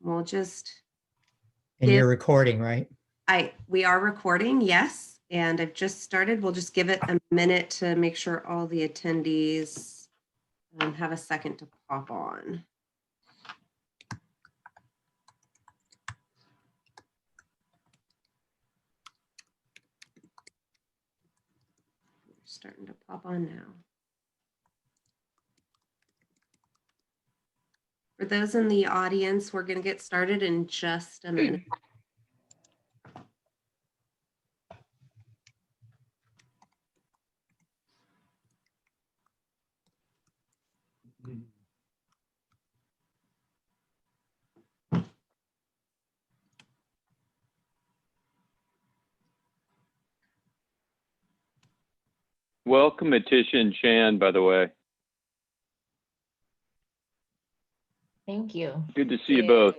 we'll just, And Yes. you're recording, right? we are recording, yes, and I've just started. We'll just give it a minute to make sure all the attendees have a second to pop on. We're starting to pop on now. For those in the audience, we're going to get started in just a minute. Welcome, Atisha and Chan, by the way. Thank you. Good to see you both.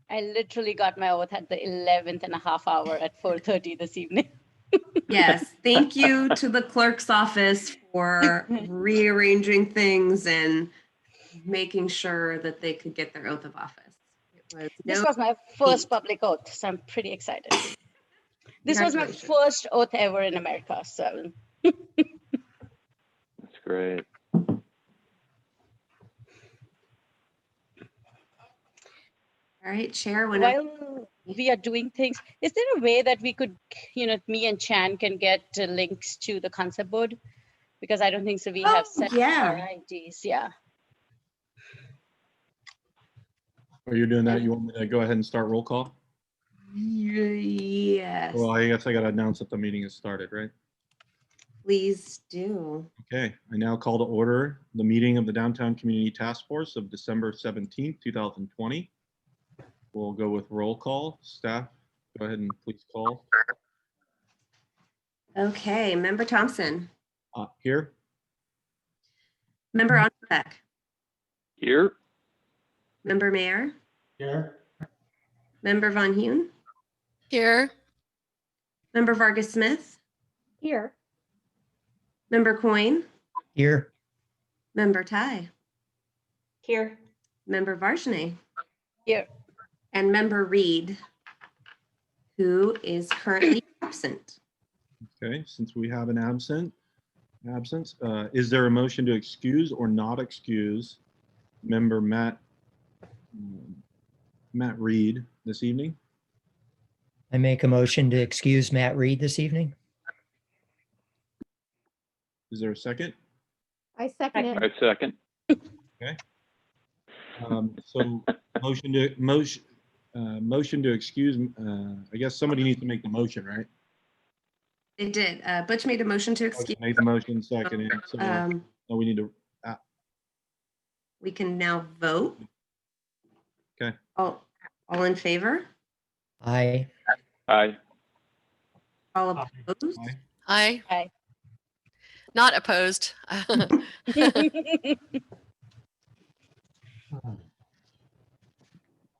I literally got my oath at the 11th and a half hour at 4:30 this evening. Yes, thank you to the clerk's office for rearranging things and making sure that they could get their oath of office. It was This no was my first feat. public oath, so I'm pretty excited. This was my Congratulations. first oath ever in America, so. That's great. All right, Chair, whenever. While we are doing things, is there a way that we could, me and Chan can get links to the concept board? Because I don't think so. We have set yeah. our IDs. Yeah. Are you doing that? You want me to go ahead and start roll call? Yes, Well, I guess I got to announce that the meeting has started, right? please do. Okay, I now call to order the meeting of the Downtown Community Task Force of December 17th, 2020. We'll go with roll call. Staff, go ahead and please call. Okay, Member Thompson, Here. Member Onbeck, Here. Member Mayer, Here. Member Von Hune, Here. Member Vargas Smith, Here. Member Coyne, Here. Member Ty, Here. Member Varshney, Here. and Member Reed, who is currently absent. Okay, since we have an absence, is there a motion to excuse or not excuse member Matt Reed this evening? I make a motion to excuse Matt Reed this evening. Is there a second? I second it. I second. So motion to excuse, I guess somebody needs to make the motion, right? It did. Butch made a motion to excuse. Make the motion, second. So Um, no, we need to, we can now vote. Okay. All in favor? Aye. Aye. All opposed? Aye. Aye. Aye. Not opposed.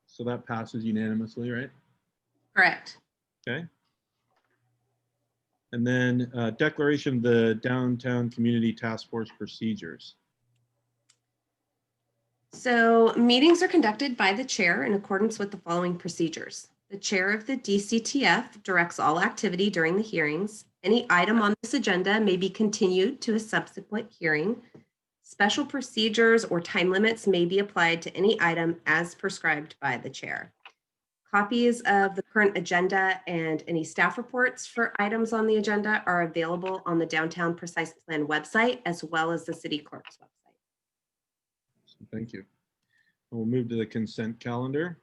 So that passes unanimously, right? Correct. Okay. And then declaration of the Downtown Community Task Force procedures. So meetings are conducted by the chair in accordance with the following procedures. The chair of the DCTF directs all activity during the hearings. Any item on this agenda may be continued to a subsequent hearing. Special procedures or time limits may be applied to any item as prescribed by the chair. Copies of the current agenda and any staff reports for items on the agenda are available on the Downtown Precise Plan website, as well as the city clerk's website. Thank you. We'll move to the consent calendar.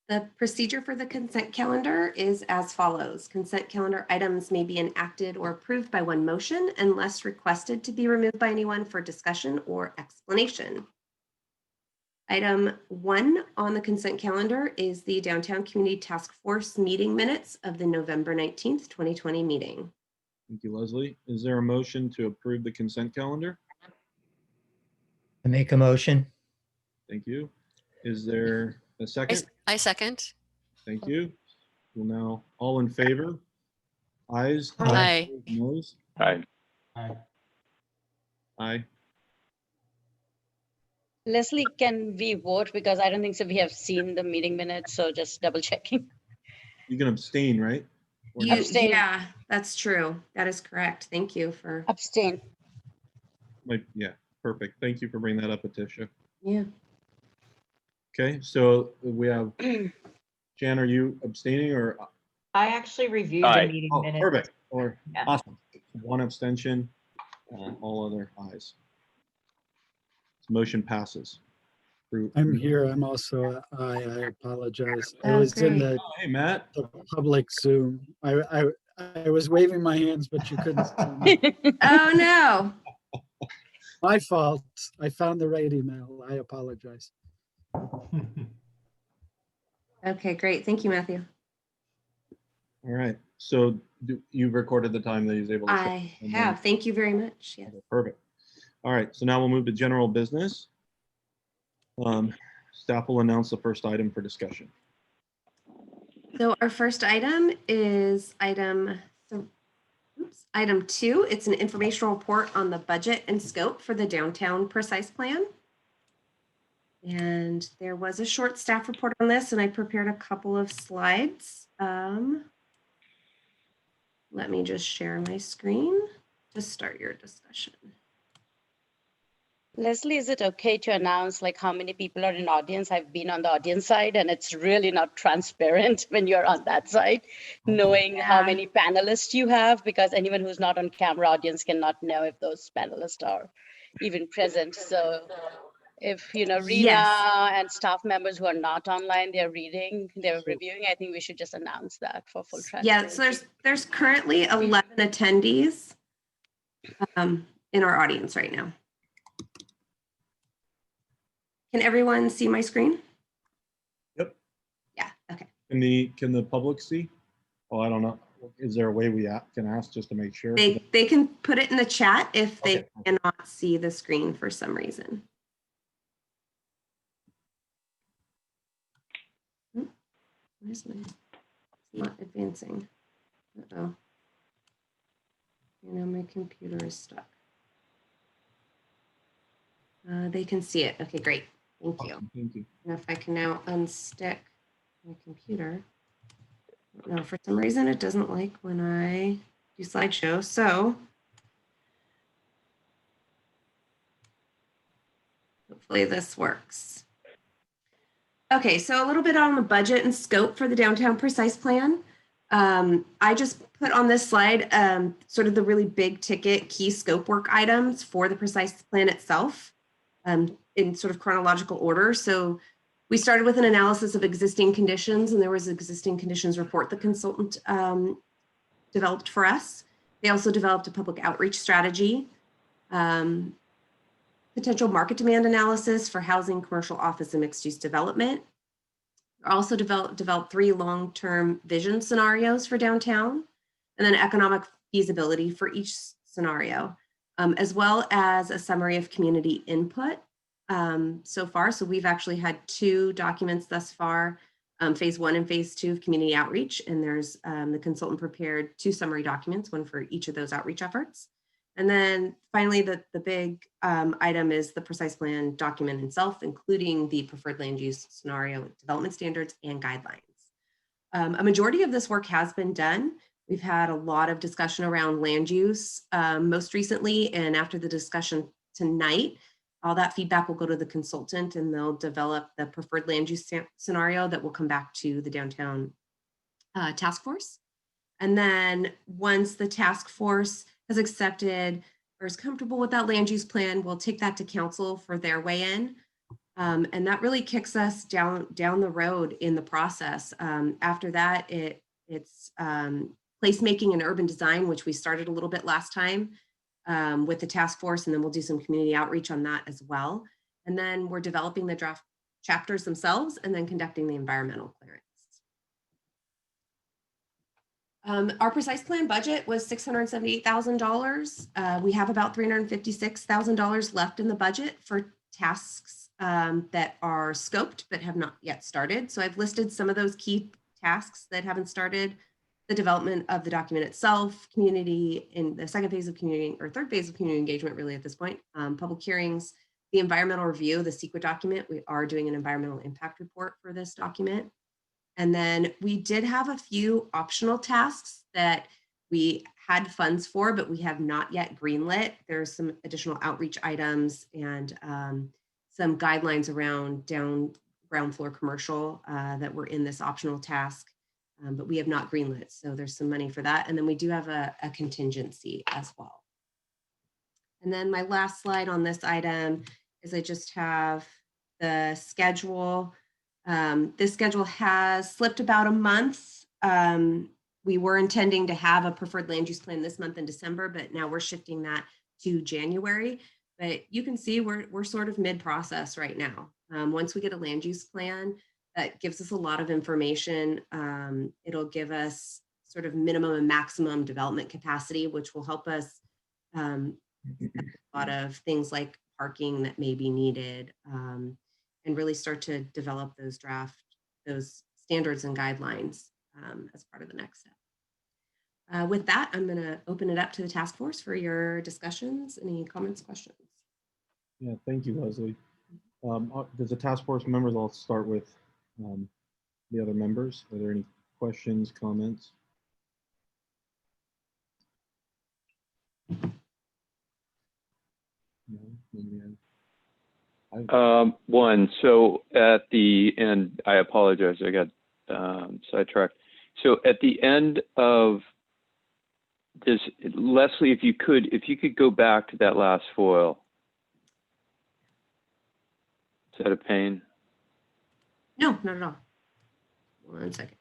The procedure for the consent calendar is as follows. Consent calendar items may be enacted or approved by one motion unless requested to be removed by anyone for discussion or explanation. Item 1 on the consent calendar is the Downtown Community Task Force meeting minutes of the November 19th, 2020 meeting. Thank you, Leslie. Is there a motion to approve the consent calendar? I make a motion. Thank you. Is there a second? I second. Thank you. Well, now, all in favor? Ayes? Aye. Noes? Aye. Aye. Leslie, can we vote? Because I don't think so. We have seen the meeting minutes, so just double checking. You can abstain, right? Or You, Abstain. yeah, that's true. That is correct. Thank you for, Abstain. Yeah, perfect. Thank you for bringing that up, Atisha. yeah. Okay, so we have, Jan, are you abstaining or? I actually reviewed the Aye. meeting Oh, minutes. perfect. Or, Yeah. awesome. One abstention, all other ayes. Motion passes. I'm here. I'm also, I apologize. I Oh, was in great. Oh, hey, Matt. the public Zoom. I was waving my hands, but you couldn't see me. Oh, no. My fault. I found the right email. I apologize. Okay, great. Thank you, Matthew. All right, so you've recorded the time that he was able to. show, I and then- have. Thank you very much. Yes. Okay, perfect. All right, so now we'll move to general business. Staff will announce the first item for discussion. So our first item is item 2. It's an informational report on the budget and scope for the Downtown Precise Plan. And there was a short staff report on this, and I prepared a couple of slides. Let me just share my screen to start your discussion. Leslie, is it okay to announce like how many people are in audience? I've been on the audience side and it's really not transparent when you're on that side, knowing how Yeah. many panelists you have, because anyone who's not on camera audience cannot know if those panelists are even present. So if, Rena Yes. and staff members who are not online, they're reviewing, I think we should just announce that for full Yeah, transparency. so there's currently 11 attendees in our audience right now. Can everyone see my screen? Yep. Yeah, okay. Can the public see? Oh, I don't know. Is there a way we can ask just to make sure? They can put it in the chat if they Okay. cannot see the screen for some reason. Where's my, it's not advancing. Uh-oh. My computer is stuck. They can see it. Okay, great. Thank you. Awesome, thank you. And if I can now unstick my computer. I don't know, for some reason it doesn't like when I do slideshow. So hopefully this works. Okay, so a little bit on the budget and scope for the Downtown Precise Plan. I just put on this slide sort of the really big ticket key scope work items for the Precise Plan itself in sort of chronological order. So we started with an analysis of existing conditions, and there was an existing conditions report the consultant developed for us. They also developed a public outreach strategy, potential market demand analysis for housing, commercial, office, and mixed-use development. Also developed 3 long-term vision scenarios for downtown, and then economic feasibility for each scenario, as well as a summary of community input so far. So we've actually had 2 documents thus far, phase 1 and phase 2 of community outreach, and there's the consultant prepared 2 summary documents, one for each of those outreach efforts. And then finally, the big item is the Precise Plan document itself, including the preferred land use scenario, development standards, and guidelines. A majority of this work has been done. We've had a lot of discussion around land use most recently, and after the discussion tonight, all that feedback will go to the consultant and they'll develop the preferred land use scenario that will come back to the downtown task force. And then once the task force has accepted or is comfortable with that land use plan, we'll take that to council for their weigh in. And that really kicks us down the road in the process. After that, it's placemaking and urban design, which we started a little bit last time with the task force, and then we'll do some community outreach on that as well. And then we're developing the draft chapters themselves and then conducting the environmental clearance. Our Precise Plan budget was $678,000. We have about $356,000 left in the budget for tasks that are scoped but have not yet started. So I've listed some of those key tasks that haven't started: the development of the document itself, community in the second phase of community or third phase of community engagement, really at this point, public hearings, The environmental review, the CEQA document, we are doing an environmental impact report for this document. And then we did have a few optional tasks that we had funds for, but we have not yet greenlit. There's some additional outreach items and some guidelines around ground floor commercial that were in this optional task, but we have not greenlit. So there's some money for that. And then we do have a contingency as well. And then my last slide on this item is I just have the schedule. This schedule has slipped about a month. We were intending to have a preferred land use plan this month in December, but now we're shifting that to January. But you can see we're sort of mid-process right now. Once we get a land use plan, that gives us a lot of information. It'll give us sort of minimum and maximum development capacity, which will help us a lot of things like parking that may be needed, and really start to develop those standards and guidelines as part of the next step. With that, I'm going to open it up to the task force for your discussions. Any comments, questions? Yeah, thank you, Leslie. Does the task force members, I'll start with the other members. Are there any questions, comments? No, nobody has. One, so at the end, I apologize, I got sidetracked. So at the end of this, Leslie, if you could go back to that last foil. Is that a pain? No, not at all. 1 second.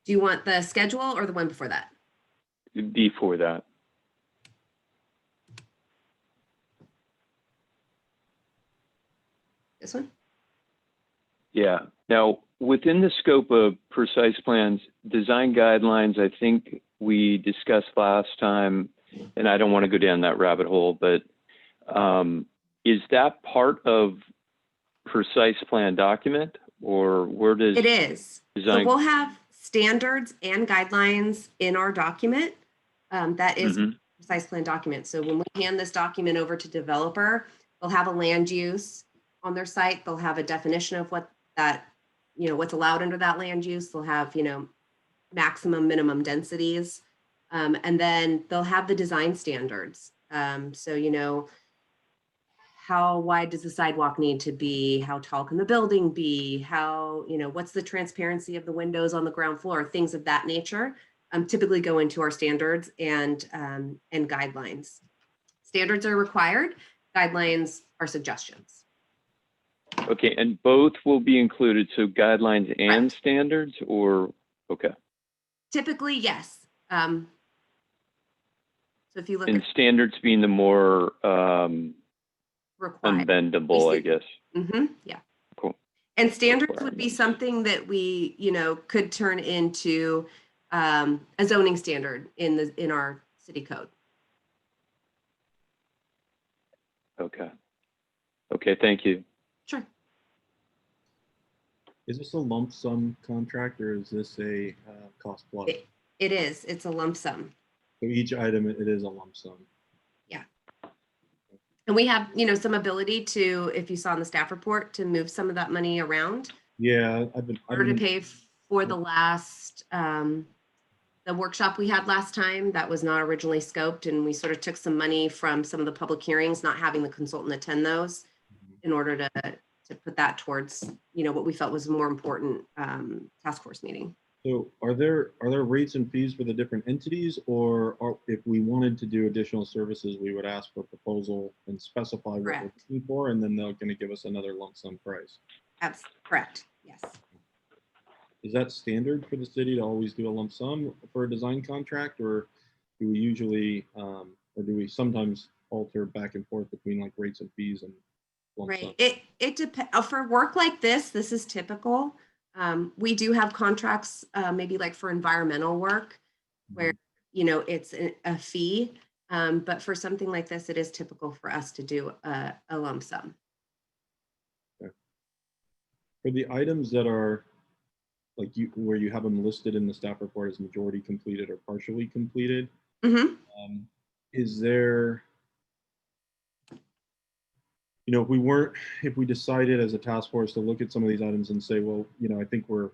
Do you want the schedule or the one before that? Before that. This one? Yeah. Now, within the scope of Precise Plan's design guidelines, I think we discussed last time, and I don't want to go down that rabbit hole, but is that part of Precise Plan document, or where does it is? Design... So we'll have standards and guidelines in our document. That is Precise Plan document. So when we hand this document over to developer, they'll have a land use on their site. They'll have a definition of what that, what's allowed under that land use. They'll have, maximum, minimum densities. And then they'll have the design standards. So, how wide does the sidewalk need to be? How tall can the building be? How, what's the transparency of the windows on the ground floor? Things of that nature typically go into our standards and guidelines. Standards are required. Guidelines are suggestions. Okay, and both will be included, so guidelines and standards, or, okay. Typically, yes. So if you look and at standards being the more required. unbendable, I guess. Yeah. Cool. And standards would be something that we, could turn into a zoning standard in our city code. Okay. Okay, thank you. Sure. Is this a lump sum contract or is this a cost plus? It is. It's a lump sum. So each item, it is a lump sum. Yeah. And we have, some ability to, if you saw in the staff report, to move some of that money around. Yeah, in order to pay for the last, the workshop we had last time that was not originally scoped, and we sort of took some money from some of the public hearings, not having the consultant attend those, in order to put that towards, what we felt was a more important task force meeting. So are there rates and fees for the different entities, or if we wanted to do additional services, we would ask for a proposal and specify what we're looking for, and then they're going to give us another lump sum price? That's correct. Yes. Is that standard for the city to always do a lump sum for a design contract, or do we usually, or do we sometimes alter back and forth between like rates and fees and lump sum? It depends. For work like this is typical. We do have contracts, maybe like for environmental work, where it's a fee. But for something like this, it is typical for us to do a lump sum. Okay. For the items that are like where you have them listed in the staff report as majority completed or partially completed, is there, if we decided as a task force to look at some of these items and say, well, I think we're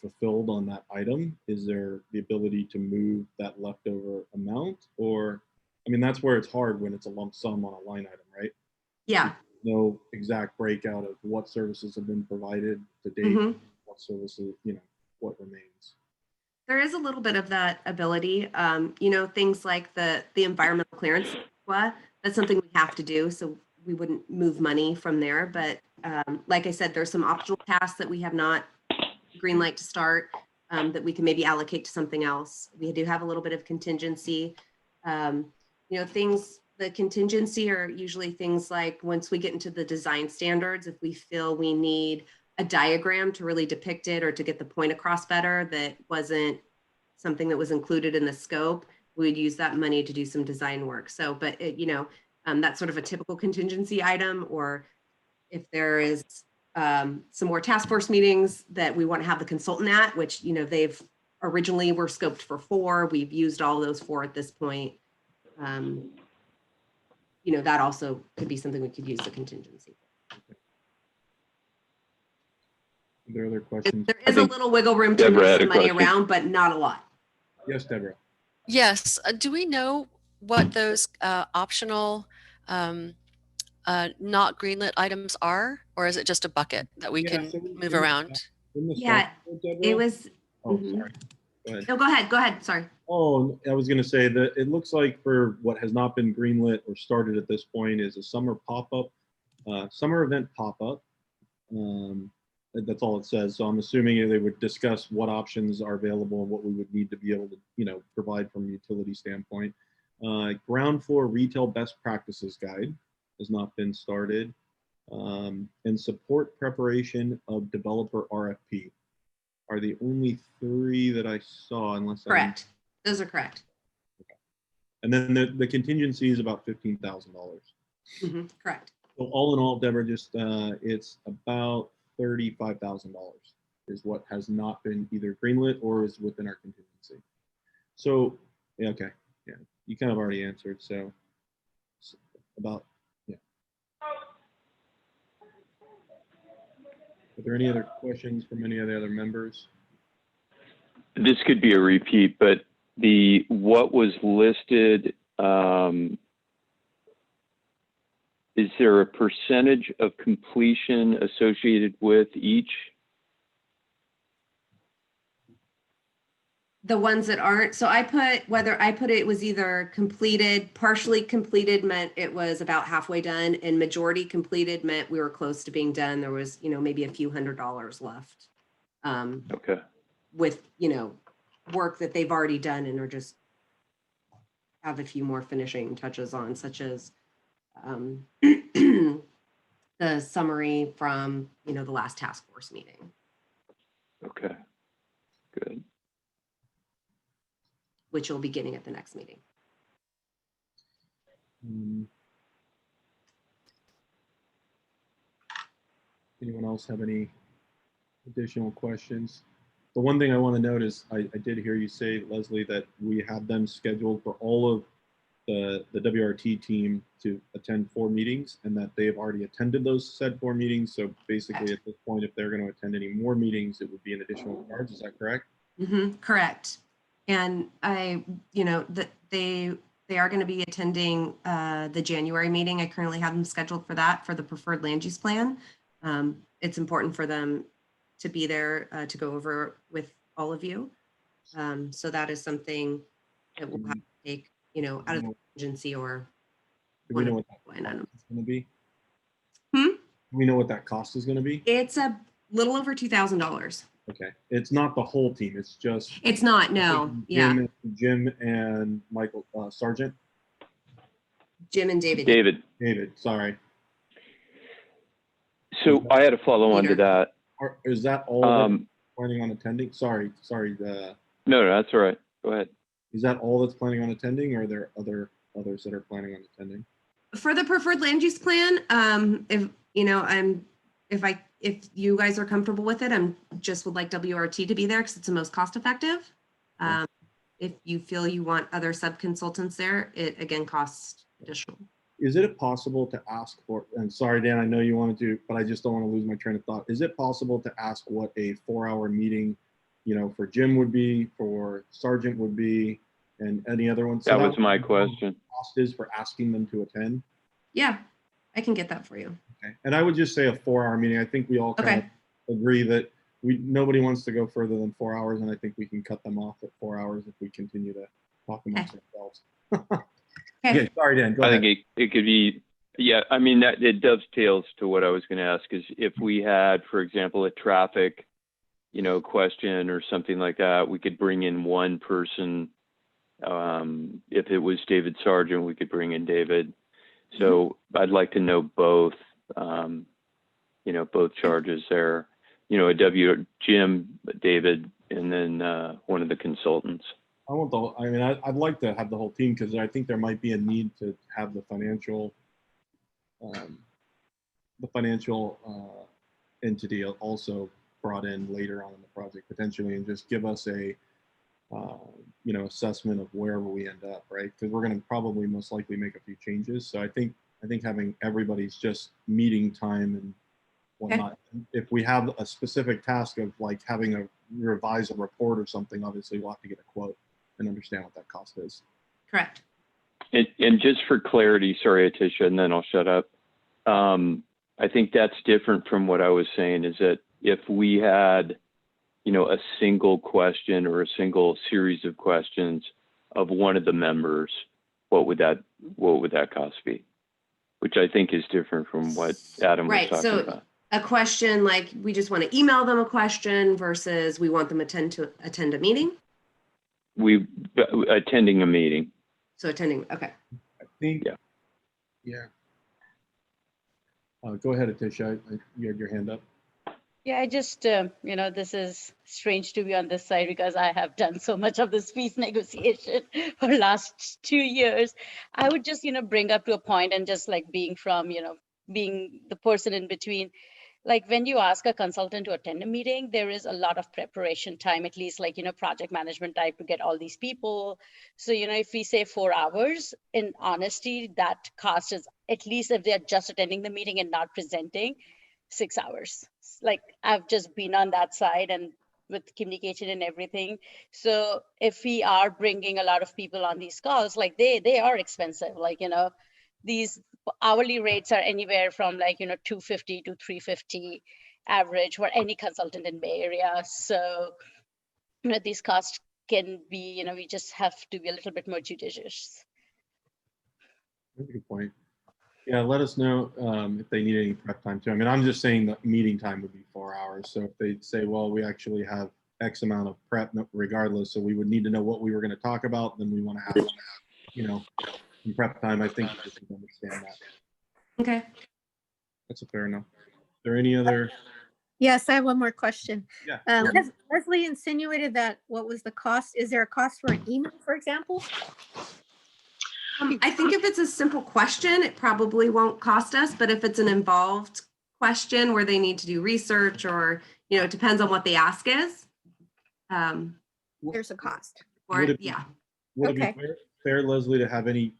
fulfilled on that item, is there the ability to move that leftover amount? Or, that's where it's hard when it's a lump sum on a line item, right? Yeah. No exact breakout of what services have been provided to date, Mhm. what services, what remains. There is a little bit of that ability. Things like the environmental clearance, that's something we have to do. So we wouldn't move money from there. But like I said, there's some optional tasks that we have not green light to start that we can maybe allocate to something else. We do have a little bit of contingency. The contingency are usually things like once we get into the design standards, if we feel we need a diagram to really depict it or to get the point across better that wasn't something that was included in the scope, we would use that money to do some design work. So, but that's sort of a typical contingency item. Or if there is some more task force meetings that we want to have the consultant at, which they've originally were scoped for 4, we've used all those 4 at this point. That also could be something we could use the contingency. Are there other questions? There is a little wiggle room to Deborah move had a some money question. around, but not a lot. Yes, Deborah. Yes. Do we know what those optional not greenlit items are, or is it just a bucket that we can so move around? Yeah, it was. Oh, Mhm. sorry. Go ahead. No, go ahead. Sorry. Oh, I was going to say that it looks like for what has not been greenlit or started at this point is a summer pop-up, summer event pop-up. That's all it says. So I'm assuming they would discuss what options are available and what we would need to be able to, provide from a utility standpoint. Ground floor retail best practices guide has not been started. And support preparation of developer RFP are the only 3 that I saw, unless Correct. Those are correct. And then the contingency is about $15,000. Correct. So all in all, Deborah, just it's about $35,000 is what has not been either greenlit or is within our contingency. So yeah, okay, yeah, you kind of already answered. So about Are there any other questions from any of the other members? This could be a repeat, but what was listed, is there a percentage of completion associated with each? The ones that aren't, so it was either completed, partially completed meant it was about halfway done, and majority completed meant we were close to being done. There was, maybe a few $100s left. Okay. With, work that they've already done and are just have a few more finishing touches on, such as the summary from, the last task force meeting. Okay, good. Which will be getting at the next meeting. Anyone else have any additional questions? The one thing I want to note is I did hear you say, Leslie, that we have them scheduled for all of the WRT team to attend 4 meetings and that they have already attended those said 4 meetings. So basically at this point, if they're going to attend any more meetings, it would be an additional charge. Is that correct? Correct. And they are going to be attending the January meeting. I currently have them scheduled for that for the preferred land use plan. It's important for them to be there to go over with all of you. So that is something that we'll have to take, out of the agency or. Do we know what that cost is going to be? Do we know what that cost is going to be? It's a little over $2,000. Okay, it's not the whole team. It's just. It's not. No. Jim and Michael Sargent. Jim and David. David. Sorry. So I had a follow on to that. Is that all that planning on attending? Sorry. No, that's all right. Go ahead. Is that all that's planning on attending, or are there others that are planning on attending? For the preferred land use plan, if you guys are comfortable with it, I'm just would like WRT to be there because it's the most cost effective. If you feel you want other sub-consultants there, it again costs additional. Is it possible to ask for, and sorry, Dan, I know you wanted to, but I just don't want to lose my train of thought. Is it possible to ask what a 4-hour meeting, for Jim would be, for Sergeant would be, and any other ones? That was my question. Cost is for asking them to attend? Yeah, I can get that for you. Okay. And I would just say a 4-hour meeting. I think we all kind of agree that nobody wants to go further than 4 hours, and I think we can cut them off at 4 hours if we continue to talk amongst ourselves. Okay, sorry, Dan. Go ahead. I think it could be, yeah. I mean, that it dovetails to what I was going to ask. Is if we had, for example, a traffic, question or something like that, we could bring in one person. If it was David Sargent, we could bring in David. So I'd like to know both, both charges there. Jim, David, and then one of the consultants. I'd like to have the whole team, because I think there might be a need to have the financial entity also brought in later on in the project potentially, and just give us a assessment of wherever we end up, right? Because we're going to probably most likely make a few changes. So I think having everybody's just meeting time and whatnot. If we have a specific task of like having a revise a report or something, obviously we'll have to get a quote and understand what that cost is. Correct. And just for clarity, sorry, Atisha, and then I'll shut up. I think that's different from what I was saying, is that if we had, a single question or a single series of questions of one of the members, what would that cost be? Which I think is different from what Adam was talking about. A question like we just want to email them a question versus we want them to attend a meeting. Attending a meeting. So attending, okay. I think, yeah. Go ahead, Atisha. You had your hand up. Yeah, I just, this is strange to be on this side because I have done so much of this peace negotiation for the last 2 years. I would just, bring up to a point and just like being the person in between. Like when you ask a consultant to attend a meeting, there is a lot of preparation time, at least like, project management type to get all these people. So, if we say 4 hours, in honesty, that cost is, at least if they're just attending the meeting and not presenting, 6 hours. Like I've just been on that side and with communication and everything. So if we are bringing a lot of people on these calls, like they are expensive, like, these hourly rates are anywhere from like, $250 to $350 average for any consultant in Bay Area. So, these costs can be, we just have to be a little bit more judicious. That's a good point. Yeah, let us know if they need any prep time too. I mean, I'm just saying that meeting time would be 4 hours. So if they say, well, we actually have X amount of prep regardless, so we would need to know what we were going to talk about, then we want to have, some prep time. I think you can understand that. Okay. That's a fair enough. Is there any other? Yes, I have one more question. Yeah. Leslie insinuated that what was the cost? Is there a cost for an email, for example? I think if it's a simple question, it probably won't cost us, but if it's an involved question where they need to do research or, it depends on what the ask is. There's a cost. Would it be Okay. fair, Leslie, to have any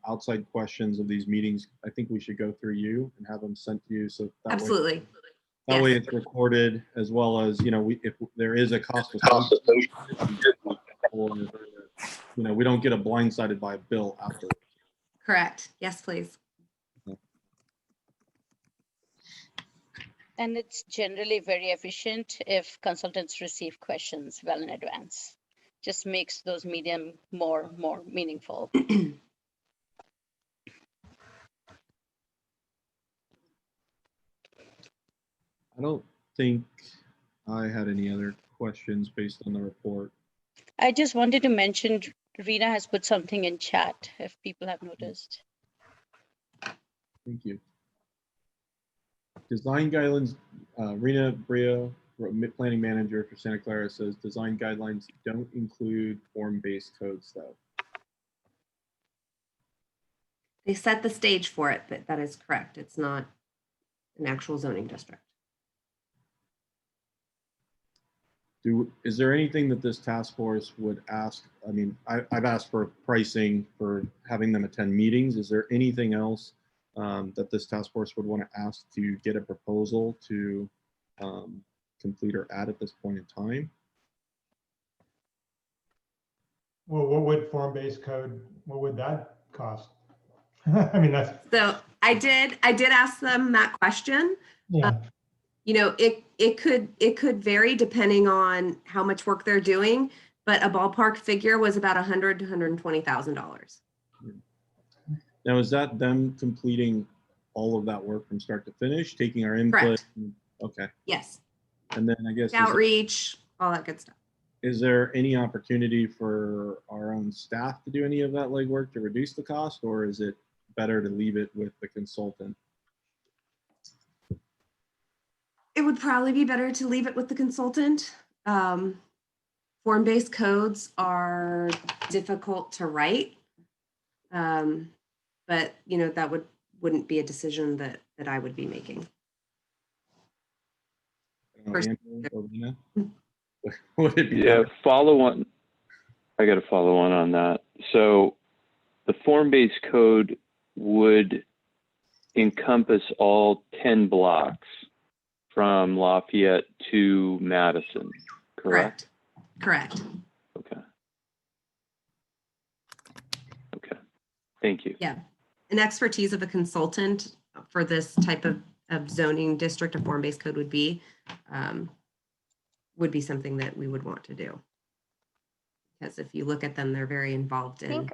outside questions of these meetings? I think we should go through you and have them sent to you. So that Absolutely. That way it's recorded, as well as, if there is a cost associated, or, we don't get blindsided by a bill after. Correct. Yes, please. And it's generally very efficient if consultants receive questions well in advance. Just makes those meetings more meaningful. I don't think I had any other questions based on the report. I just wanted to mention Rena has put something in chat if people have noticed. Thank you. Design guidelines, Rena Brio, planning manager for Santa Clara, says design guidelines don't include form-based codes though. They set the stage for it, but that is correct. It's not an actual zoning district. Is there anything that this task force would ask? I mean, I've asked for pricing for having them attend meetings. Is there anything else that this task force would want to ask to get a proposal to complete or add at this point in time? Well, what would form-based code, what would that cost? I mean, that's, So I did ask them that question. yeah. You know, it could vary depending on how much work they're doing, but a ballpark figure was about $100,000 to $120,000. Now, is that them completing all of that work from start to finish, taking our input? Correct. Okay. Yes. And then I guess, Outreach, all that good stuff. is there any opportunity for our own staff to do any of that legwork to reduce the cost, or is it better to leave it with the consultant? It would probably be better to leave it with the consultant. Form-based codes are difficult to write. But you know, that wouldn't be a decision that I would be making. Andrew or Rena? Would it be Yeah, better? follow on. I got to follow on that. So the form-based code would encompass all 10 blocks from Lafayette to Madison, correct? Correct. Okay. Okay. Thank you. Yeah. An expertise of a consultant for this type of zoning district, a form-based code would be something that we would want to do. Because if you look at them, they're very involved I in think,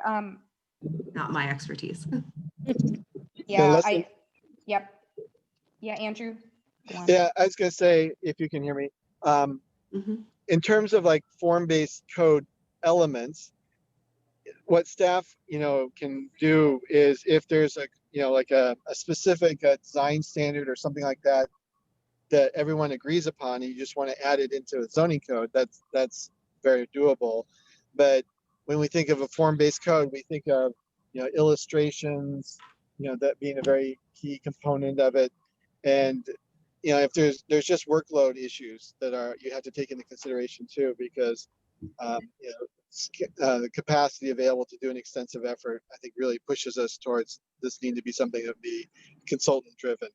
not my expertise. yeah, yep. Yeah, Andrew. go on. Yeah, I was gonna say, if you can hear me, Mhm. in terms of like form-based code elements, what staff, can do is if there's like a specific design standard or something like that, that everyone agrees upon, and you just want to add it into a zoning code, that's very doable. But when we think of a form-based code, we think of, illustrations, that being a very key component of it. And, if there's just workload issues that you have to take into consideration too, because, the capacity available to do an extensive effort, I think really pushes us towards this need to be something that would be consultant driven.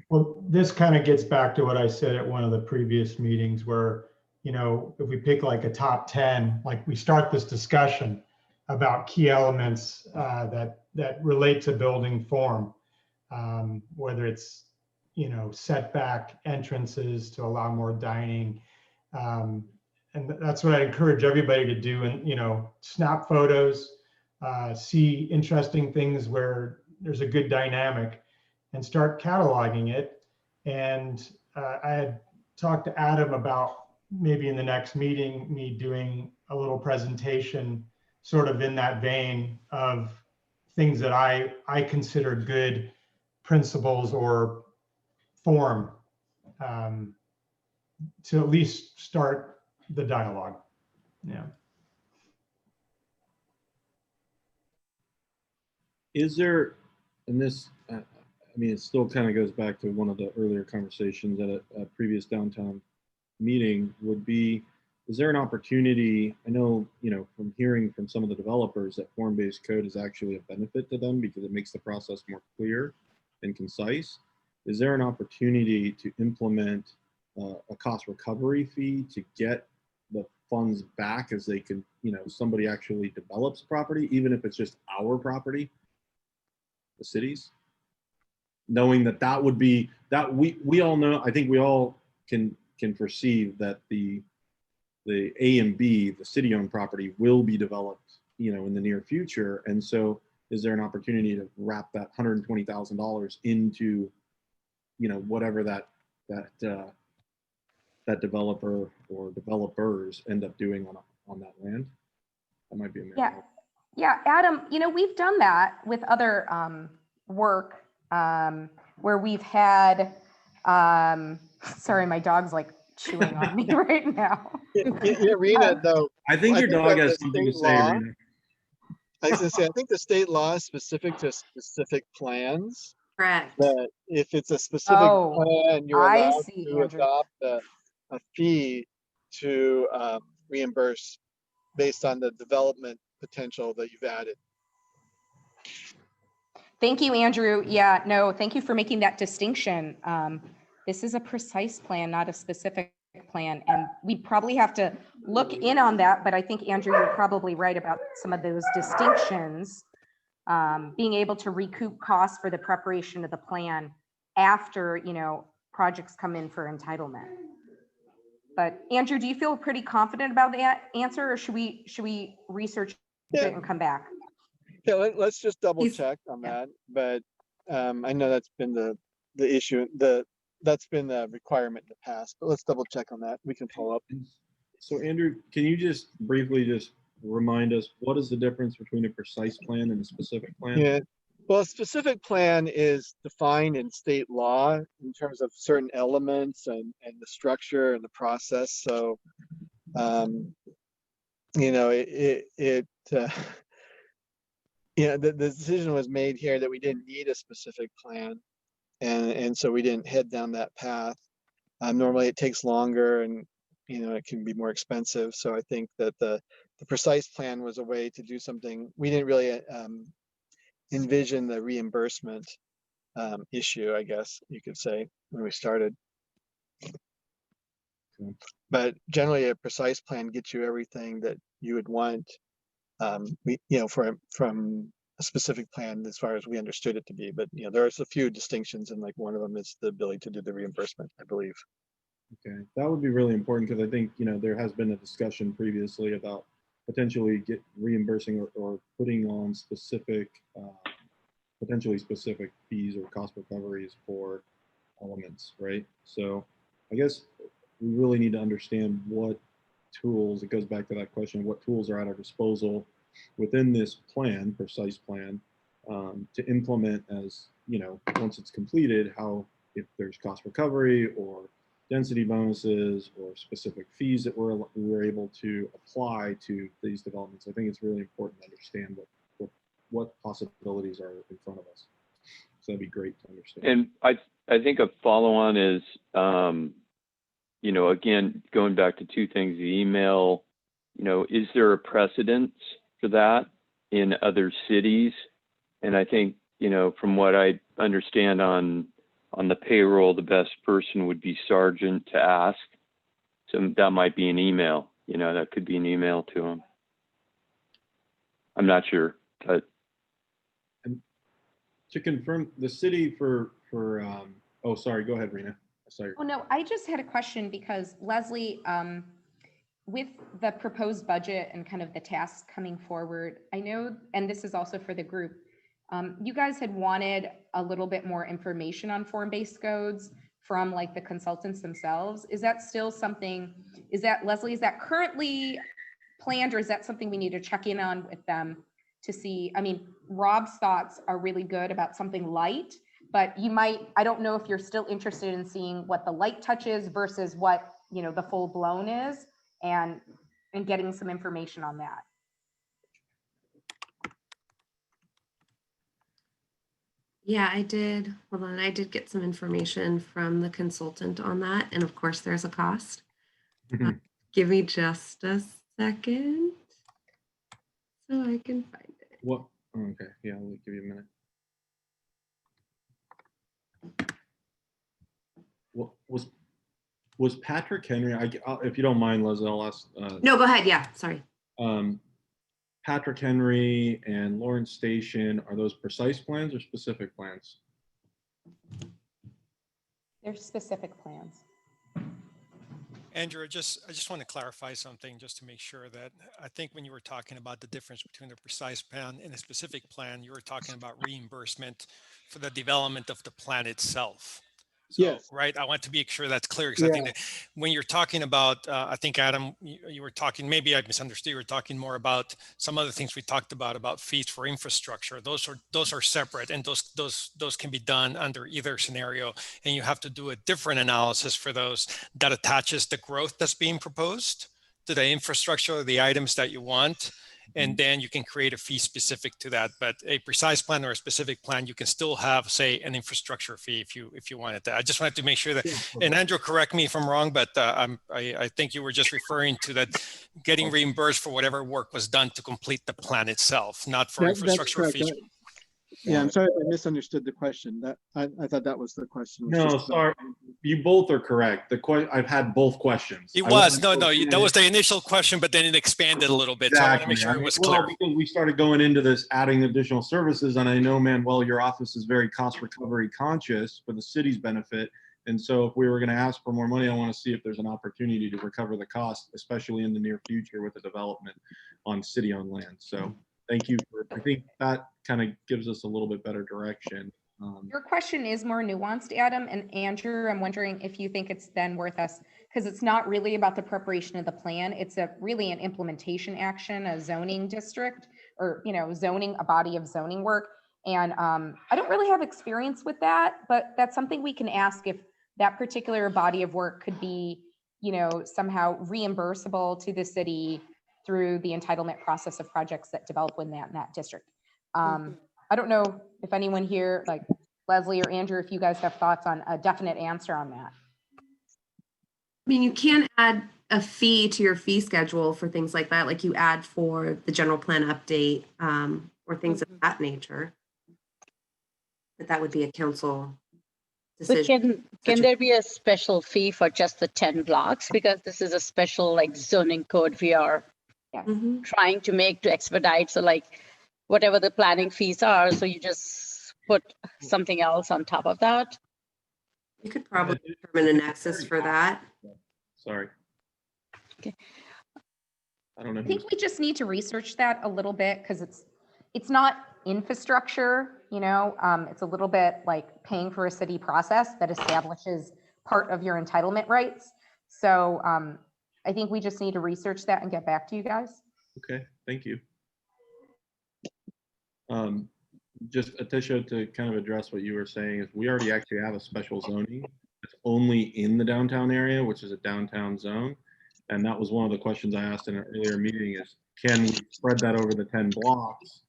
Well, this kind of gets back to what I said at one of the previous meetings where, if we pick like a top 10, like we start this discussion about key elements that relate to building form, whether it's, setback entrances to allow more dining. And that's what I encourage everybody to do. And, snap photos, see interesting things where there's a good dynamic, and start cataloging it. And I had talked to Adam about maybe in the next meeting, me doing a little presentation sort of in that vein of things that I consider good principles or form, to at least start the dialogue. Yeah. Is there, and this, I mean, it still kind of goes back to one of the earlier conversations at a previous downtown meeting, would be, is there an opportunity? I know, from hearing from some of the developers that form-based code is actually a benefit to them because it makes the process more clear and concise. Is there an opportunity to implement a cost recovery fee to get the funds back as they can, somebody actually develops property, even if it's just our property, the cities, knowing that would be, that we all know, I think we all can perceive that the A and B, the city-owned property, will be developed, in the near future. And so is there an opportunity to wrap that $120,000 into, whatever that developer or developers end up doing on that land? That might be a miracle. Yeah, Adam, we've done that with other work where we've had, sorry, my dog's like chewing on me right now. Yeah, Rena, though. I think your dog that has the something to state say, law- Rena. I was gonna say, I think the state law is specific to specific plans. Correct. That if it's a specific Oh, plan, you're I allowed see, to Andrew. adopt a fee to reimburse based on the development potential that you've added. Thank you, Andrew. Yeah, no, thank you for making that distinction. This is a precise plan, not a specific plan. And we probably have to look in on that, but I think, Andrew, you're probably right about some of those distinctions. Being able to recoup costs for the preparation of the plan after, projects come in for entitlement. But Andrew, do you feel pretty confident about that answer, or should we research it and come back? Yeah, let's just double check on that. But I know that's been the issue, that's been the requirement in the past, but let's double check on that. We can follow up. So Andrew, can you just briefly just remind us what is the difference between a precise plan and a specific plan? Yeah, well, a specific plan is defined in state law in terms of certain elements and the structure and the process. So, the decision was made here that we didn't need a specific plan, and so we didn't head down that path. Normally it takes longer, and it can be more expensive. So I think that the precise plan was a way to do something. We didn't really envision the reimbursement issue, I guess you could say, when we started. But generally, a precise plan gets you everything that you would want, from a specific plan as far as we understood it to be. But there's a few distinctions, and like one of them is the ability to do the reimbursement, I believe. Okay, that would be really important, because I think there has been a discussion previously about potentially reimbursing or putting on specific, potentially specific fees or cost recoveries for elements, right? So I guess we really need to understand what tools, it goes back to that question, what tools are at our disposal within this plan, precise plan, to implement as, once it's completed, how, if there's cost recovery or density bonuses or specific fees that we're able to apply to these developments. I think it's really important to understand what possibilities are in front of us. So that'd be great to understand. And I think a follow-on is, again, going back to two things, the email, is there a precedence for that in other cities? And I think, from what I understand on the payroll, the best person would be Sergeant to ask. So that might be an email, that could be an email to him. I'm not sure, but. And to confirm, the city oh, sorry, go ahead, Rena. Sorry. Oh, no, I just had a question because Leslie, with the proposed budget and kind of the tasks coming forward, I know, and this is also for the group, you guys had wanted a little bit more information on form-based codes from like the consultants themselves. Is that still something, Leslie, is that currently planned, or is that something we need to check in on with them to see? I mean, Rob's thoughts are really good about something light, but I don't know if you're still interested in seeing what the light touch is versus what, the full blown is, and getting some information on that. Yeah, I did. Hold on. I did get some information from the consultant on that. And of course, there's a cost. Give me just a second so I can find it. What? Okay. Yeah, I'll give you a minute. What was Patrick Henry? If you don't mind, Leslie, I'll ask. No, go ahead. Yeah, sorry. Patrick Henry and Lawrence Station, are those precise plans or specific plans? They're specific plans. Andrew, I just want to clarify something just to make sure that I think when you were talking about the difference between the precise plan and a specific plan, you were talking about reimbursement for the development of the plan itself. So, yes. Right. I want to be sure that's clear, because I think that when you're talking about, I think, Adam, you were talking, maybe I misunderstood, you were talking more about some other things we talked about fees for infrastructure. Those are separate, and those can be done under either scenario. And you have to do a different analysis for those that attaches the growth that's being proposed to the infrastructure or the items that you want. and then you can create a fee specific to that. But a precise plan or a specific plan, you can still have, say, an infrastructure fee if you wanted that. I just wanted to make sure that, and Andrew, correct me if I'm wrong, but I think you were just referring to that getting reimbursed for whatever work was done to complete the plan itself, not for infrastructure fees. Yeah, I'm sorry if I misunderstood the question. That I thought that was the question. No, sorry. You both are correct. I've had both questions. That was the initial question, but then it expanded a little bit. Exactly. So I want to make sure it was clear. Because we started going into this, adding additional services, and I know, Manuel, your office is very cost recovery conscious for the city's benefit. And so if we were going to ask for more money, I want to see if there's an opportunity to recover the cost, especially in the near future with the development on city-owned land. So thank you I think that kind of gives us a little bit better direction. Your question is more nuanced, Adam, and Andrew, I'm wondering if you think it's then worth us, because it's not really about the preparation of the plan. It's really an implementation action, a zoning district, or, zoning, a body of zoning work. And I don't really have experience with that, but that's something we can ask if that particular body of work could be, somehow reimbursable to the city through the entitlement process of projects that develop in that district. I don't know if anyone here, like Leslie or Andrew, if you guys have thoughts on a definite answer on that. I mean, you can add a fee to your fee schedule for things like that, like you add for the general plan update or things of that nature. But that would be a council decision. But can there be a special fee for just the 10 blocks? Because this is a special zoning code we are trying to make to expedite. So whatever the planning fees are, so you just put something else on top of that. You could probably determine a nexus for that. Sorry. Okay. I don't know. I think we just need to research that a little bit, because it's not infrastructure, it's a little bit like paying for a city process that establishes part of your entitlement rights. So I think we just need to research that and get back to you guys. Okay, thank you. Just Atisha, to kind of address what you were saying, is we already actually have a special zoning that's only in the downtown area, which is a downtown zone. And that was one of the questions I asked in an earlier meeting is, can we spread that over the 10 blocks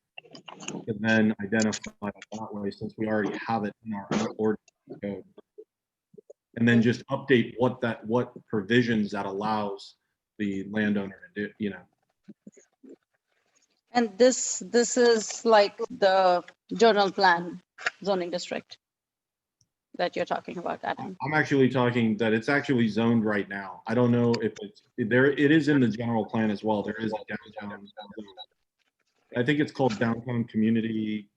and then identify it that way, since we already have it in our ordinance code? And then just update what provisions that allows the landowner to do, And this is like the general plan zoning district that you're talking about, Adam. I'm actually talking that it's actually zoned right now. I don't know if it's there. It is in the general plan as well. There is a downtown zone. I think it's called downtown community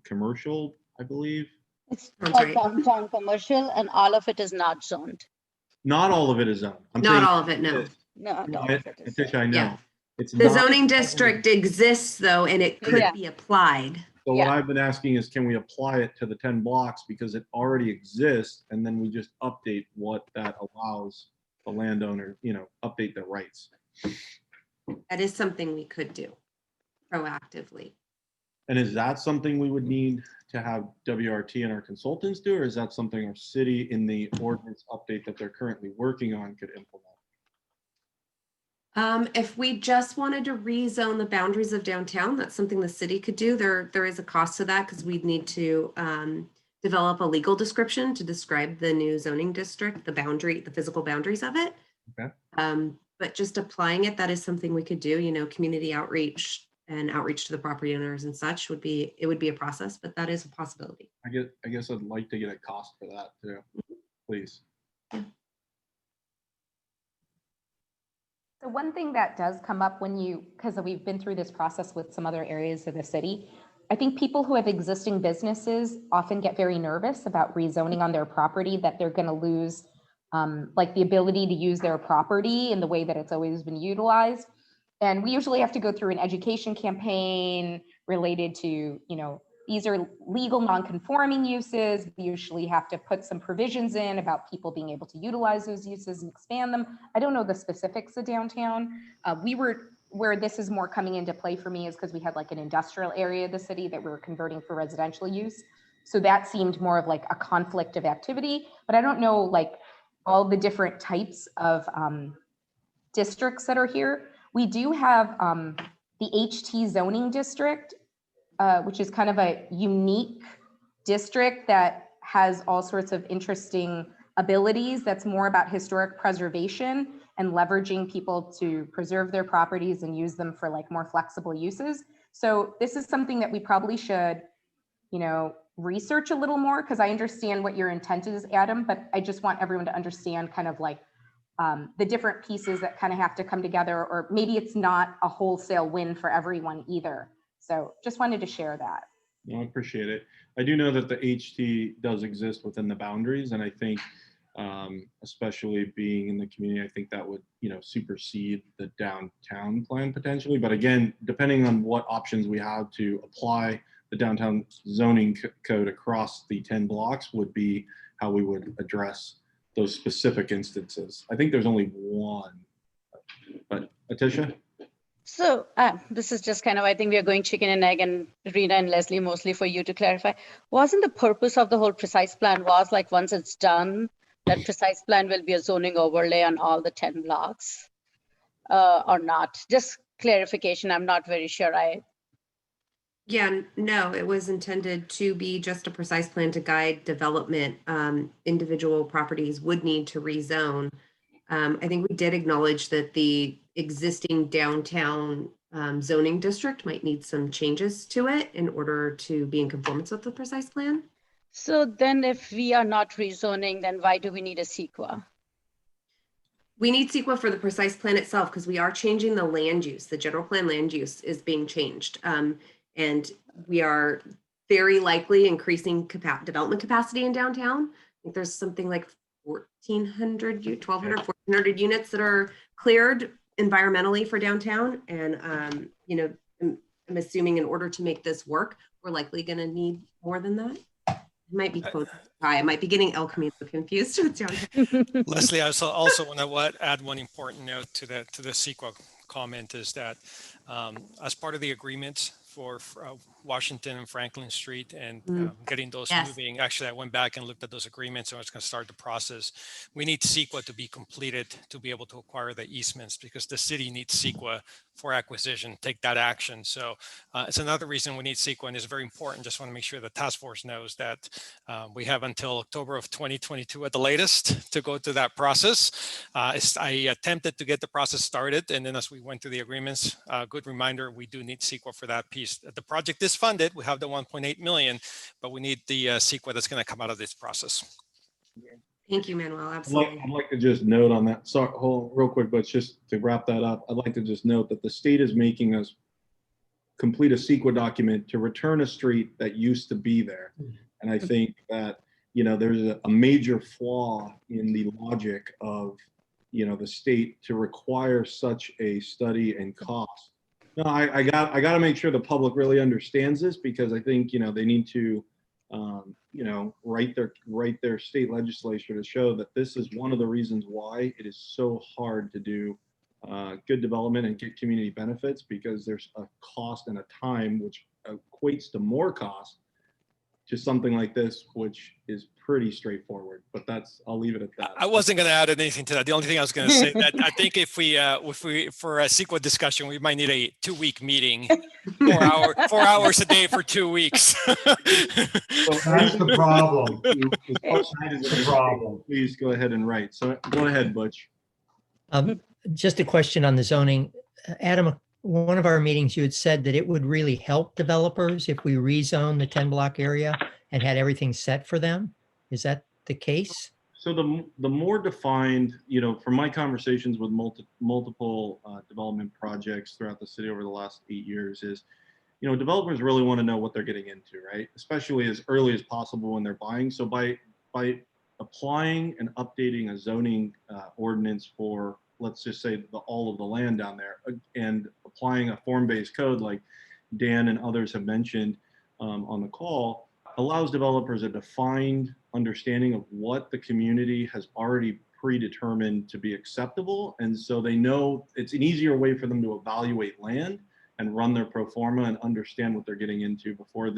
commercial, I believe. It's called downtown commercial, and all of it is not zoned. Not all of it is zoned. Not all of it, no. Not all of it is zoned. I know. Yeah. It's the not, zoning district exists though, and it could be applied. So what I've been asking is, can we apply it to the 10 blocks, because it already exists, and then we just update what that allows the landowner, update their rights. That is something we could do proactively. And is that something we would need to have WRT and our consultants do, or is that something our city in the ordinance update that they're currently working on could implement? If we just wanted to rezone the boundaries of downtown, that's something the city could do. There is a cost to that, because we'd need to develop a legal description to describe the new zoning district, the physical boundaries of it. Okay. But just applying it, that is something we could do. Community outreach and outreach to the property owners and such would be a process, but that is a possibility. I guess I'd like to get a cost for that too, please. So one thing that does come up because we've been through this process with some other areas of the city, I think people who have existing businesses often get very nervous about rezoning on their property, that they're going to lose the ability to use their property in the way that it's always been utilized. And we usually have to go through an education campaign related to, these are legal non-conforming uses. We usually have to put some provisions in about people being able to utilize those uses and expand them. I don't know the specifics of downtown. Where this is more coming into play for me is because we had an industrial area of the city that we were converting for residential use. So that seemed more of a conflict of activity, but I don't know all the different types of districts that are here. We do have the the HT zoning district, which is kind of a unique district that has all sorts of interesting abilities. That's more about historic preservation and leveraging people to preserve their properties and use them for like more flexible uses. So this is something that we probably should, research a little more, because I understand what your intent is, Adam, but I just want everyone to understand kind of like the different pieces that kind of have to come together, or maybe it's not a wholesale win for everyone either. So just wanted to share that. No, I appreciate it. I do know that the HT does exist within the boundaries, and I think, especially being in the community, I think that would, supersede the downtown plan potentially. But again, depending on what options we have to apply the downtown zoning code across the 10 blocks would be how we would address those specific instances. I think there's only one, but Atisha? So this is just kind of, I think we are going chicken and egg, and Rena and Leslie, mostly for you to clarify. Wasn't the purpose of the whole precise plan was like once it's done, that precise plan will be a zoning overlay on all the 10 blocks or not? Just clarification. I'm not very sure. Yeah, no, it was intended to be just a precise plan to guide development. Individual properties would need to rezone. I think we did acknowledge that the existing downtown zoning district might need some changes to it in order to be in conformance with the precise plan. So then if we are not rezoning, then why do we need a CEQA? We need CEQA for the precise plan itself because we are changing the land use. The general plan land use is being changed. And we are very likely increasing development capacity in downtown. I think there's something like 1,400, 1,200, 1,400 units that are cleared environmentally for downtown. And, I'm assuming in order to make this work, we're likely going to need more than that. It might be close. I might be getting El Camino confused with downtown. Leslie, I also want to add one important note to the CEQA comment is that as part of the agreements for Washington and Franklin Street and getting those moving. Actually, I went back and looked at those agreements, and I was going to start the process. We need CEQA to be completed to be able to acquire the easements because the city needs CEQA for acquisition, take that action. So it's another reason we need CEQA, and it's very important. Just want to make sure the task force knows that we have until October of 2022 at the latest to go through that process. I attempted to get the process started, and then as we went through the agreements, good reminder, we do need CEQA for that piece. The project is funded. We have the 1.8 million, but we need the CEQA that's going to come out of this process. Thank you, Manuel. Absolutely. I'd like to just note on that. Sorry, hold real quick, but just to wrap that up, I'd like to just note that the state is making us complete a CEQA document to return a street that used to be there. And I think that, there's a major flaw in the logic of, the state to require such a study and cost. No, I got to make sure the public really understands this because I think, they need to, write their state legislature to show that this is one of the reasons why it is so hard to do good development and get community benefits because there's a cost and a time which equates to more cost to something like this, which is pretty straightforward. But I'll leave it at that. I wasn't going to add anything to that. The only thing I was going to say that I think if we for a CEQA discussion, we might need a 2-week meeting, 4 hours a day for 2 weeks. Well, that's the problem. That's the problem. Please go ahead and write. So go ahead, Butch. Just a question on the zoning. Adam, one of our meetings, you had said that it would really help developers if we rezone the 10 block area and had everything set for them. Is that the case? So the more defined, from my conversations with multiple development projects throughout the city over the last 8 years is, developers really want to know what they're getting into, right? Especially as early as possible when they're buying. So by applying and updating a zoning ordinance for, let's just say all of the land down there and applying a form-based code like Dan and others have mentioned on the call allows developers a defined understanding of what the community has already predetermined to be acceptable. And so they know it's an easier way for them to evaluate land and run their pro forma and understand what they're getting into before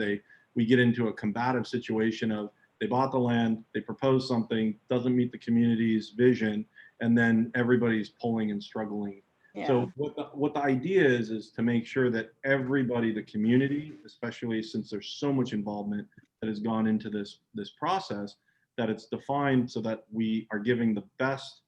we get into a combative situation of they bought the land, they proposed something, doesn't meet the community's vision, and then everybody's pulling and struggling Yeah. So what the idea is to make sure that everybody, the community, especially since there's so much involvement that has gone into this process, that it's defined so that we are giving the best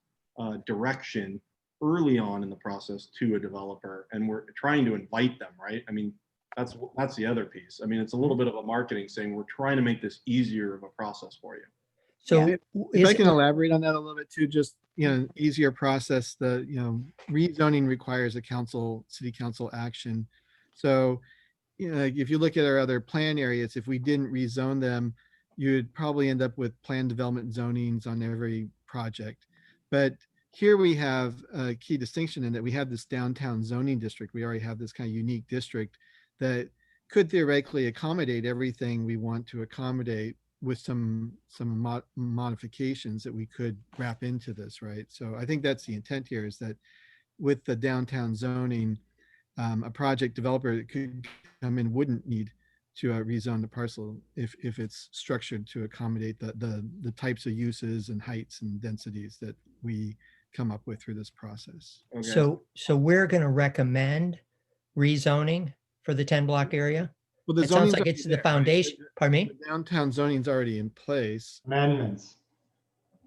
direction early on in the process to a developer, and we're trying to invite them, right? I mean, that's the other piece. I mean, it's a little bit of a marketing saying we're trying to make this easier of a process for you. So If I can elaborate on that a little bit too, just, easier process, rezoning requires a city council action. So, if you look at our other plan areas, if we didn't rezone them, you'd probably end up with plan development zonings on every project. But here we have a key distinction in that we have this downtown zoning district. We already have this kind of unique district that could theoretically accommodate everything we want to accommodate, with some modifications that we could wrap into this, right? So I think that's the intent here, is that with the downtown zoning, a project developer that could come in wouldn't need to rezone the parcel if it's structured to accommodate the types of uses and heights and densities that we come up with through this process. Okay. So we're going to recommend rezoning for the 10 block area. Well, the It sounds zoning's like already it's the there, right? foundation. Pardon me? The downtown zoning's already in place. Amendments.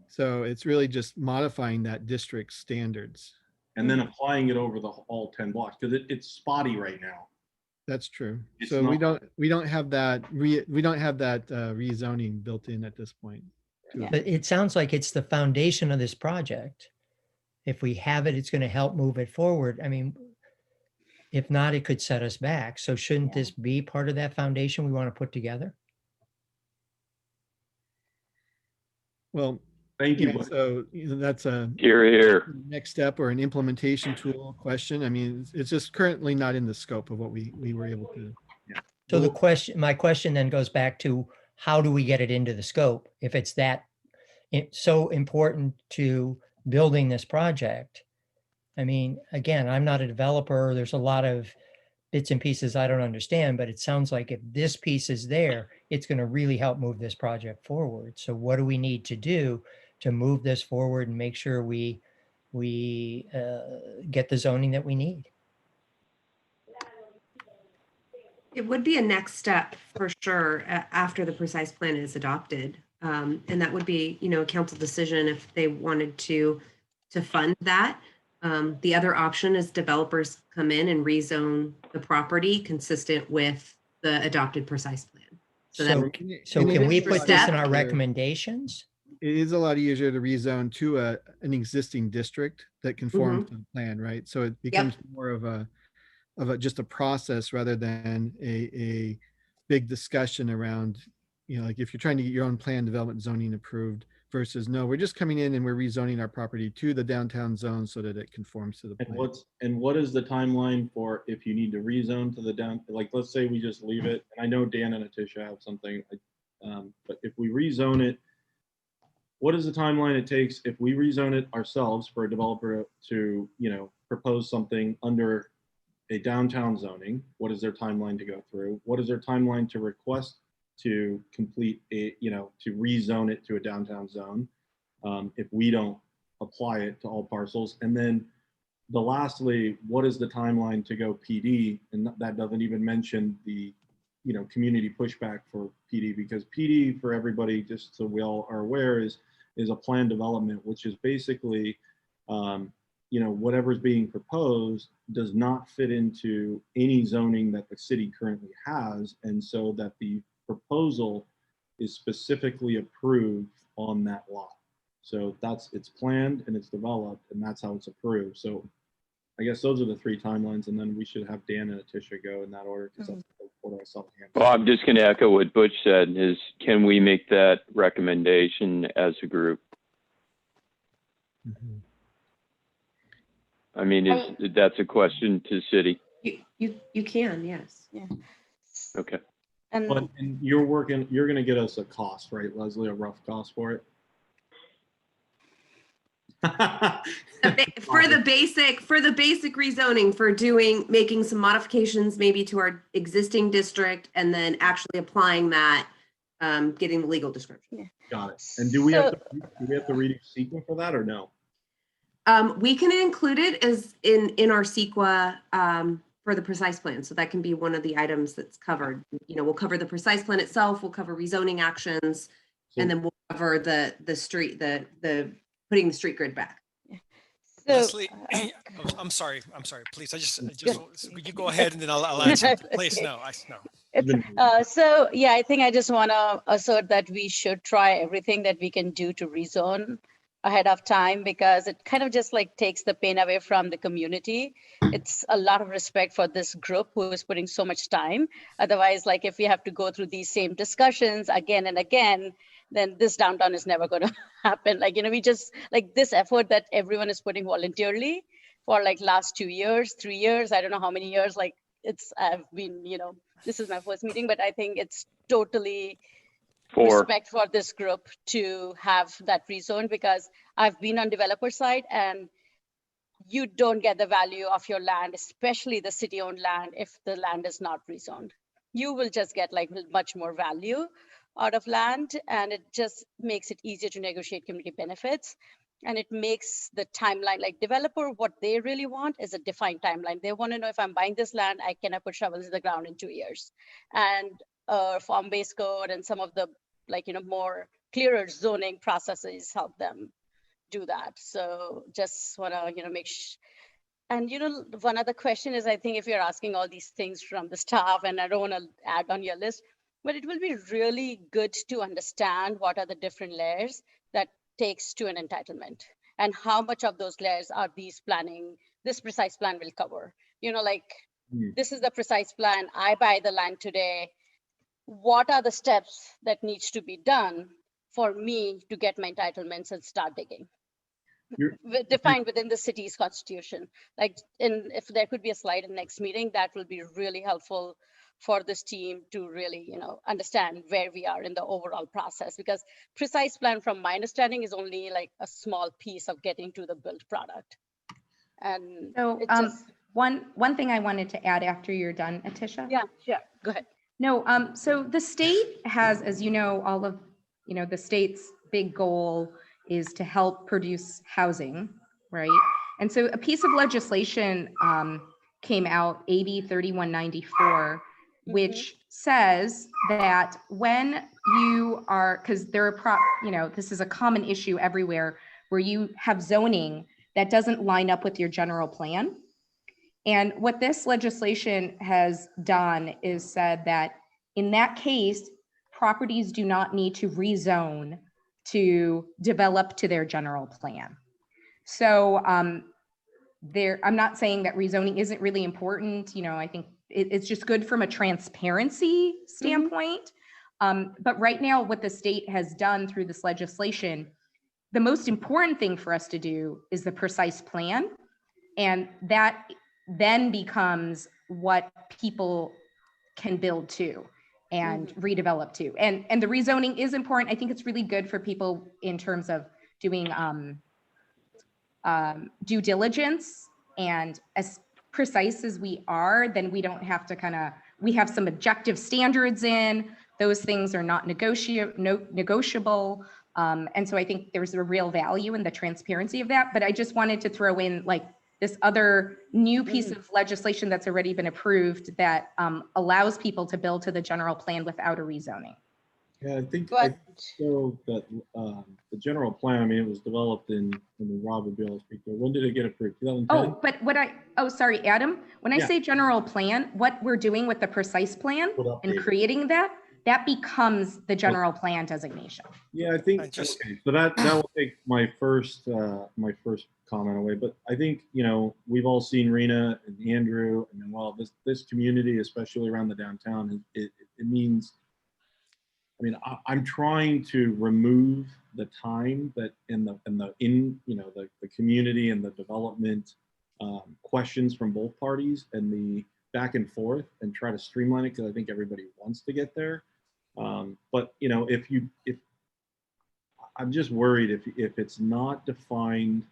So it's really just modifying that district standards. And then applying it over all 10 blocks, because it's spotty right now. That's true. It's So not- we don't have that rezoning built in at this point. But it sounds like it's the foundation of this project. If we have it, it's going to help move it forward. I mean, if not, it could set us back. So shouldn't this be part of that foundation we want to put together? Well, thank you. So that's a Here. next step or an implementation tool question. I mean, it's just currently not in the scope of what we were able to. Yeah. So my question then goes back to, how do we get it into the scope? If it's so important to building this project. I mean, again, I'm not a developer. There's a lot of bits and pieces I don't understand, but it sounds like if this piece is there, it's going to really help move this project forward. So what do we need to do to move this forward and make sure we get the zoning that we need? It would be a next step for sure after the precise plan is adopted. And that would be, a council decision if they wanted to fund that. The other option is developers come in and rezone the property consistent with the adopted precise plan. So can we put this in our recommendations? It is a lot easier to rezone to an existing district that conforms to the plan, right? So it becomes more of just a process rather than a big discussion around, like if you're trying to get your own plan development zoning approved versus no, we're just coming in and we're rezoning our property to the downtown zone so that it conforms to the plan. And what is the timeline for if you need to rezone to the like, let's say we just leave it, and I know Dan and Atisha have something, but if we rezone it, what is the timeline it takes if we rezone it ourselves for a developer to, propose something under a downtown zoning? What is their timeline to go through? What is their timeline to request to complete to rezone it to a downtown zone if we don't apply it to all parcels? And then lastly, what is the timeline to go PD? And that doesn't even mention the community pushback for PD, because PD, for everybody, just so we all are aware, is a plan development, which is basically whatever's being proposed does not fit into any zoning that the city currently has, and so that the proposal is specifically approved on that lot. So it's planned and it's developed, and that's how it's approved. So I guess those are the three timelines, and then we should have Dan and Atisha go in that order, because that's what I saw. Well, I'm just going to echo what Butch said, is can we make that recommendation as a group? I mean, that's a question to city. You can, yes. Yeah. Okay. And you're going to get us a cost, right, Leslie, a rough cost for it? For the basic rezoning, for making some modifications maybe to our existing district, and then actually applying that, getting the legal description. Yeah. Got it. And do we have to read a sequence for that or no? We can include it as in our CEQA for the precise plan. So that can be one of the items that's covered. You know, we'll cover the precise plan itself, we'll cover rezoning actions, and then we'll cover the putting the street grid back. So, Leslie, I'm sorry. Please, I just you go ahead and then I'll answer. Please, no. So yeah, I think I just want to assert that we should try everything that we can do to rezone ahead of time, because it kind of just like takes the pain away from the community. It's a lot of respect for this group who is putting so much time. Otherwise, like if we have to go through these same discussions again and again, then this downtown is never going to happen. Like, you know, we just like this effort that everyone is putting voluntarily for like last 2 years, 3 years, I don't know how many years, like I've been, you know, this is my first meeting, but I think it's totally respect for this group to have that rezone, because I've been on developer side and you don't get the value of your land, especially the city owned land, if the land is not rezoned. You will just get like much more value out of land, and it just makes it easier to negotiate community benefits. And it makes the timeline, like developer, what they really want is a defined timeline. They want to know, if I'm buying this land, I can put shovels in the ground in 2 years. And form-based code and some of the like, you know, more clearer zoning processes help them do that. So just want to, you know, make sure. And, you know, one other question is, I think if you're asking all these things from the staff, and I don't want to add on your list, but it will be really good to understand what are the different layers that takes to an entitlement, and how much of those layers are this precise plan will cover. You know, like this is the precise plan, I buy the land today. What are the steps that needs to be done for me to get my entitlements and start digging? Defined within the city's constitution. Like, if there could be a slide in next meeting, that will be really helpful for this team to really, you know, understand where we are in the overall process, because precise plan, from my understanding, is only like a small piece of getting to the built product. And so one thing I wanted to add after you're done, Atisha. Yeah, sure, go ahead. No, so the state has, as you know, all of, you know, the state's big goal is to help produce housing, right? And so a piece of legislation came out, AB 3194, which says that when you are, because there are, you know, this is a common issue everywhere, where you have zoning that doesn't line up with your general plan. And what this legislation has done is said that in that case, properties do not need to rezone to develop to their general plan. So I'm not saying that rezoning isn't really important. You know, I think it's just good from a transparency standpoint. But right now, what the state has done through this legislation, the most important thing for us to do is the precise plan. And that then becomes what people can build to and redevelop to. And the rezoning is important. I think it's really good for people in terms of doing due diligence. And as precise as we are, then we don't have to we have some objective standards in. Those things are not negotiable. And so I think there's a real value in the transparency of that. But I just wanted to throw in like this other new piece of legislation that's already been approved that allows people to build to the general plan without a rezoning. Yeah, I think so that the general plan, I mean, it was developed in the Robert Bill speaker. When did it get approved? 2010? Oh, but sorry, Adam, when I say general plan, what we're doing with the precise plan and creating that becomes the general plan designation. Yeah, I think, okay, so that will take my first comment away, but I think, you know, we've all seen Rena and Andrew, and then, well, this community, especially around the downtown, it means, I mean, I'm trying to remove the time that in the community and the development questions from both parties and the back and forth, and try to streamline it, because I think everybody wants to get there. But you know, if I'm just worried if it's not defined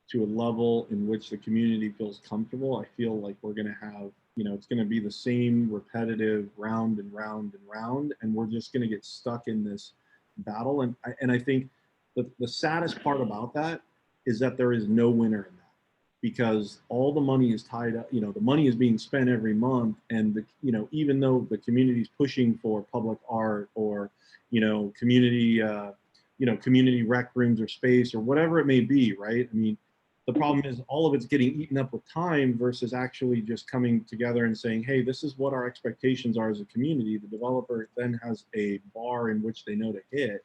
to a level in which the community feels comfortable, I feel like we're going to have, you know, it's going to be the same repetitive round and round and round, and we're just going to get stuck in this battle. And I think the saddest part about that is that there is no winner in that, because all the money is tied up, the money is being spent every month. And even though the community is pushing for public art or, community, community rec rooms or space or whatever it may be, right? I mean, the problem is all of it's getting eaten up with time versus actually just coming together and saying, hey, this is what our expectations are as a community. The developer then has a bar in which they know to hit,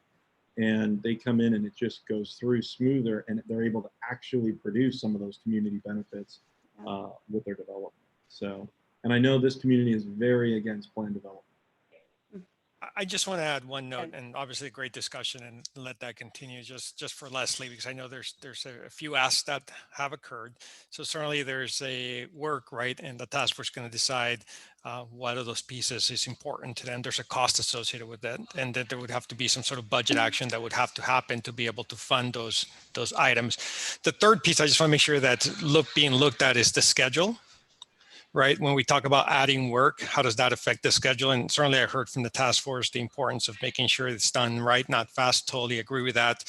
and they come in and it just goes through smoother, and they're able to actually produce some of those community benefits with their development. So, and I know this community is very against planned development. I just want to add one note, and obviously a great discussion, and let that continue just for Leslie, because I know there's a few asks that have occurred. So certainly there's a work, right? And the task force is going to decide what of those pieces is important to them. There's a cost associated with that, and that there would have to be some sort of budget action that would have to happen to be able to fund those items. The third piece I just want to make sure that being looked at is the schedule. Right? When we talk about adding work, how does that affect the schedule? And certainly I heard from the task force the importance of making sure it's done right, not fast. Totally agree with that.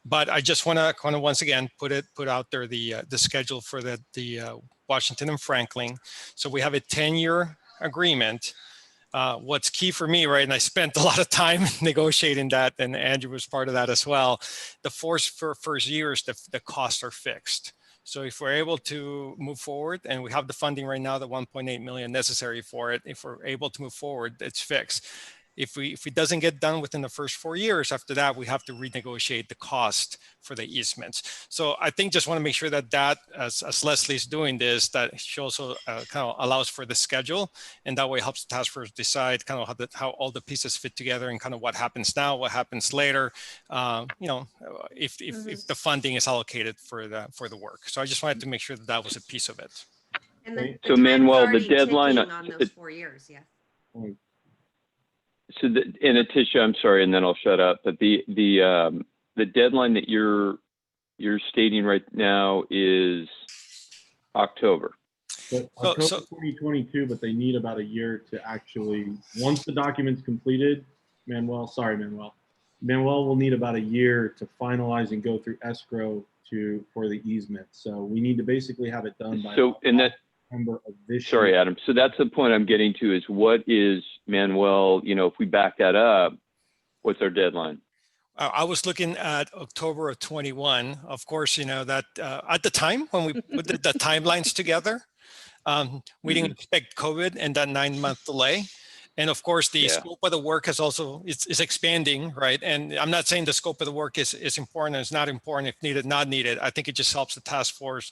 But I just want to kind of once again put out there the schedule for the Washington and Franklin. So we have a 10-year agreement. What's key for me, right? And I spent a lot of time negotiating that, and Andrew was part of that as well. The first years, the costs are fixed. So if we're able to move forward, and we have the funding right now, the 1.8 million necessary for it, if we're able to move forward, it's fixed. If it doesn't get done within the first 4 years, after that, we have to renegotiate the cost for the easements. So I think just want to make sure that as Leslie's doing this, that she also kind of allows for the schedule, and that way helps the task force decide kind of how all the pieces fit together and kind of what happens now, what happens later, if the funding is allocated for the work. So I just wanted to make sure that was a piece of it. And the So time's Manuel, the already deadline ticking on those 4 years, yeah. So and Atisha, I'm sorry, and then I'll shut up. But the deadline that you're stating right now is October. But October 2022, but they need about a year to actually, once the document's completed, Manuel will need about a year to finalize and go through escrow for the easement. So we need to basically have it done by September of this year. Sorry, Adam. So that's the point I'm getting to, is what is, Manuel, if we back that up, what's our deadline? I was looking at October of 21. Of course, that at the time when we put the timelines together, we didn't expect COVID and that 9-month delay. And of course, the scope of the work is expanding, right? And I'm not saying the scope of the work is important. It's not important if needed, not needed. I think it just helps the task force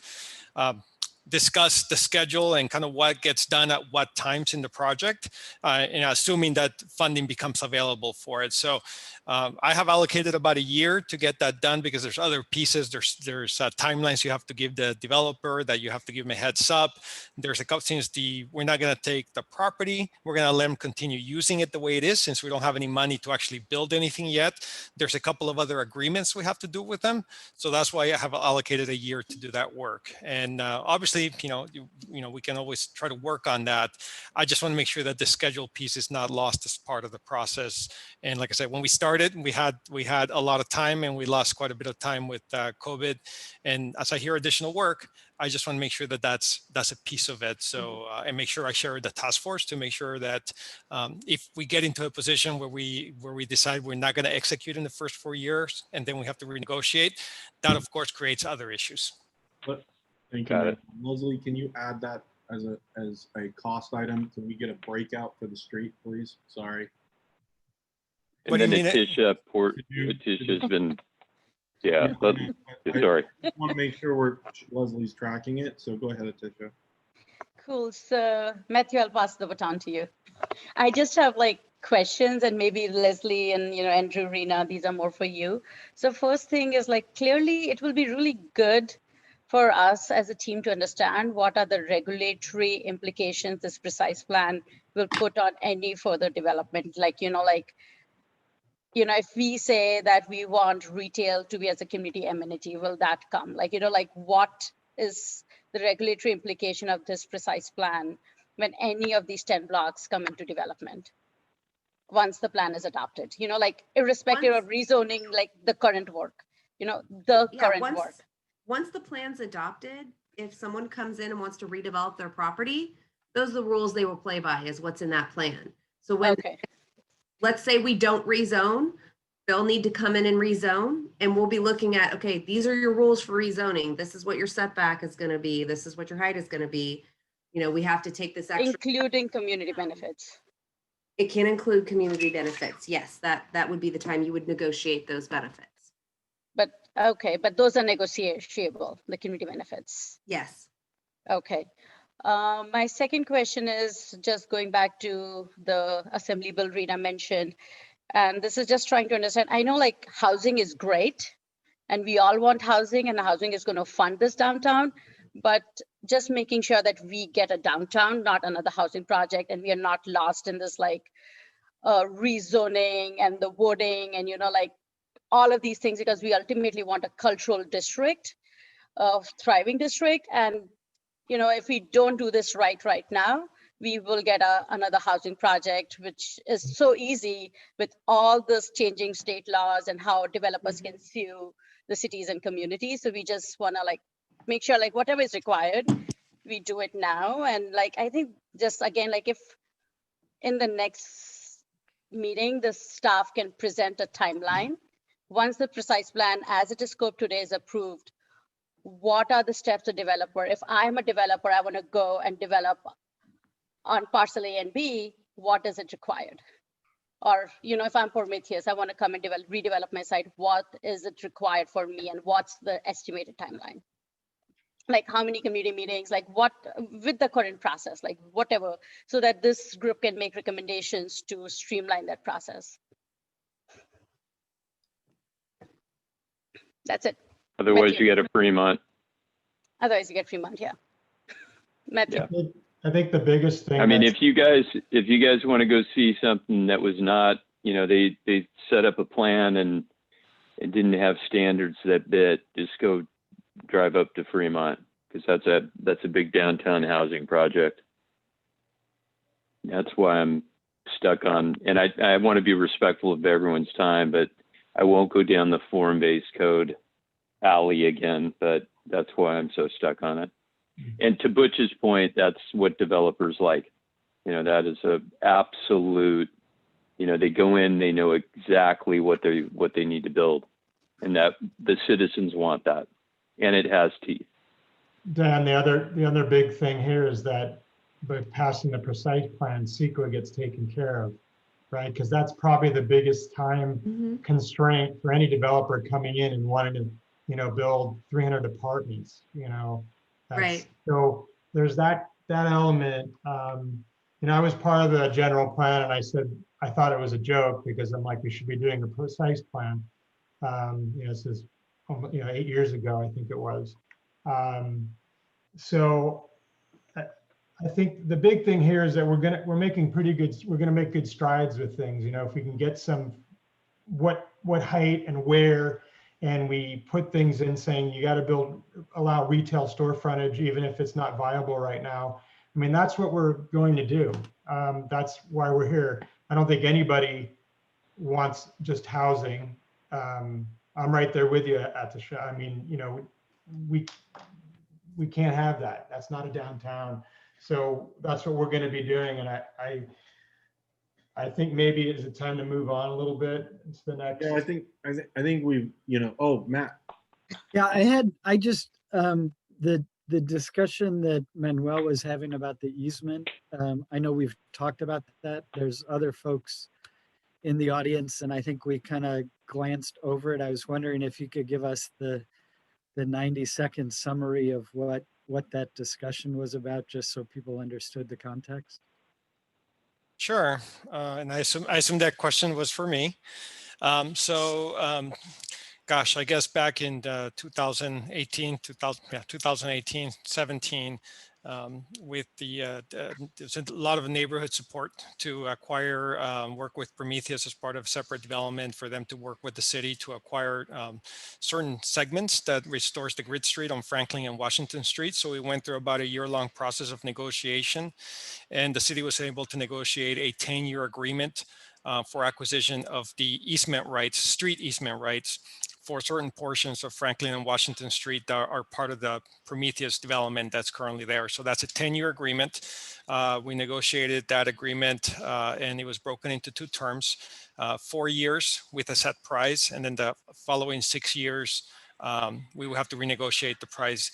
discuss the schedule and kind of what gets done at what times in the project, and assuming that funding becomes available for it. So I have allocated about a year to get that done, because there's other pieces. There's timelines you have to give the developer, that you have to give them a heads up. There's a couple things. We're not going to take the property. We're going to let them continue using it the way it is, since we don't have any money to actually build anything yet. There's a couple of other agreements we have to do with them. So that's why I have allocated a year to do that work. And obviously, we can always try to work on that. I just want to make sure that the schedule piece is not lost as part of the process. And like I said, when we started, we had a lot of time, and we lost quite a bit of time with COVID. And as I hear additional work, I just want to make sure that that's a piece of it. So and make sure I share with the task force to make sure that if we get into a position where we decide we're not going to execute in the first 4 years, and then we have to renegotiate, that of course creates other issues. Thank you. Leslie, can you add that as a cost item? Can we get a breakout for the street, please? Sorry. And then Atisha's been, sorry. I just want to make sure Leslie's tracking it. So go ahead, Atisha. Cool. So Matthew, I'll pass the baton to you. I just have questions, and maybe Leslie and Andrew, Rena, these are more for you. So first thing is clearly it will be really good for us as a team to understand what are the regulatory implications this precise plan will put on any further development. If we say that we want retail to be as a community amenity, will that come? What is the regulatory implication of this precise plan when any of these 10 blocks come into development once the plan is adopted? Irrespective of rezoning, the current work, current work. once the plan's adopted, if someone comes in and wants to redevelop their property, those are the rules they will play by, is what's in that plan. So when, Okay, let's say we don't rezone, they'll need to come in and rezone, and we'll be looking at, okay, these are your rules for rezoning. This is what your setback is gonna be. This is what your height is gonna be. You know, we have to take this extra. including community benefits. It can include community benefits. Yes, that would be the time you would negotiate those benefits. But, okay, but those are negotiable, the community benefits. Yes. Okay. My second question is just going back to the assembly bill Rita mentioned. And this is just trying to understand. I know like housing is great and we all want housing and housing is going to fund this downtown, but just making sure that we get a downtown, not another housing project, and we are not lost in this like rezoning and the wooding and, you know, like all of these things, because we ultimately want a cultural district, a thriving district. And, you know, if we don't do this right now, we will get another housing project, which is so easy with all this changing state laws and how developers can sue the cities and communities. So we just want to like make sure like whatever is required, we do it now. And like, I think just again, like if in the next meeting, the staff can present a timeline. Once the precise plan as it is scoped today is approved, what are the steps a developer? If I'm a developer, I want to go and develop on parcel A and B, what is it required? Or, you know, if I'm Prometheus, I want to come and redevelop my site, what is it required for me and what's the estimated timeline? Like how many community meetings, like what with the current process, like whatever, so that this group can make recommendations to streamline that process. That's it. Otherwise, Matthew. you get a Fremont. Otherwise you get Fremont, yeah. Matthew. Yeah. I think the biggest thing. I mean, that's- if you guys want to go see something that was not, you know, they set up a plan and it didn't have standards that bit, just go drive up to Fremont, because that's a big downtown housing project. That's why I'm stuck on, and I want to be respectful of everyone's time, but I won't go down the form-based code alley again, but that's why I'm so stuck on it. And to Butch's point, that's what developers like. You know, that is a absolute, you know, they go in, they know exactly what they need to build, and that the citizens want that, and it has teeth. Dan, the other big thing here is that by passing the precise plan, CEQA gets taken care of, right? Because that's probably the biggest time constraint for any developer coming in and wanting to, you know, build 300 apartments, you know. Right. So there's that element. You know, I was part of the general plan, and I said I thought it was a joke because I'm like, we should be doing the precise plan. You know, this is 8 years ago, I think it was. So I think the big thing here is that we're gonna make good strides with things. You know, if we can get some what height and where. And we put things in saying you got to allow retail store frontage, even if it's not viable right now. I mean, that's what we're going to do. That's why we're here. I don't think anybody wants just housing. I'm right there with you at the show. I mean, you know, we can't have that. That's not a downtown. So that's what we're going to be doing. And I think maybe it's a time to move on a little bit. It's the next. Yeah, I think we've, you know, oh, Matt. Yeah, the discussion that Manuel was having about the easement. I know we've talked about that. There's other folks in the audience, and I think we kind of glanced over it. I was wondering if you could give us the 90-second summary of what that discussion was about, just so people understood the context. Sure. And I assume that question was for me. Gosh, I guess back in 2018, 17, with there's a lot of neighborhood support to acquire, work with Prometheus as part of separate development for them to work with the city to acquire certain segments that restores the grid street on Franklin and Washington Street. So we went through about a year-long process of negotiation, and the city was able to negotiate a 10-year agreement for acquisition of the easement rights, street easement rights, for certain portions of Franklin and Washington Street that are part of the Prometheus development that's currently there. So that's a 10-year agreement. We negotiated that agreement and it was broken into 2 terms, 4 years with a set price, and then the following 6 years, we will have to renegotiate the price.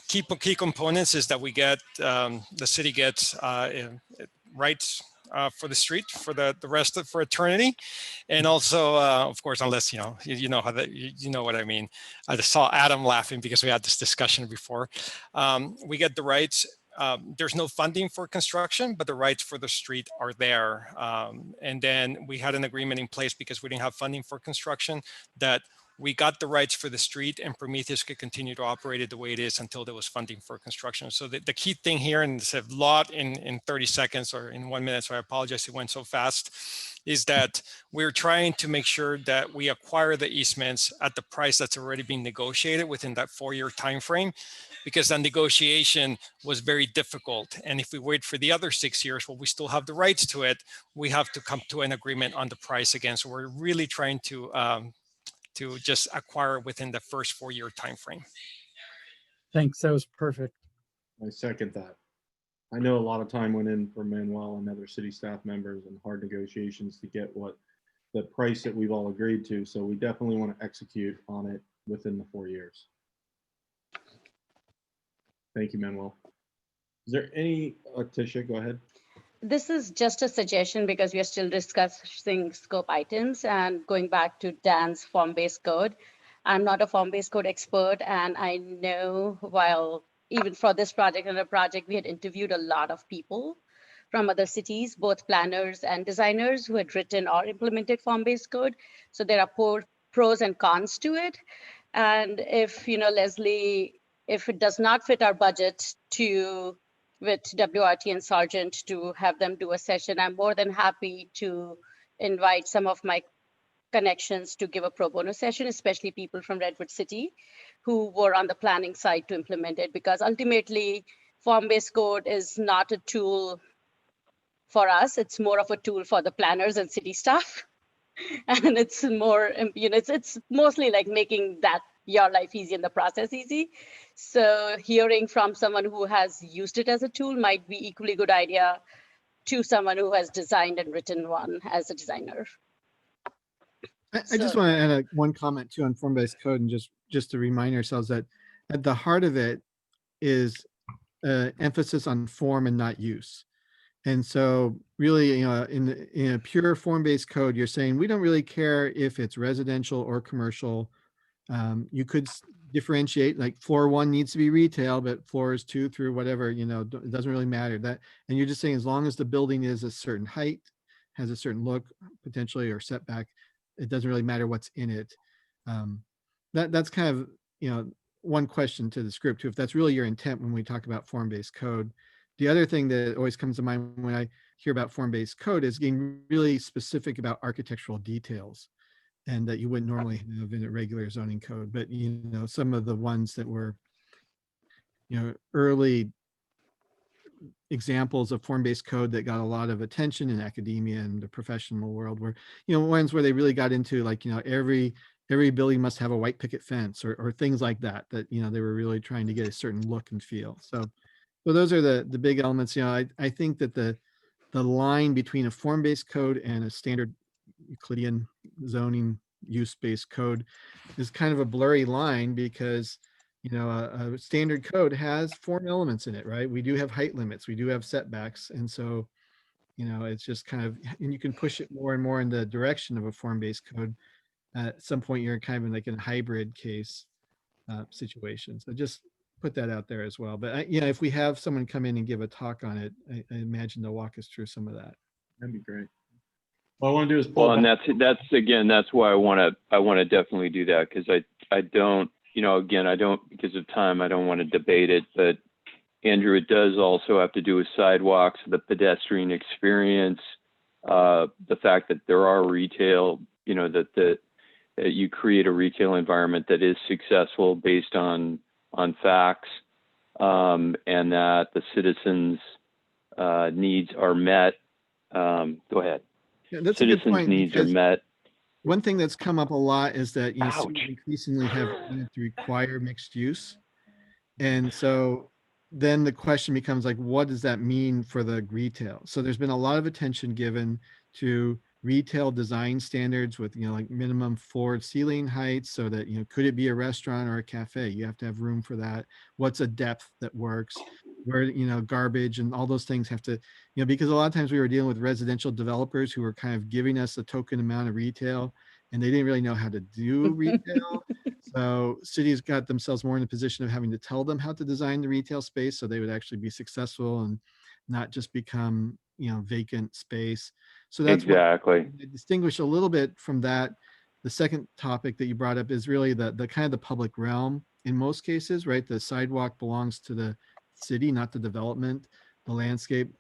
Key components is that we get, the city gets rights for the street for the rest of, for eternity. And also, of course, unless, you know how that, you know what I mean. I just saw Adam laughing because we had this discussion before. We get the rights. There's no funding for construction, but the rights for the street are there. And then we had an agreement in place because we didn't have funding for construction that we got the rights for the street and Prometheus could continue to operate it the way it is until there was funding for construction. So the key thing here, and it's a lot in 30 seconds or in 1 minute, so I apologize it went so fast, is that we're trying to make sure that we acquire the easements at the price that's already been negotiated within that 4-year time frame, because the negotiation was very difficult. And if we wait for the other 6 years, well, we still have the rights to it, we have to come to an agreement on the price again. So we're really trying to just acquire within the first 4-year time frame. Thanks, that was perfect. I second that. I know a lot of time went in for Manuel and other city staff members and hard negotiations to get what the price that we've all agreed to. So we definitely want to execute on it within the 4 years. Thank you, Manuel. Is there any, Tisha, go ahead. This is just a suggestion because we are still discussing scope items, and going back to Dan's form-based code. I'm not a form-based code expert, and I know while even for this project and a project, we had interviewed a lot of people from other cities, both planners and designers who had written or implemented form-based code. So there are pros and cons to it. And if, Leslie, if it does not fit our budget with WRT and Sargent to have them do a session, I'm more than happy to invite some of my connections to give a pro bono session, especially people from Redwood City who were on the planning side to implement it, because ultimately form-based code is not a tool for us. It's more of a tool for the planners and city staff. And it's more, it's mostly like making your life easy and the process easy. So hearing from someone who has used it as a tool might be equally good idea to someone who has designed and written one as a designer. I just want to add one comment too on form-based code, and just to remind ourselves that at the heart of it is emphasis on form and not use. And so really, in a pure form-based code, you're saying we don't really care if it's residential or commercial. You could differentiate, like floor 1 needs to be retail, but floors 2 through whatever, it doesn't really matter. And you're just saying as long as the building is a certain height, has a certain look potentially or setback, it doesn't really matter what's in it. That's kind of, one question to the script too, if that's really your intent when we talk about form-based code. The other thing that always comes to mind when I hear about form-based code is getting really specific about architectural details, and that you wouldn't normally have in a regular zoning code. But, some of the ones that were, early examples of form-based code that got a lot of attention in academia and the professional world were, ones where they really got into like, every building must have a white picket fence or things like that, they were really trying to get a certain look and feel. So those are the big elements. I think that the line between a form-based code and a standard Euclidean zoning use-based code is kind of a blurry line, because a standard code has form elements in it, right? We do have height limits, we do have setbacks, and so it's just kind of, and you can push it more and more in the direction of a form-based code. At some point you're kind of like in a hybrid case situation. So just put that out there as well. But if we have someone come in and give a talk on it, I imagine they'll walk us through some of that. That'd be great. What I want to do is pull and that's why I want to definitely do that, because I don't, again, I don't, because of time, I don't want to debate it, but Andrew, it does also have to do with sidewalks, the pedestrian experience, the fact that there are retail, that you create a retail environment that is successful based on facts, and that the citizens' needs are met. Go ahead. Yeah, that's a good point, needs are met. one thing that's come up a lot is that, you know, Ouch. cities increasingly have wanted to require mixed use. And so then the question becomes like, what does that mean for the retail? So there's been a lot of attention given to retail design standards with, you know, like minimum floor ceiling heights, so that, you know, could it be a restaurant or a cafe? You have to have room for that. What's a depth that works? Where, you know, garbage and all those things have to, you know, because a lot of times we were dealing with residential developers who were kind of giving us a token amount of retail, and they didn't really know how to do retail. So cities got themselves more in a position of having to tell them how to design the retail space so they would actually be successful and not just become, you know, vacant space. So that's Exactly. what I distinguish a little bit from that. The second topic that you brought up is really the kind of the public realm in most cases, right? The sidewalk belongs to the city, not the development, the landscape.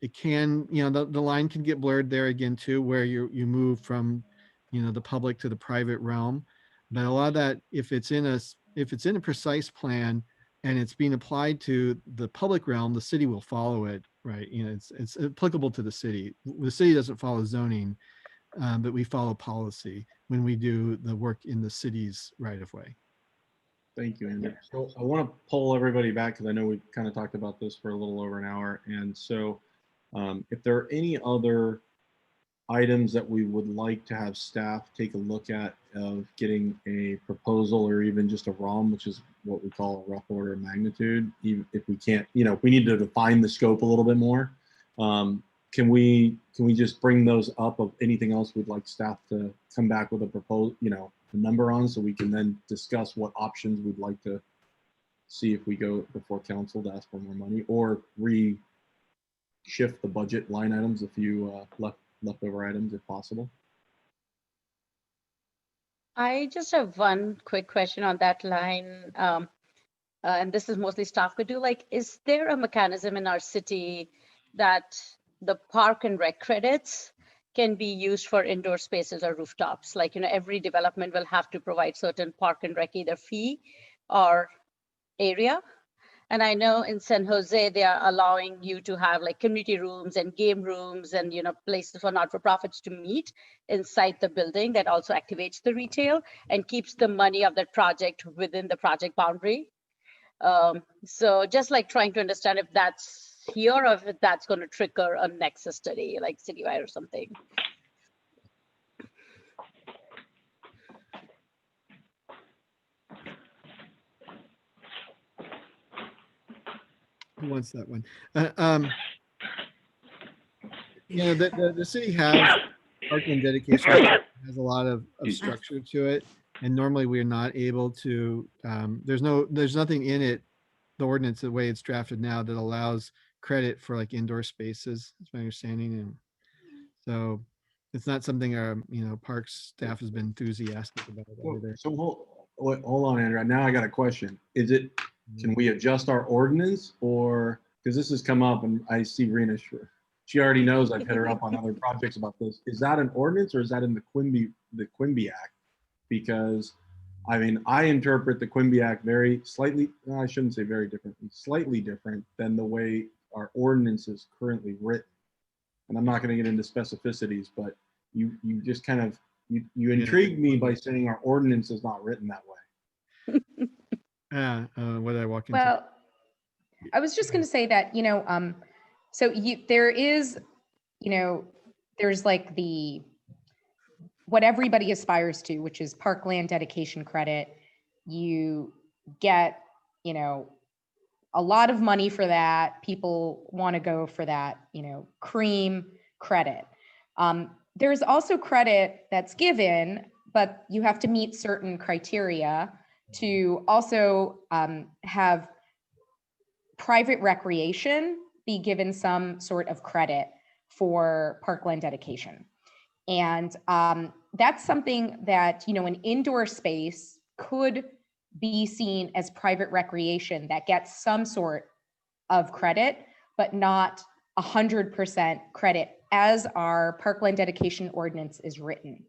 It can, you know, the line can get blurred there again too, where you move from, you know, the public to the private realm. But a lot of that, if it's in a precise plan and it's being applied to the public realm, the city will follow it, right? You know, it's applicable to the city. The city doesn't follow zoning, but we follow policy when we do the work in the city's right of way. Thank you, Andrew. So I want to pull everybody back because I know we've kind of talked about this for a little over an hour. And so if there are any other items that we would like to have staff take a look at of getting a proposal or even just a ROM, which is what we call a rough order of magnitude, even if we can't, you know, if we need to define the scope a little bit more, can we just bring those up of anything else we'd like staff to come back with a proposal, you know, a number on, so we can then discuss what options we'd like to see if we go before council to ask for more money, or shift the budget line items, a few leftover items if possible. I just have one quick question on that line. And this is mostly staff could do. Like, is there a mechanism in our city that the park and rec credits can be used for indoor spaces or rooftops? Like, you know, every development will have to provide certain park and rec either fee or area. And I know in San Jose, they are allowing you to have like community rooms and game rooms and, you know, places for not-for-profits to meet inside the building. That also activates the retail and keeps the money of that project within the project boundary. So just like trying to understand if that's here or if that's going to trigger a nexus study, like citywide or something. Who wants that one? You know, the city has parking dedication, has a lot of structure to it, and normally we're not able to. There's nothing in it, the ordinance, the way it's drafted now, that allows credit for like indoor spaces. That's my understanding, and so it's not something our, you know, parks staff has been enthusiastic about either. So hold on, Andrew. Now I got a question. Is it, can we adjust our ordinance, or, because this has come up and I see Rena, she already knows I've hit her up on other projects about this. Is that an ordinance or is that in the Quimby Act? Because I mean, I interpret the Quimby Act very slightly, no, I shouldn't say very differently, slightly different than the way our ordinance is currently written. And I'm not going to get into specificities, but you just kind of, you intrigued me by saying our ordinance is not written that way. What did I walk into? Well, I was just going to say that, you know, so there is, you know, there's like what everybody aspires to, which is parkland dedication credit. You get, you know, a lot of money for that. People want to go for that, you know, cream credit. There's also credit that's given, but you have to meet certain criteria to also have private recreation be given some sort of credit for parkland dedication. And that's something that, you know, an indoor space could be seen as private recreation that gets some sort of credit, but not 100% credit as our parkland dedication ordinance is written.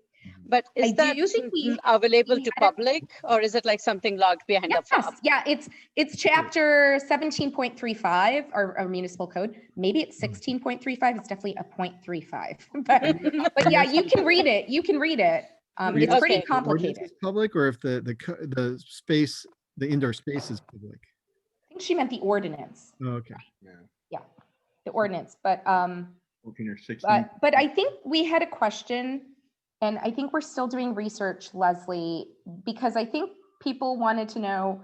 But is I that do think we available we to had a- public, or is it like something logged behind a fob? Yes, yeah, it's chapter 17.35, our municipal code. Maybe it's 16.35. It's definitely a 0.35. But yeah, you can read it. You can read it. Are you It's pretty asking if the ordinance complicated. is public, or if the space, the indoor space is public? I think she meant the ordinance. Oh, okay. Yeah, the ordinance. But 14 or 16. but I think we had a question, and I think we're still doing research, Leslie, because I think people wanted to know,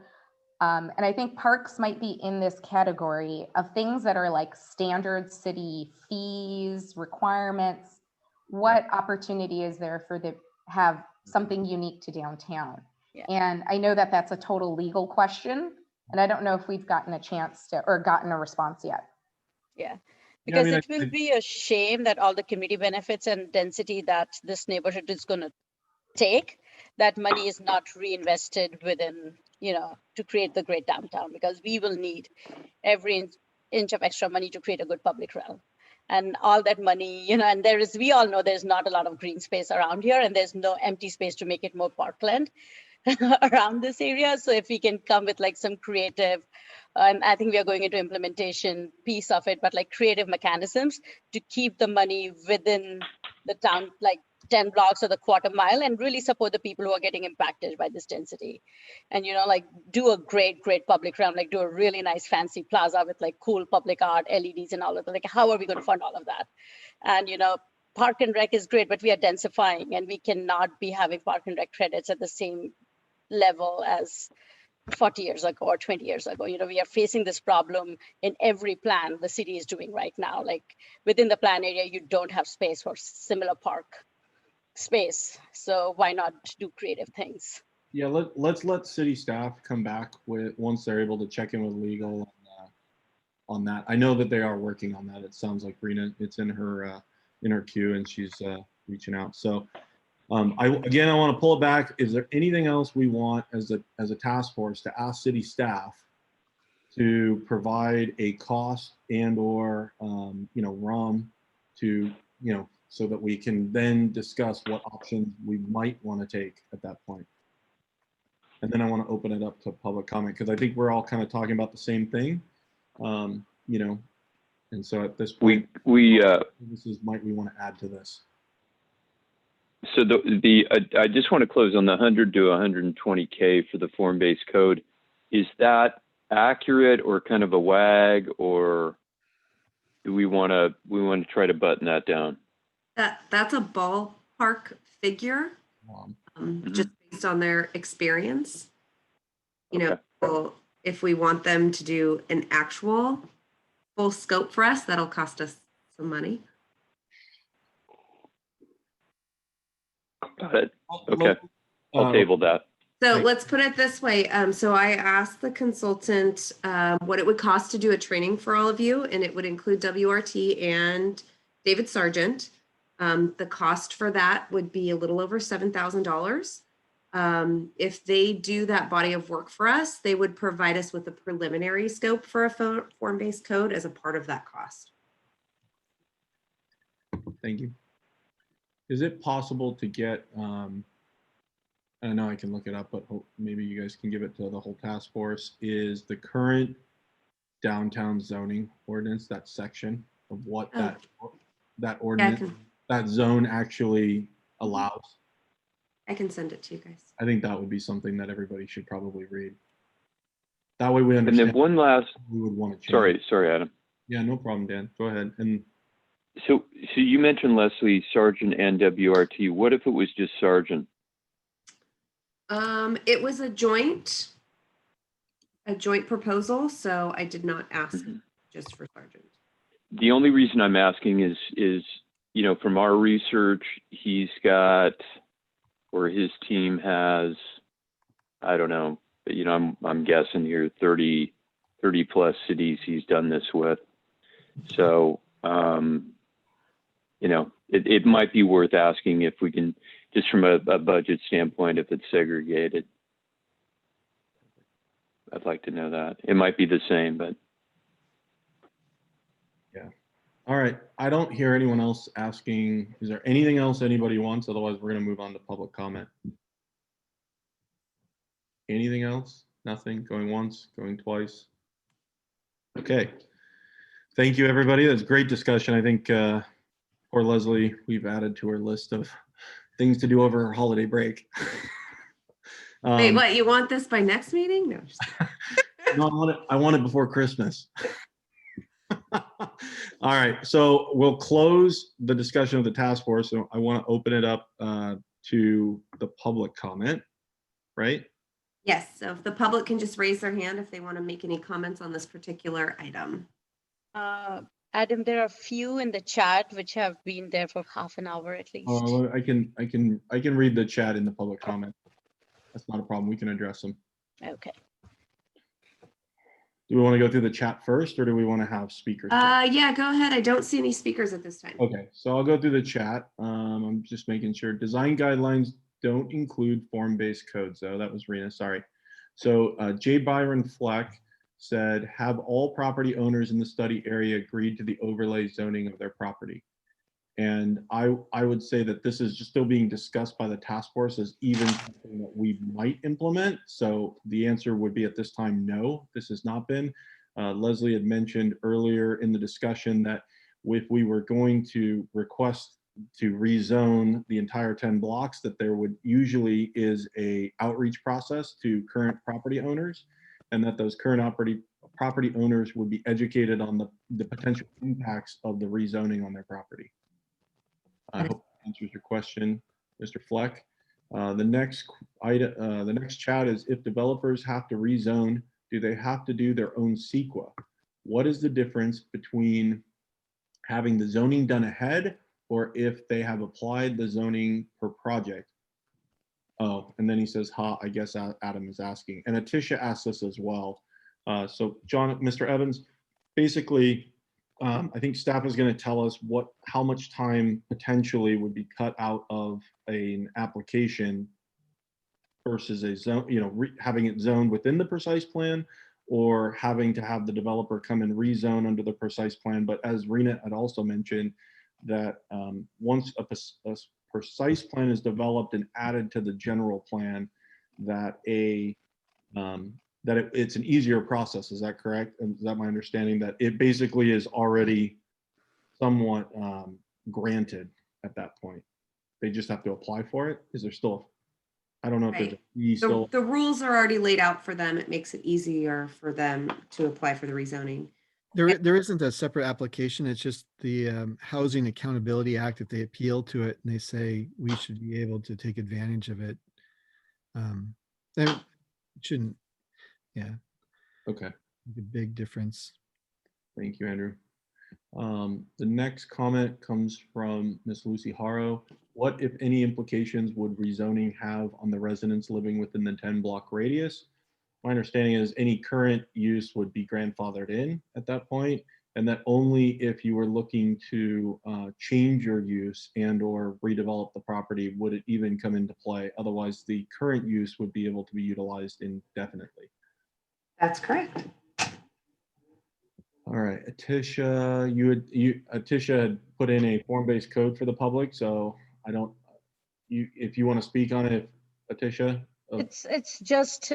and I think parks might be in this category of things that are like standard city fees, requirements. What opportunity is there for the have something unique to downtown? Yeah. And I know that that's a total legal question, and I don't know if we've gotten a chance to or gotten a response yet. Yeah, Yeah, I because mean, it will be a shame that all the community benefits and density that this neighborhood is going to take, that money is not reinvested within, to create the great downtown, because we will need every inch of extra money to create a good public realm. And all that money, and we all know there's not a lot of green space around here, and there's no empty space to make it more parkland around this area. So if we can come with like some creative, I think we are going into implementation piece of it, but like creative mechanisms to keep the money within the town, like 10 blocks or the quarter mile, and really support the people who are getting impacted by this density. And, like do a great public realm, like do a really nice fancy plaza with like cool public art, LEDs and all of that. Like, how are we going to fund all of that? And, park and rec is great, but we are densifying, and we cannot be having park and rec credits at the same level as 40 years ago or 20 years ago. We are facing this problem in every plan the city is doing right now. Like within the plan area, you don't have space for similar park space. So why not do creative things? Yeah, let's let city staff come back with, once they're able to check in with legal on that. I know that they are working on that. It sounds like Rena, it's in her queue, and she's reaching out. So I want to pull it back. Is there anything else we want as a task force to ask city staff to provide a cost and or RUM to so that we can then discuss what options we might want to take at that point? And then I want to open it up to public comment, because I think we're all kind of talking about the same thing, and so at this point, might we want to add to this? So I just want to close on the 100 to 120K for the form-based code. Is that accurate or kind of a wag, or do we want to try to button that down? That's a ballpark figure, just based on their experience. Well, if we want them to do an actual full scope for us, that'll cost us some money. Got it. Okay. I'll table that. So let's put it this way. So I asked the consultant what it would cost to do a training for all of you, and it would include WRT and David Sargent. The cost for that would be a little over $7,000. If they do that body of work for us, they would provide us with a preliminary scope for a form-based code as a part of that cost. Thank you. Is it possible to get, I know I can look it up, but maybe you guys can give it to the whole task force, is the current downtown zoning ordinance, that section of what that ordinance, that zone actually allows? I can send it to you guys. I think that would be something that everybody should probably read. That way we understand. And then one last, we would want to change. Sorry, Adam. Yeah, no problem, Dan. Go ahead. And so you mentioned Leslie, Sargent, and WRT. What if it was just Sargent? It was a joint proposal, so I did not ask just for Sargent. The only reason I'm asking is from our research, he's got, or his team has, I don't know, but I'm guessing here 30 plus cities he's done this with. So it might be worth asking if we can, just from a budget standpoint, if it's segregated. I'd like to know that. It might be the same, but. Yeah. All right, I don't hear anyone else asking. Is there anything else anybody wants? Otherwise, we're gonna move on to public comment. Anything else? Nothing? Going once, going twice? Okay. Thank you, everybody. That's great discussion. I think poor Leslie, we've added to her list of things to do over her holiday break. Wait, what? You want this by next meeting? No. Just No, I want it before Christmas. All right, so we'll close the discussion of the task force. So I want to open it up to the public comment, right? Yes, so if the public can just raise their hand if they want to make any comments on this particular item. Adam, there are a few in the chat which have been there for half an hour at least. I can read the chat in the public comment. That's not a problem. We can address them. Okay. Do we want to go through the chat first, or do we want to have speakers first? Yeah, go ahead. I don't see any speakers at this time. Okay, so I'll go through the chat. I'm just making sure. Design guidelines don't include form-based codes, though. That was Rena, sorry. So J. Byron Fleck said, have all property owners in the study area agreed to the overlay zoning of their property? And I would say that this is just still being discussed by the task force as even something that we might implement. So the answer would be at this time, no, this has not been. Leslie had mentioned earlier in the discussion that if we were going to request to rezone the entire 10 blocks, that there would usually is a outreach process to current property owners, and that those current property owners would be educated on the potential impacts of the rezoning on their property. I hope that answers your question, Mr. Fleck. The next chat is, if developers have to rezone, do they have to do their own CEQA? What is the difference between having the zoning done ahead or if they have applied the zoning per project? Oh, and then he says, I guess Adam is asking. And Atisha asked this as well. So Mr. Evans, basically, I think staff is going to tell us how much time potentially would be cut out of an application versus a zone, having it zoned within the precise plan, or having to have the developer come and rezone under the precise plan. But as Rena had also mentioned, that once a precise plan is developed and added to the general plan, that it's an easier process. Is that correct? Is that my understanding, that it basically is already somewhat granted at that point? They just have to apply for it? Is there still, I don't know if there's a fee still. The rules are already laid out for them. It makes it easier for them to apply for the rezoning. There isn't a separate application. It's just the Housing Accountability Act. If they appeal to it and they say we should be able to take advantage of it, it shouldn't. Yeah. Okay. A big difference. Thank you, Andrew. The next comment comes from Ms. Lucy Haro. What, if any, implications would rezoning have on the residents living within the 10-block radius? My understanding is any current use would be grandfathered in at that point, and that only if you were looking to change your use and or redevelop the property would it even come into play. Otherwise, the current use would be able to be utilized indefinitely. That's correct. All right, Atisha, Atisha had put in a form-based code for the public, so if you want to speak on it, Atisha. It's just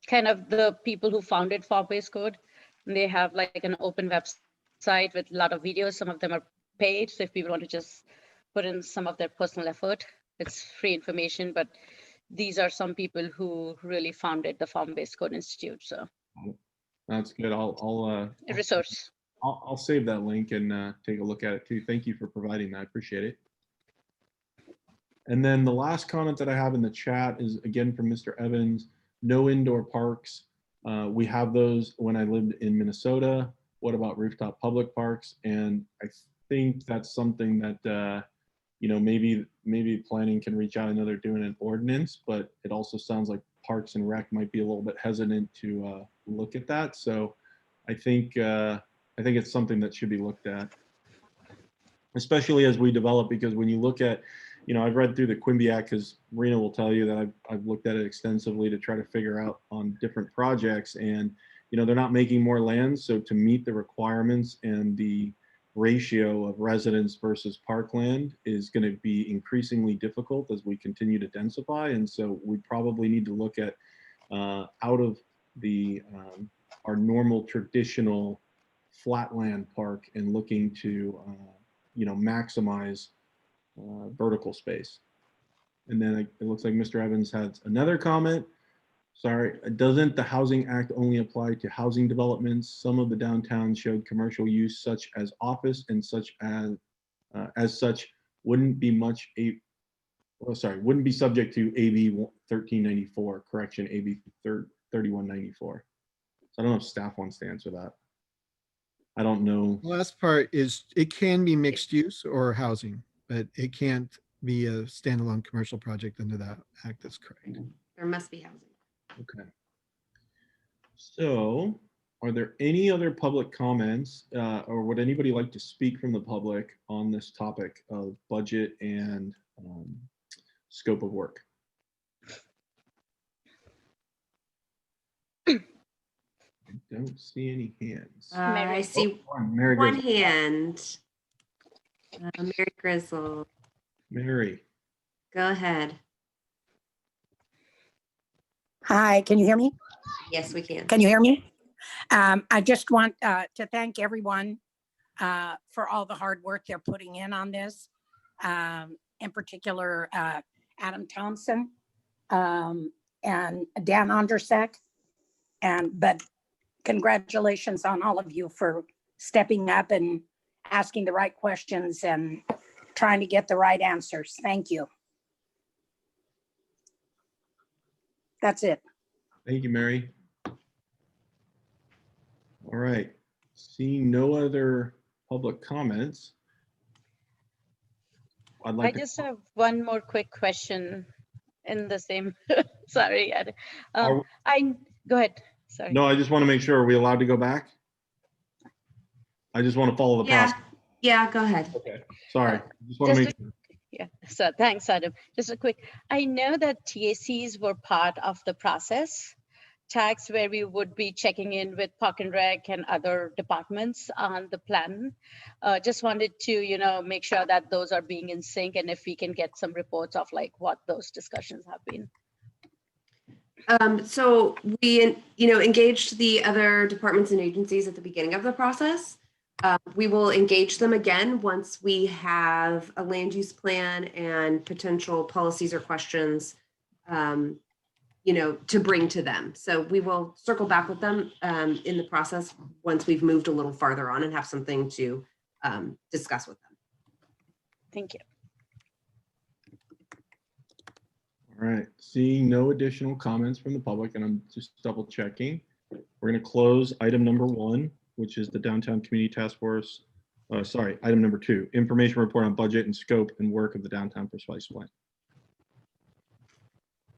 kind of the people who founded form-based code. They have like an open website with a lot of videos. Some of them are paid, so if people want to just put in some of their personal effort, it's free information. But these are some people who really founded the Form-Based Code Institute. So that's good. I'll resource. I'll save that link and take a look at it too. Thank you for providing that. I appreciate it. And then the last comment that I have in the chat is again from Mr. Evans. No indoor parks. We have those when I lived in Minnesota. What about rooftop public parks? And I think that's something that maybe planning can reach out and know they're doing an ordinance, but it also sounds like Parks and Rec might be a little bit hesitant to look at that. So I think it's something that should be looked at, especially as we develop, because when you look at, I've read through the Quimby Act, because Rena will tell you that I've looked at it extensively to try to figure out on different projects, and they're not making more land. So to meet the requirements and the ratio of residents versus parkland is going to be increasingly difficult as we continue to densify. And so we probably need to look at out of the our normal traditional flatland park and looking to maximize vertical space. And then it looks like Mr. Evans had another comment. Sorry, doesn't the Housing Act only apply to housing developments? Some of the downtowns showed commercial use such as office and such as such wouldn't be wouldn't be subject to AB 1394, correction, AB 3194. So I don't know if staff wants to answer that. I don't know. The last part is it can be mixed use or housing, but it can't be a standalone commercial project under that act. That's correct. There must be housing. Okay. So are there any other public comments or would anybody like to speak from the public on this topic of budget and scope of work? I don't see any hands. I see Mary one Grizzle. hand. Mary Grizzle. Mary. Go ahead. Hi, can you hear me? Yes, we can. Can you hear me? I just want to thank everyone for all the hard work they're putting in on this. In particular, Adam Thompson and Dan Ondersek. But congratulations on all of you for stepping up and asking the right questions and trying to get the right answers. Thank you. That's it. Thank you, Mary. All right. Seeing no other public comments. I just have one more quick question in the same, sorry. Go ahead, sorry. No, I just want to make sure, are we allowed to go back? I just want to follow the process. Yeah, go ahead. Okay, sorry. Just want to make sure. Yeah, so thanks, Adam. Just a quick, I know that TACs were part of the process, tags where we would be checking in with Park and Rec and other departments on the plan. Just wanted to, make sure that those are being in sync and if we can get some reports of like what those discussions have been. So we, engaged the other departments and agencies at the beginning of the process. We will engage them again once we have a land use plan and potential policies or questions, to bring to them. So we will circle back with them in the process once we've moved a little farther on and have something to discuss with them. Thank you. All right, seeing no additional comments from the public, and I'm just double checking. We're going to close item number 1, which is the Downtown Community Task Force. Item number 2, information report on budget and scope and work of the Downtown Precise Plan.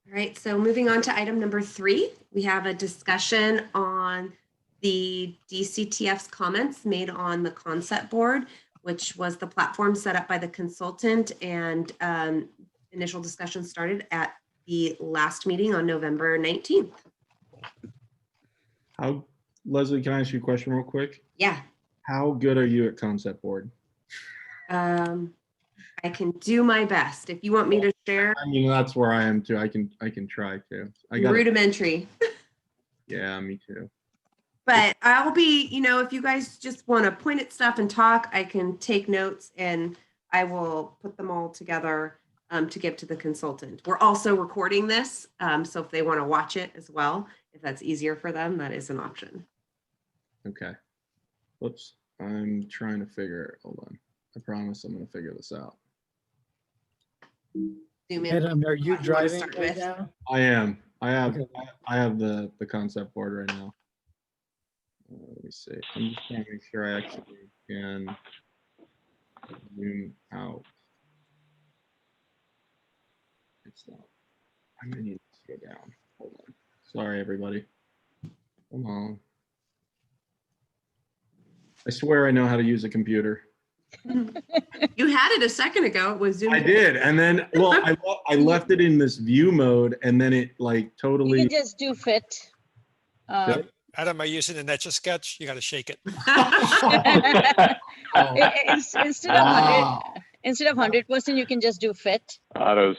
All right, so moving on to item number 3, we have a discussion on the DCTF's comments made on the concept board, which was the platform set up by the consultant, and initial discussion started at the last meeting on November 19th. Leslie, can I ask you a question real quick? Yeah. How good are you at concept board? I can do my best. If you want me to share. I mean, that's where I am too. I can try to. Rudimentary. Yeah, me too. But I'll be, if you guys just want to point at stuff and talk, I can take notes and I will put them all together to give to the consultant. We're also recording this, so if they want to watch it as well, if that's easier for them, that is an option. Okay. Whoops. I'm trying to figure. Hold on. I promise I'm going to figure this out. Zoom in. Adam, are you driving start right with? now? I am. I have the concept board right now. Let me see. I'm just trying to make sure I actually can zoom out. It's not. I'm gonna need to go down. Hold on. Sorry, everybody. Come on. I swear I know how to use a computer. You had it a second ago. It was Zoom. I did, and then I left it in this view mode, and then it like totally. You just do fit. Adam, are you using an Etch a Sketch? You got to shake it. Instead of 100%, you can just do fit. Autos.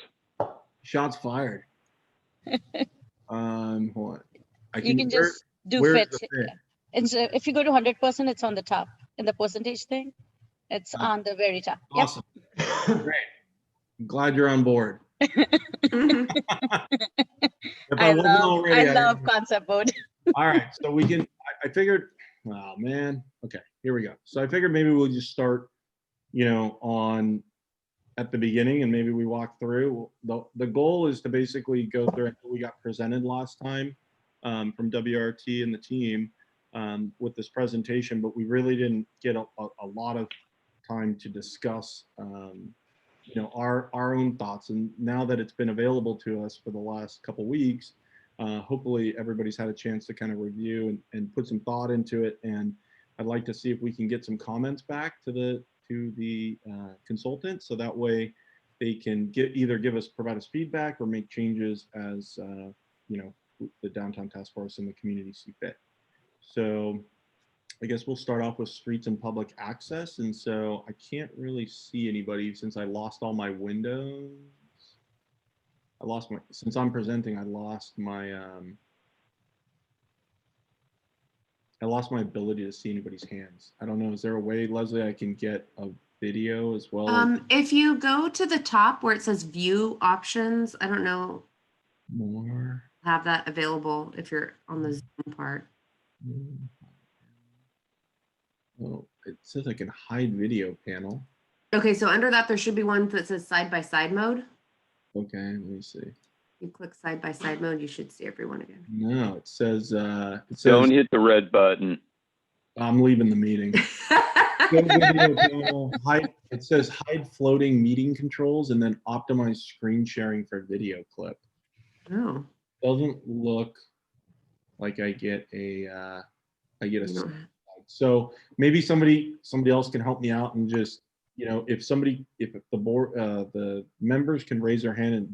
Shots fired. Hold on. You can just do where's fit. the fit? And so if you go to 100%, it's on the top in the percentage thing. It's on the very top. Yep. Awesome. Great. I'm glad you're on board. If I wasn't already, I love concept board. All right, so we can, I figured, oh man, okay, here we go. So I figured maybe we'll just start, at the beginning, and maybe we walk through. The goal is to basically go through what we got presented last time from WRT and the team with this presentation, but we really didn't get a lot of time to discuss our own thoughts. And now that it's been available to us for the last couple weeks, hopefully everybody's had a chance to kind of review and put some thought into it. And I'd like to see if we can get some comments back to the consultant, so that way they can provide us feedback or make changes as the downtown task force and the community see fit. So I guess we'll start off with streets and public access. And so I can't really see anybody since I lost all my windows. Since I'm presenting, I lost my ability to see anybody's hands. I don't know, is there a way, Leslie, I can get a video as well? If you go to the top where it says view options, I don't know. More. Have that available if you're on the Zoom part. Oh, it says I can hide video panel. Okay, so under that, there should be one that says side-by-side mode. Okay, let me see. You click side-by-side mode, you should see everyone again. No, it says Don't hit the red button. I'm leaving the meeting. It says hide floating meeting controls and then optimize screen sharing for video clip. Oh. Doesn't look like I get a so maybe somebody else can help me out and just, if the board, the members can raise their hand and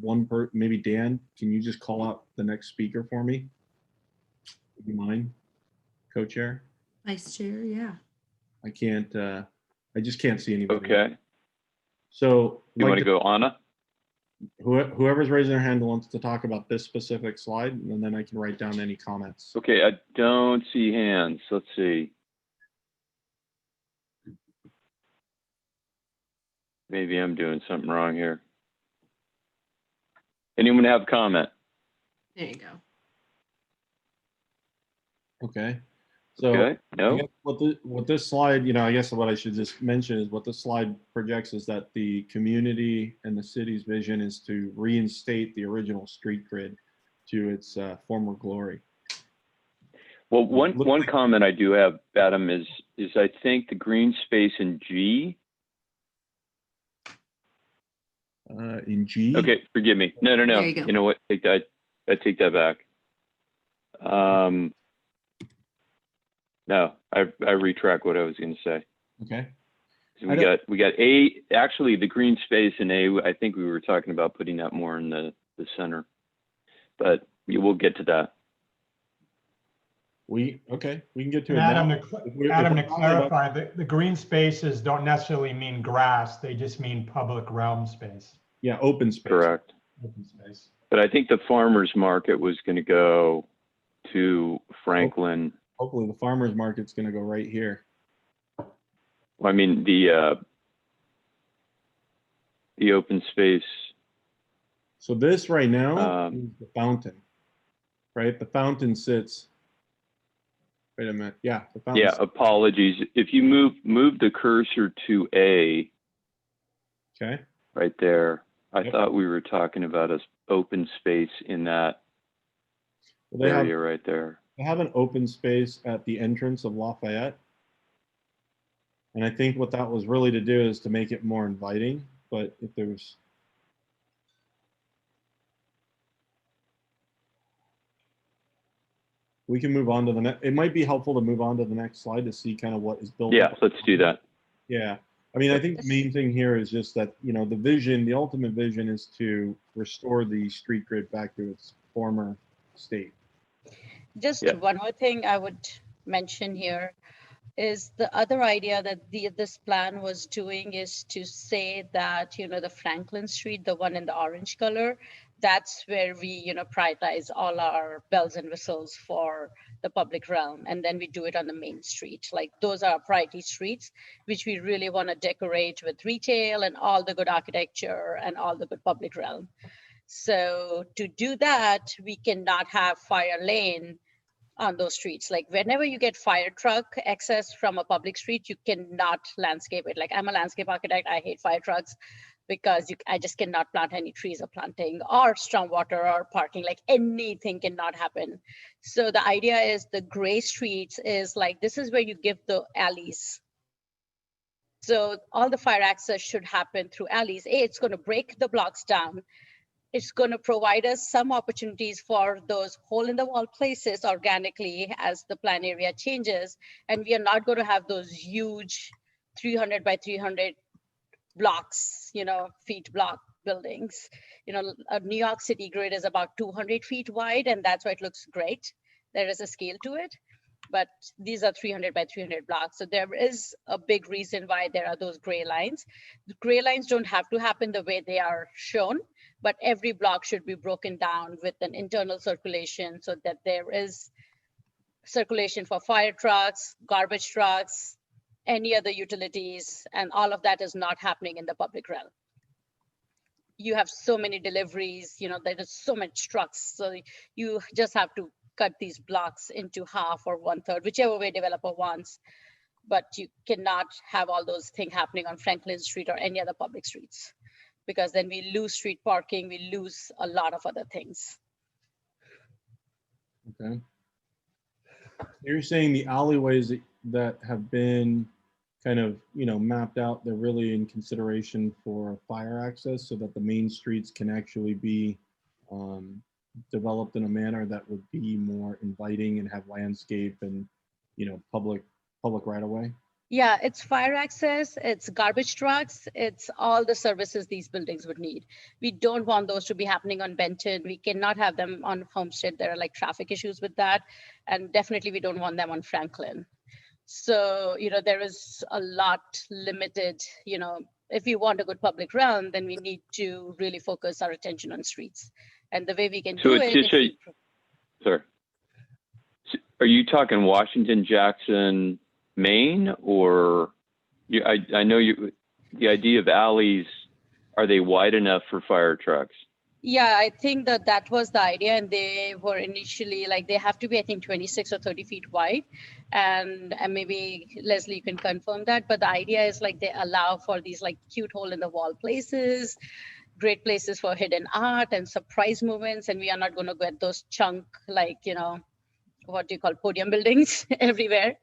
maybe Dan, can you just call out the next speaker for me? Would you mind, co-chair? Vice chair, yeah. I can't, I just can't see anybody. Okay. So You want to go, Anna? Whoever's raising their hand wants to talk about this specific slide, and then I can write down any comments. Okay, I don't see hands. Let's see. Maybe I'm doing something wrong here. Anyone have a comment? There you go. Okay. So Okay, no. I guess what this slide, I guess what I should just mention is what this slide projects is that the community and the city's vision is to reinstate the original street grid to its former glory. Well, one comment I do have, Adam, is I think the green space in G. In G? Okay, forgive me. No. There you go. You know what? I take that back. No, I retract what I was going to say. Okay. We got A. Actually, the green space in A. I think we were talking about putting that more in the center, but we'll get to that. We can get to it. Adam, now. to clarify, the green spaces don't necessarily mean grass; they just mean public realm space. Yeah, open space. Correct. Open space. But I think the farmers market was going to go to Franklin. Hopefully, the farmers market's going to go right here. I mean, the open space. So this right now is the fountain, right? The fountain sits. Wait a minute. Yeah, the fountain. Yeah, apologies. If you move the cursor to A. Okay. Right there. I thought we were talking about an open space in that area right there. They have an open space at the entrance of Lafayette. And I think what that was really to do is to make it more inviting. But if there's we can move on to the next. It might be helpful to move on to the next slide to see kind of what is built. Yeah, let's do that. Yeah. I mean, I think the main thing here is just that, the vision, the ultimate vision is to restore the street grid back to its former state. Just Yeah. one more thing I would mention here is the other idea that this plan was doing is to say that, the Franklin Street, the one in the orange color, that's where we, prioritize all our bells and whistles for the public realm. And then we do it on the main street. Like those are priority streets, which we really want to decorate with retail and all the good architecture and all the good public realm. So to do that, we cannot have fire lane on those streets. Like whenever you get fire truck access from a public street, you cannot landscape it. Like I'm a landscape architect, I hate fire trucks because I just cannot plant any trees or planting or stormwater or parking, like anything cannot happen. So the idea is the gray streets is like, this is where you give the alleys. So all the fire access should happen through alleys. It's going to break the blocks down. It's going to provide us some opportunities for those hole in the wall places organically as the plan area changes. And we are not going to have those huge 300 by 300 blocks, feet block buildings. A New York City grid is about 200 feet wide, and that's why it looks great. There is a scale to it, but these are 300 by 300 blocks. So there is a big reason why there are those gray lines. The gray lines don't have to happen the way they are shown, but every block should be broken down with an internal circulation so that there is circulation for fire trucks, garbage trucks, any other utilities, and all of that is not happening in the public realm. You have so many deliveries, there is so much trucks. So you just have to cut these blocks into half or 1/3, whichever way developer wants. But you cannot have all those things happening on Franklin Street or any other public streets, because then we lose street parking, we lose a lot of other things. Okay. You're saying the alleyways that have been kind of, mapped out, they're really in consideration for fire access so that the main streets can actually be developed in a manner that would be more inviting and have landscape and, public right away? Yeah, it's fire access, it's garbage trucks, it's all the services these buildings would need. We don't want those to be happening on Benton. We cannot have them on Homestead. There are like traffic issues with that. And definitely we don't want them on Franklin. So, there is a lot limited, if we want a good public realm, then we need to really focus our attention on streets. And the way we can do it. Sorry. Are you talking Washington, Jackson, Maine, or I know the idea of alleys, are they wide enough for fire trucks? Yeah, I think that was the idea. And they were initially like, they have to be, I think, 26 or 30 feet wide. And maybe Leslie, you can confirm that. But the idea is like they allow for these like cute hole in the wall places, great places for hidden art and surprise movements. And we are not going to get those chunk, like, what do you call podium buildings everywhere.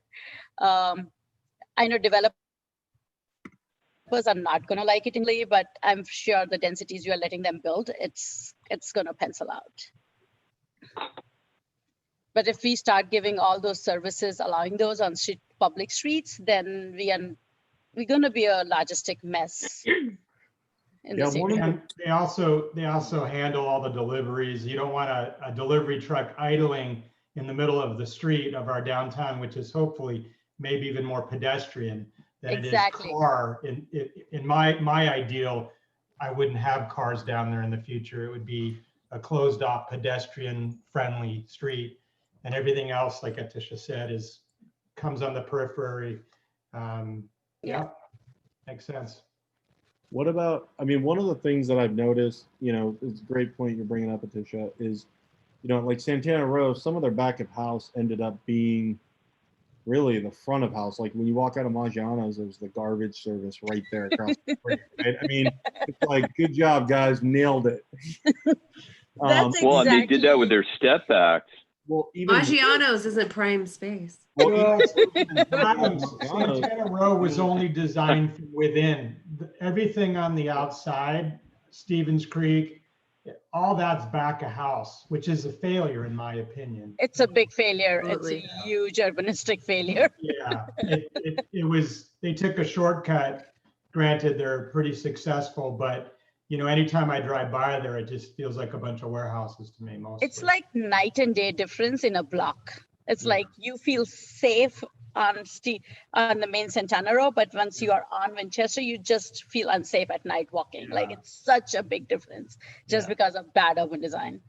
I know developers are not going to like it initially, but I'm sure the densities you are letting them build, it's going to pencil out. But if we start giving all those services, allowing those on public streets, then we're going to be a logistic mess. They also handle all the deliveries. You don't want a delivery truck idling in the middle of the street of our downtown, which is hopefully maybe even more pedestrian than it is car. In my ideal, I wouldn't have cars down there in the future. It would be a closed off pedestrian friendly street, and everything else, like Atisha said, comes on the periphery. Yeah, makes sense. What about, one of the things that I've noticed, it's a great point you're bringing up, Atisha, is, like Santana Row, some of their back of house ended up being really the front of house. Like when you walk out of Maggiano's, there's the garbage service right there across the street, right? It's like, good job, guys, nailed it. Well, they did that with their step backs. Well, even Maggiano's isn't prime space. Well, Santana Row was only designed from within. Everything on the outside, Stevens Creek, all that's back of house, which is a failure in my opinion. It's a big failure. Absolutely. It's a huge urbanistic failure. Yeah, it was, they took a shortcut. Granted, they're pretty successful, but anytime I drive by there, it just feels like a bunch of warehouses to me mostly. It's like night and day difference in a block. It's like you feel safe on the main Santana Row, but once you are on Winchester, you just feel unsafe at night walking. Like it's such a big difference just because of bad urban design.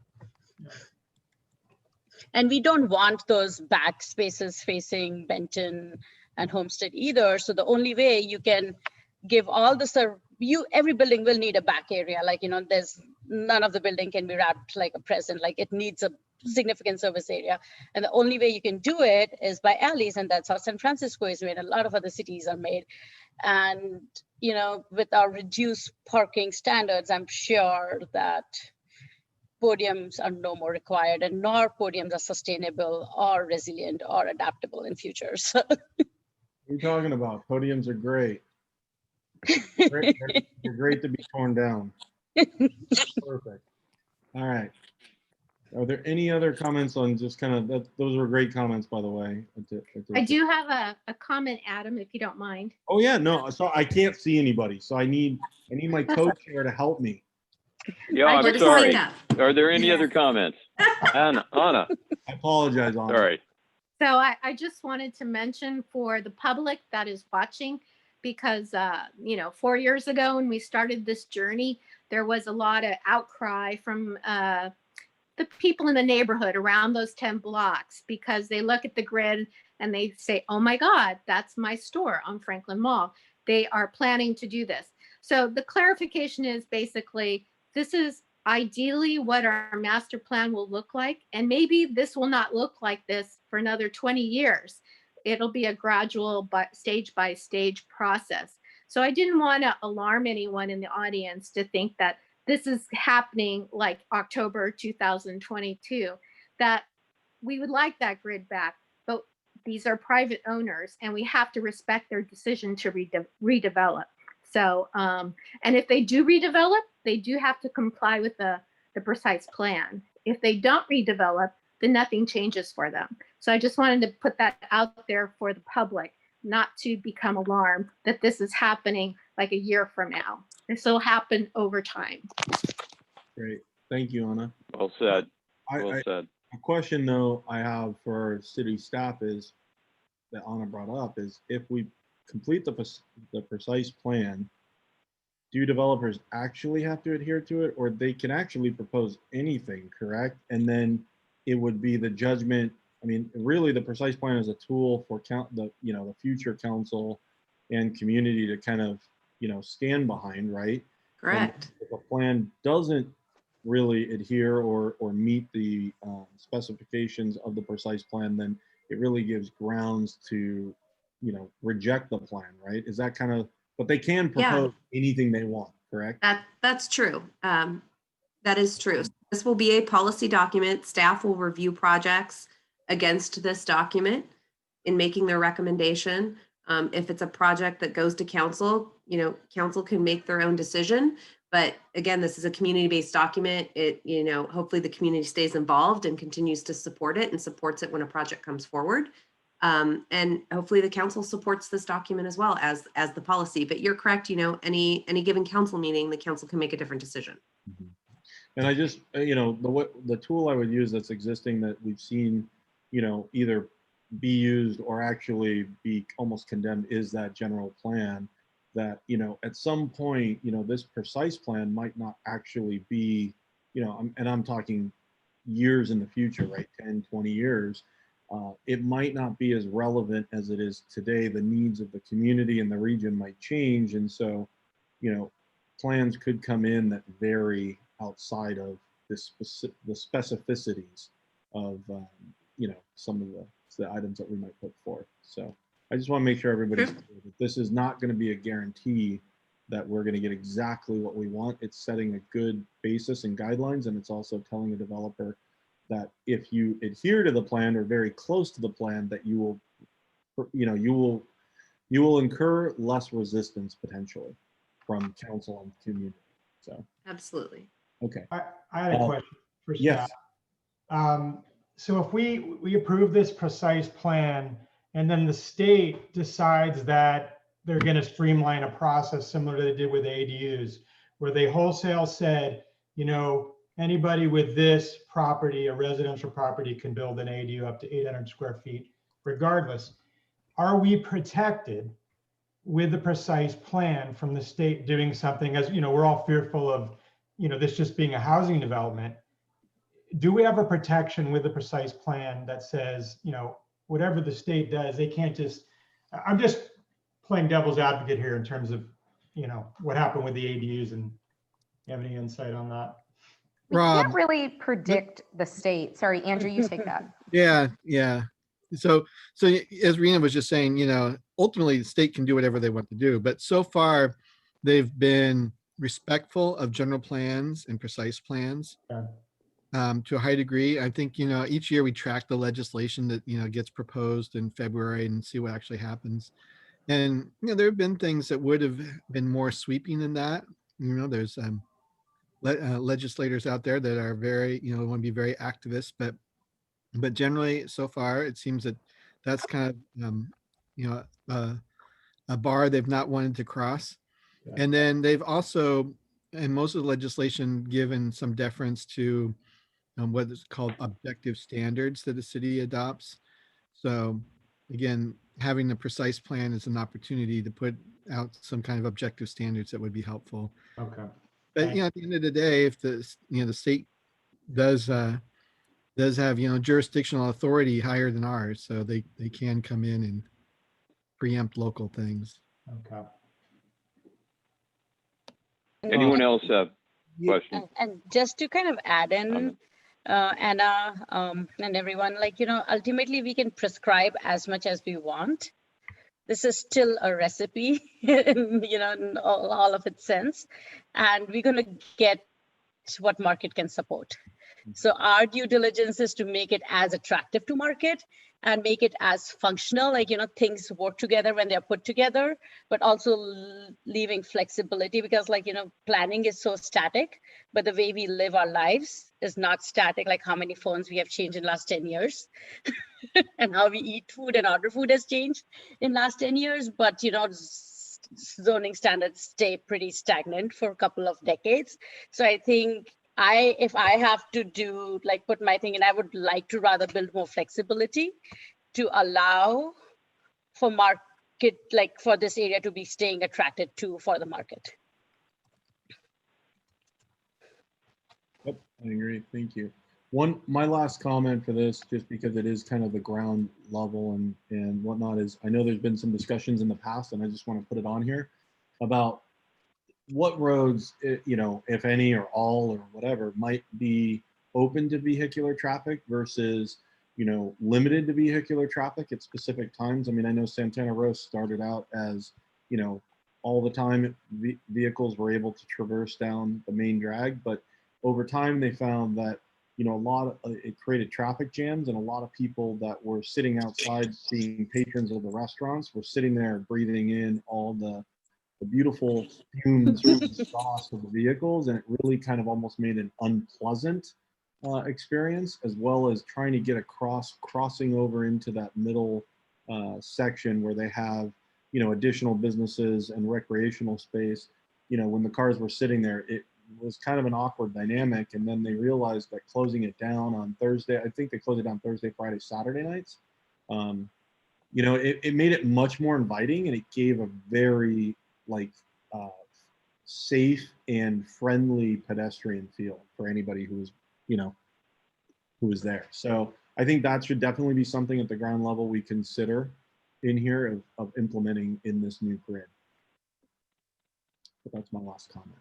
And we don't want those back spaces facing Benton and Homestead either. So the only way you can give all the every building will need a back area. Like, there's none of the building can be wrapped like a present, like it needs a significant service area. And the only way you can do it is by alleys. And that's how San Francisco is made. A lot of other cities are made. And, with our reduced parking standards, I'm sure that podiums are no more required, and nor podiums are sustainable or resilient or adaptable in future. So What are you talking about? Podiums are great. They're great to be torn down. Perfect. All right. Are there any other comments on just kind of that? Those were great comments, by the way. I do have a comment, Adam, if you don't mind. Oh yeah, no. So I can't see anybody. So I need my co-chair to help me. Yeah, I'm sorry. Are there any other comments? Anna. I apologize, Anna. All right. So I just wanted to mention for the public that is watching, because 4 years ago when we started this journey, there was a lot of outcry from the people in the neighborhood around those 10 blocks, because they look at the grid and they say, oh my God, that's my store on Franklin Mall. They are planning to do this. So the clarification is basically, this is ideally what our master plan will look like. And maybe this will not look like this for another 20 years. It'll be a gradual but stage by stage process. So I didn't want to alarm anyone in the audience to think that this is happening like October 2022, that we would like that grid back, but these are private owners and we have to respect their decision to redevelop. So, and if they do redevelop, they do have to comply with the precise plan. If they don't redevelop, then nothing changes for them. So I just wanted to put that out there for the public, not to become alarmed that this is happening like a year from now. This will happen over time. Great. Thank you, Anna. Well said. Well said. A question, though, I have for city staff is, that Anna brought up, is if we complete the precise plan, do developers actually have to adhere to it, or they can actually propose anything, correct? And then it would be the judgment. I mean, really, the precise plan is a tool for the future council and community to kind of stand behind, right? Correct. And if a plan doesn't really adhere or meet the specifications of the precise plan, then it really gives grounds to reject the plan, right? Is that kind of, but they can propose anything they want, correct? That's true. That is true. This will be a policy document. Staff will review projects against this document in making their recommendation. If it's a project that goes to council, council can make their own decision. But again, this is a community-based document. It, hopefully the community stays involved and continues to support it and supports it when a project comes forward. And hopefully the council supports this document as well as the policy. But you're correct, any given council meeting, the council can make a different decision. Mm-hmm. And I just, the tool I would use that's existing that we've seen, either be used or actually be almost condemned is that general plan that, at some point, this precise plan might not actually be, and I'm talking years in the future, right? 10, 20 years. It might not be as relevant as it is today. The needs of the community and the region might change. And so, plans could come in that vary outside of the specificities of, some of the items that we might put forth. So I just want to make sure everybody's clear that this is not going to be a guarantee that we're going to get exactly what we want. It's setting a good basis and guidelines, and it's also telling a developer that if you adhere to the plan or very close to the plan, that you will incur less resistance potentially from council and community. So absolutely. Okay. I had a question for staff. Yes. So if we approve this precise plan and then the state decides that they're going to streamline a process similar to they did with ADUs, where they wholesale said, you know, anybody with this property, a residential property, can build an ADU up to 800 square feet regardless. Are we protected with the precise plan from the state doing something? As you know, we're all fearful of, you know, this just being a housing development. Do we have a protection with the precise plan that says, you know, whatever the state does, they can't just, I'm just playing devil's advocate here in terms of, you know, what happened with the ADUs, and you have any insight on that? We Rob, can't really predict the state. Sorry, Andrew, you take that. yeah. So as Rena was just saying, you know, ultimately the state can do whatever they want to do, but so far they've been respectful of general plans and precise plans. Yeah. To a high degree. I think, you know, each year we track the legislation that, you know, gets proposed in February and see what actually happens. And, you know, there have been things that would have been more sweeping than that. You know, there's legislators out there that are very, you know, want to be very activist, but generally so far it seems that that's kind of, you know, a bar they've not wanted to cross. Yeah. And then they've also, in most of the legislation, given some deference to what is called objective standards that the city adopts. So again, having the precise plan is an opportunity to put out some kind of objective standards that would be helpful. Okay. But you know, at the end of the day, if the, you know, the state does have, you know, jurisdictional authority higher than ours, so they can come in and preempt local things. Okay. Anyone else have questions? And just to kind of add in, Anna and everyone, like, you know, ultimately we can prescribe as much as we want. This is still a recipe, in, you know, in all of its sense, and we're going to get what market can support. So our due diligence is to make it as attractive to market and make it as functional, like, you know, things work together when they're put together, but also leaving flexibility, because, like, you know, planning is so static, but the way we live our lives is not static, like how many phones we have changed in the last 10 years and how we eat food and order food has changed in last 10 years. But, you know, zoning standards stay pretty stagnant for a couple of decades. So I think if I have to do, like, put my thing in, I would like to rather build more flexibility to allow for market, like for this area to be staying attracted to for the market. Yep, I agree. Thank you. My last comment for this, just because it is kind of the ground level and whatnot, is I know there's been some discussions in the past, and I just want to put it on here about what roads, you know, if any or all or whatever, might be open to vehicular traffic versus, you know, limited to vehicular traffic at specific times. I mean, I know Santana Row started out as, you know, all the time vehicles were able to traverse down the main drag, but over time they found that, you know, it created traffic jams, and a lot of people that were sitting outside being patrons of the restaurants were sitting there breathing in all the beautiful fumes from the exhaust of the vehicles, and it really kind of almost made an unpleasant experience, as well as trying to get crossing over into that middle section where they have, you know, additional businesses and recreational space. You know, when the cars were sitting there, it was kind of an awkward dynamic, and then they realized that closing it down on Thursday, I think they closed it down Thursday, Friday, Saturday nights, you know, it made it much more inviting, and it gave a very, like, safe and friendly pedestrian feel for anybody who was, you know, who was there. So I think that should definitely be something at the ground level we consider in here of implementing in this new grid. But that's my last comment.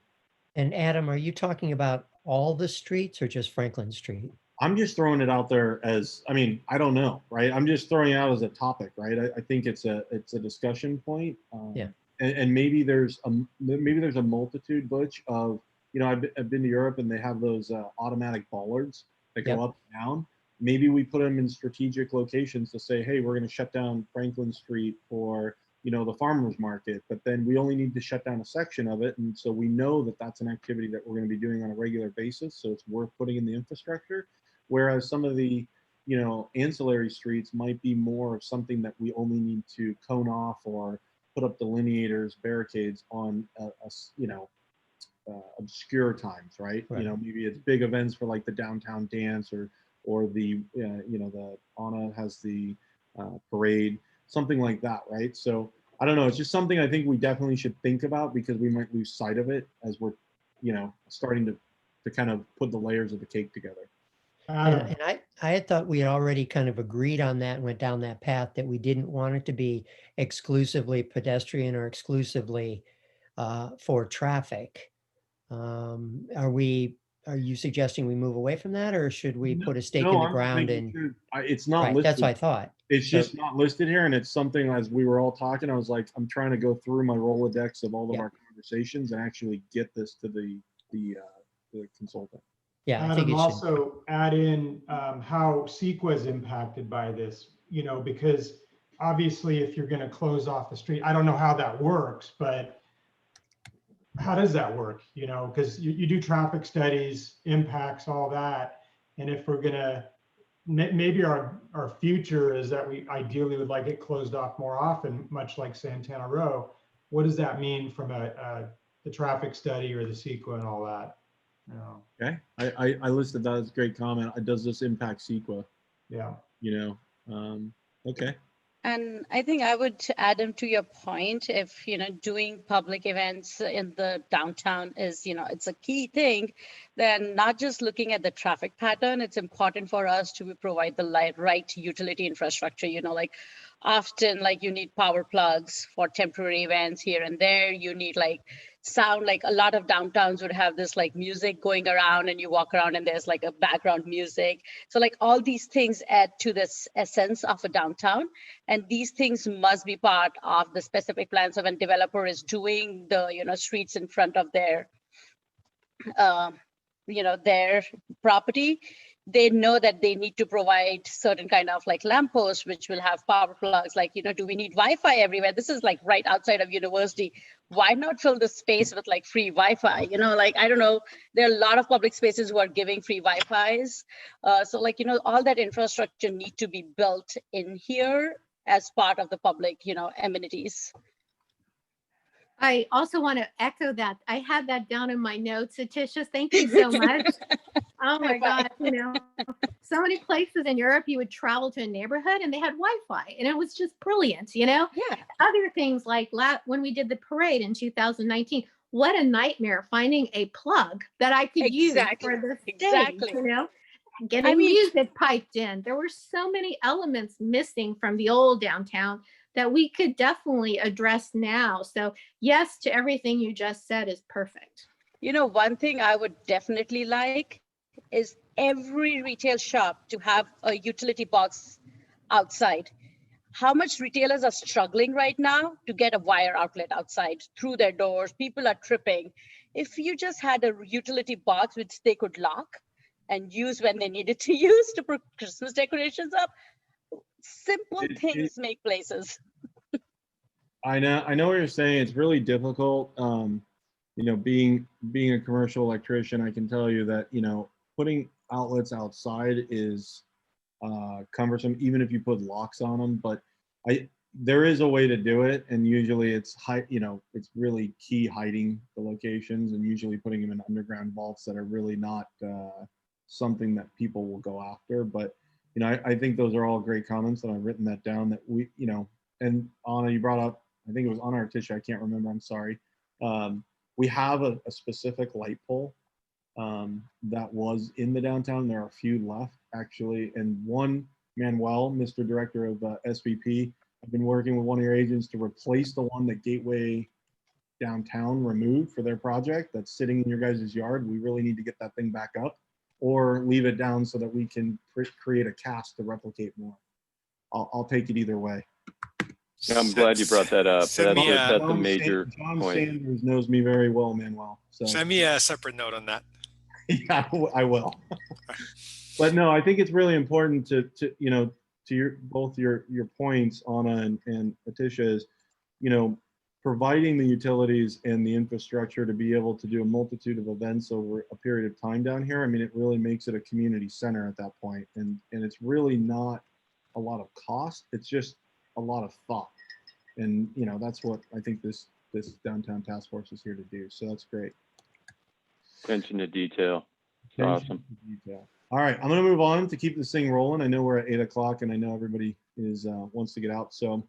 And Adam, are you talking about all the streets or just Franklin Street? I'm just throwing it out there as, I mean, I don't know, right? I'm just throwing it out as a topic, right? I think it's a discussion point. Yeah. And maybe there's a multitude, Butch, of, you know, I've been to Europe and they have those automatic bollards that go up and down. Maybe we put them in strategic locations to say, hey, we're going to shut down Franklin Street for, you know, the farmers market, but then we only need to shut down a section of it. And so we know that that's an activity that we're going to be doing on a regular basis. So it's worth putting in the infrastructure. Whereas some of the, you know, ancillary streets might be more of something that we only need to cone off or put up delineators, barricades on a you know, obscure times, right? Right. You know, maybe it's big events for like the downtown dance or the, you know, the Anna has the parade, something like that, right? So I don't know. It's just something I think we definitely should think about because we might lose sight of it as we're, you know, starting to kind of put the layers of the cake together. And I had thought we had already kind of agreed on that and went down that path that we didn't want it to be exclusively pedestrian or exclusively for traffic. Are you suggesting we move away from that, or should we put a stake in the I'm ground thinking and? it's not Right, listed. that's what I thought. It's So- just not listed here, and it's something as we were all talking, I was like, I'm trying to go through my Rolodex of all of our conversations and actually get this to the consultant. Yeah, I think Adam, it should. also add in how CEQA is impacted by this, you know, because obviously if you're going to close off the street, I don't know how that works, but how does that work? You know, because you do traffic studies, impacts, all that. And if we're going to, maybe our future is that we ideally would like it closed off more often, much like Santana Row. What does that mean from the traffic study or the CEQA and all that? No. Okay, I listed that as a great comment. Does this impact CEQA? Yeah. You know, okay. And I think I would add to your point, if, you know, doing public events in the downtown is, you know, it's a key thing, then not just looking at the traffic pattern, it's important for us to provide the right utility infrastructure, you know, like often like you need power plugs for temporary events here and there. You need like sound, like a lot of downtowns would have this like music going around and you walk around and there's like a background music. So like all these things add to this essence of a downtown. And these things must be part of the specific plan. So when developer is doing the, you know, streets in front of their, you know, their property, they know that they need to provide certain kind of like lampposts, which will have power plugs. Like, you know, do we need Wi-Fi everywhere? This is like right outside of university. Why not fill the space with like free Wi-Fi? You know, like, I don't know, there are a lot of public spaces who are giving free Wi-Fis. So like, you know, all that infrastructure need to be built in here as part of the public, you know, amenities. I also want to echo that. I had that down in my notes. Atisha, thank you so much. Oh my God, you know, so many places in Europe, you would travel to a neighborhood and they had Wi-Fi and it was just brilliant, you know? Yeah. Other things like when we did the parade in 2019, what a nightmare finding a plug that I could use for the stage, you know? Getting music piped in. There were so many elements missing from the old downtown that we could definitely address now. So yes, to everything you just said is perfect. You know, one thing I would definitely like is every retail shop to have a utility box outside. How much retailers are struggling right now to get a wire outlet outside through their doors. People are tripping. If you just had a utility box which they could lock and use when they needed to use to put Christmas decorations up, simple things make places. I know what you're saying. It's really difficult. You know, being a commercial electrician, I can tell you that, you know, putting outlets outside is cumbersome, even if you put locks on them. But there is a way to do it, and usually it's you know, it's really key hiding the locations, and usually putting them in underground vaults that are really not something that people will go after. But you know, I think those are all great comments, and I've written that down. That we, you know, and Anna, you brought up, I think it was Anna or Tisha, I can't remember. I'm sorry. We have a specific light pole that was in the downtown. There are a few left actually, and one, Manuel, Mr. Director of SVP, I've been working with one of your agents to replace the one that Gateway Downtown removed for their project that's sitting in your guys' yard. We really need to get that thing back up, or leave it down so that we can create a cast to replicate more. I'll take it either way. I'm glad you brought that up. That's a major John point. Sanders knows me very well, Manuel. So Send me a separate note on that. yeah, I will. But no, I think it's really important to you know, to both your points, Anna and Atisha, is, you know, providing the utilities and the infrastructure to be able to do a multitude of events over a period of time down here. I mean, it really makes it a community center at that point, and it's really not a lot of cost. It's just a lot of thought, and you know, that's what I think this downtown task force is here to do. So that's great. Attention to detail. It's awesome. Detail. All right, I'm going to move on to keep this thing rolling. I know we're at 8 o'clock, and I know everybody is wants to get out. So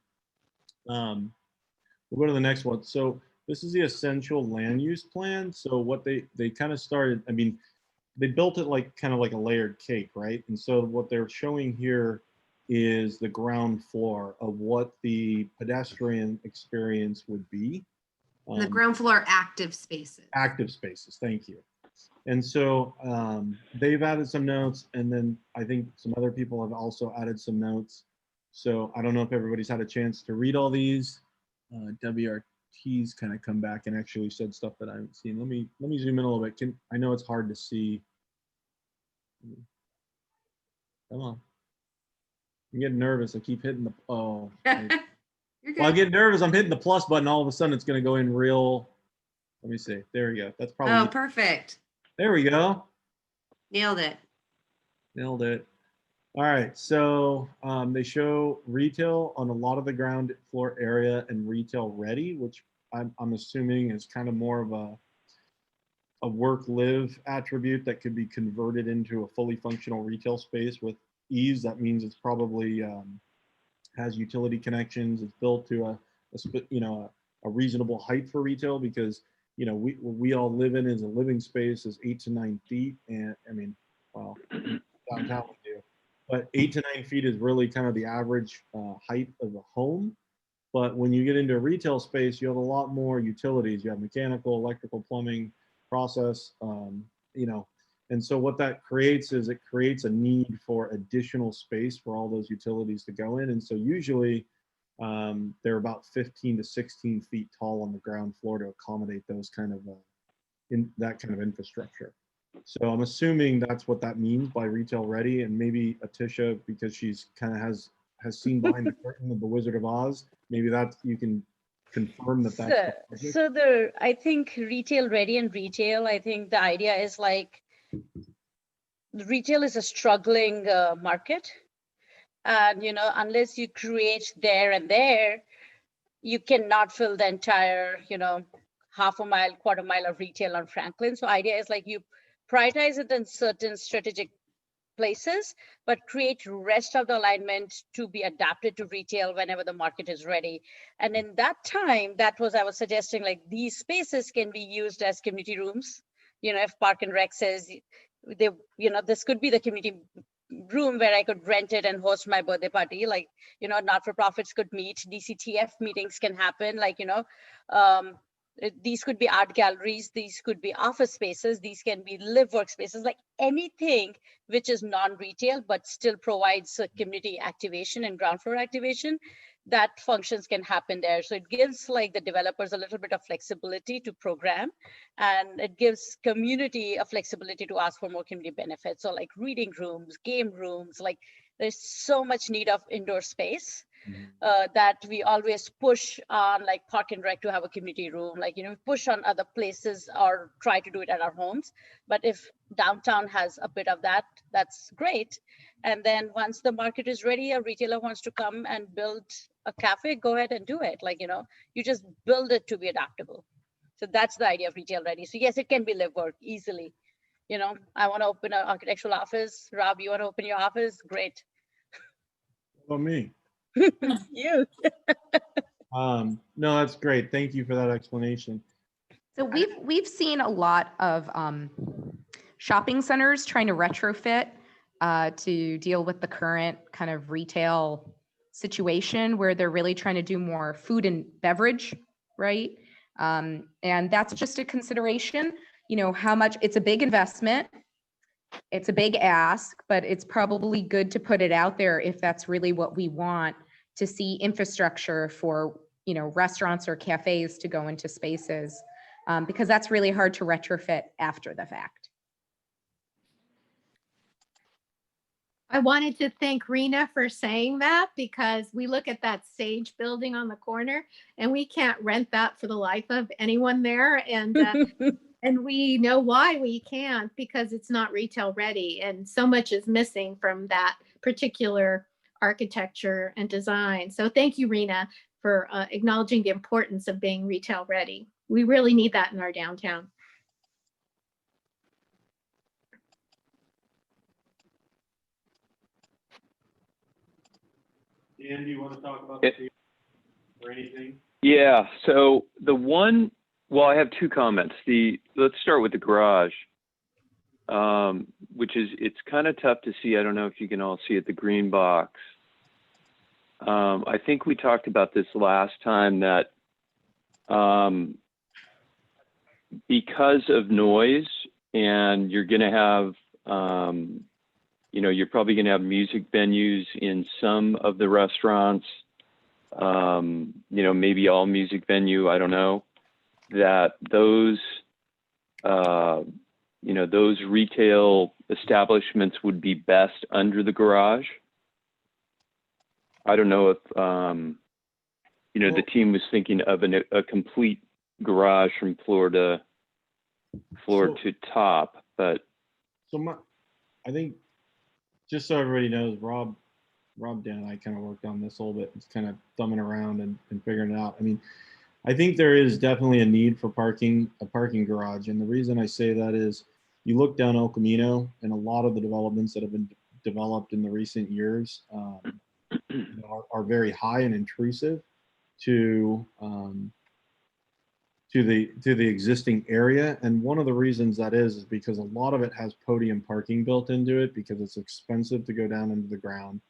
we'll go to the next one. So this is the essential land use plan. So what they kind of started, I mean, they built it like kind of like a layered cake, right? And so what they're showing here is the ground floor of what the pedestrian experience would be. The ground floor active spaces. Active spaces, thank you. And so they've added some notes, and then I think some other people have also added some notes. So I don't know if everybody's had a chance to read all these. WRT's kind of come back and actually said stuff that I haven't seen. Let me zoom in a little bit. I know it's hard to see. Come on. I'm getting nervous. I keep hitting the, oh. Well, I get nervous. I'm hitting the plus button. All of a sudden, it's going to go in real. Let me see. There we go. That's probably. Oh, perfect. There we go. Nailed it. Nailed it. All right. So they show retail on a lot of the ground floor area and retail ready, which I'm assuming is kind of more of a work-live attribute that could be converted into a fully functional retail space with ease. That means it's probably has utility connections. It's built to a reasonable height for retail, because we all live in as a living space is 8 to 9 feet, and I mean, well, downtown we do, but 8 to 9 feet is really kind of the average height of a home. But when you get into a retail space, you have a lot more utilities. You have mechanical, electrical, plumbing, process, and so what that creates is it creates a need for additional space for all those utilities to go in. And so usually they're about 15 to 16 feet tall on the ground floor to accommodate those kind of that kind of infrastructure. So I'm assuming that's what that means by retail ready. And maybe Atisha, because she's kind of has seen behind the curtain of the Wizard of Oz, maybe that you can confirm that that's I think retail ready and retail, I think the idea is like retail is a struggling market, and unless you create there and there, you cannot fill the entire half a mile, quarter mile of retail on Franklin. So idea is like you prioritize it in certain strategic places, but create rest of the alignment to be adapted to retail whenever the market is ready. And in that time, I was suggesting like these spaces can be used as community rooms. If Park and Rec says this could be the community room where I could rent it and host my birthday party, like, not-for-profits could meet, DCTF meetings can happen, like, these could be art galleries, these could be office spaces, these can be live workspaces, like anything which is non-retail but still provides community activation and ground floor activation, that functions can happen there. So it gives like the developers a little bit of flexibility to program, and it gives community a flexibility to ask for more community benefits. So like reading rooms, game rooms, like there's so much need of indoor space. That we always push on like Park and Rec to have a community room, like, push on other places or try to do it at our homes. But if downtown has a bit of that, that's great. And then once the market is ready, a retailer wants to come and build a cafe, go ahead and do it. Like, you just build it to be adaptable. So that's the idea of retail ready. So yes, it can be live work easily. I want to open an architectural office. Rob, you want to open your office? Great. What about me? You. No, that's great. Thank you for that explanation. So we've seen a lot of shopping centers trying to retrofit to deal with the current kind of retail situation where they're really trying to do more food and beverage, right? And that's just a consideration, how much it's a big investment. It's a big ask, but it's probably good to put it out there if that's really what we want to see infrastructure for, restaurants or cafes to go into spaces, because that's really hard to retrofit after the fact. I wanted to thank Rena for saying that, because we look at that Sage building on the corner and we can't rent that for the life of anyone there. And and we know why we can't, because it's not retail ready. And so much is missing from that particular architecture and design. So thank you, Rena, for acknowledging the importance of being retail ready. We really need that in our downtown. Dan, do you want to talk about It- the or anything? Yeah, so well, I have two comments. Let's start with the garage, which is, it's kind of tough to see. I don't know if you can all see it, the green box. I think we talked about this last time that because of noise, and you're going to have, you're probably going to have music venues in some of the restaurants, maybe all music venue, I don't know, that those retail establishments would be best under the garage. I don't know if, the team was thinking of a complete garage from floor to top, but. I think, just so everybody knows, Rob, Dan, and I kind of worked on this a little bit. It's kind of thumbing around and figuring it out. I mean, I think there is definitely a need for a parking garage. And the reason I say that is you look down El Camino, and a lot of the developments that have been developed in the recent years are very high and intrusive to the existing area. And one of the reasons that is because a lot of it has podium parking built into it, because it's expensive to go down into the ground.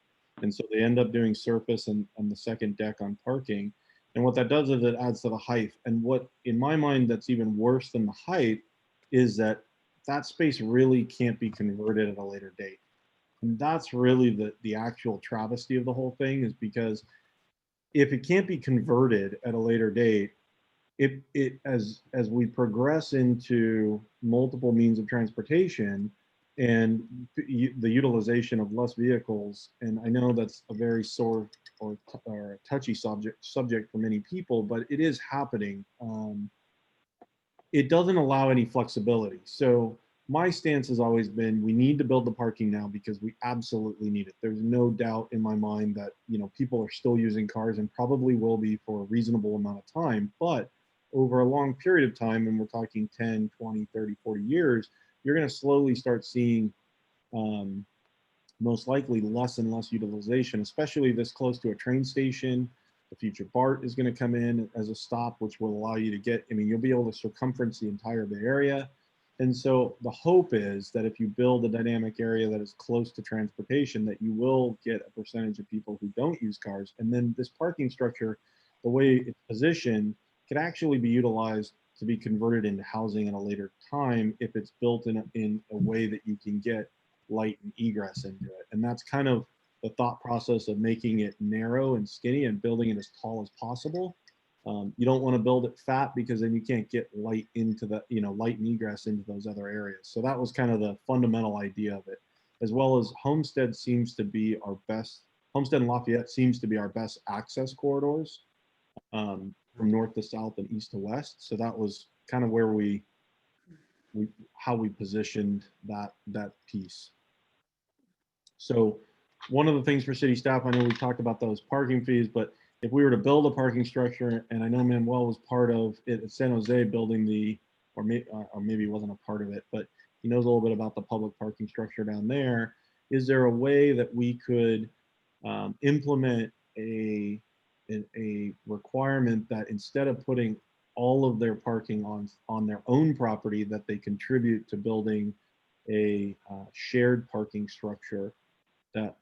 And so they end up doing surface and the second deck on parking. And what that does is it adds to the height. And what, in my mind, that's even worse than the height is that space really can't be converted at a later date. And that's really the actual travesty of the whole thing, is because if it can't be converted at a later date, as we progress into multiple means of transportation and the utilization of less vehicles, and I know that's a very sore or touchy subject for many people, but it is happening. It doesn't allow any flexibility. So my stance has always been, we need to build the parking now because we absolutely need it. There's no doubt in my mind that people are still using cars and probably will be for a reasonable amount of time, but over a long period of time, and we're talking 10, 20, 30, 40 years, you're going to slowly start seeing most likely less and less utilization, especially this close to a train station. The future BART is going to come in as a stop, which will allow you to get, you'll be able to circumference the entire Bay Area. And so the hope is that if you build a dynamic area that is close to transportation, that you will get a percentage of people who don't use cars. And then this parking structure, the way it's positioned, could actually be utilized to be converted into housing at a later time if it's built in a way that you can get light and egress into it. And that's kind of the thought process of making it narrow and skinny and building it as tall as possible. You don't want to build it fat because then you can't get light into the, light and egress into those other areas. So that was kind of the fundamental idea of it, as well as Homestead and Lafayette seems to be our best access corridors. From north to south and east to west. So that was kind of where how we positioned that piece. So one of the things for city staff, I know we talked about those parking fees, but if we were to build a parking structure, and I know Manuel was part of it at San Jose building or maybe he wasn't a part of it, but he knows a little bit about the public parking structure down there. Is there a way that we could implement a requirement that instead of putting all of their parking on their own property, that they contribute to building a shared parking structure that,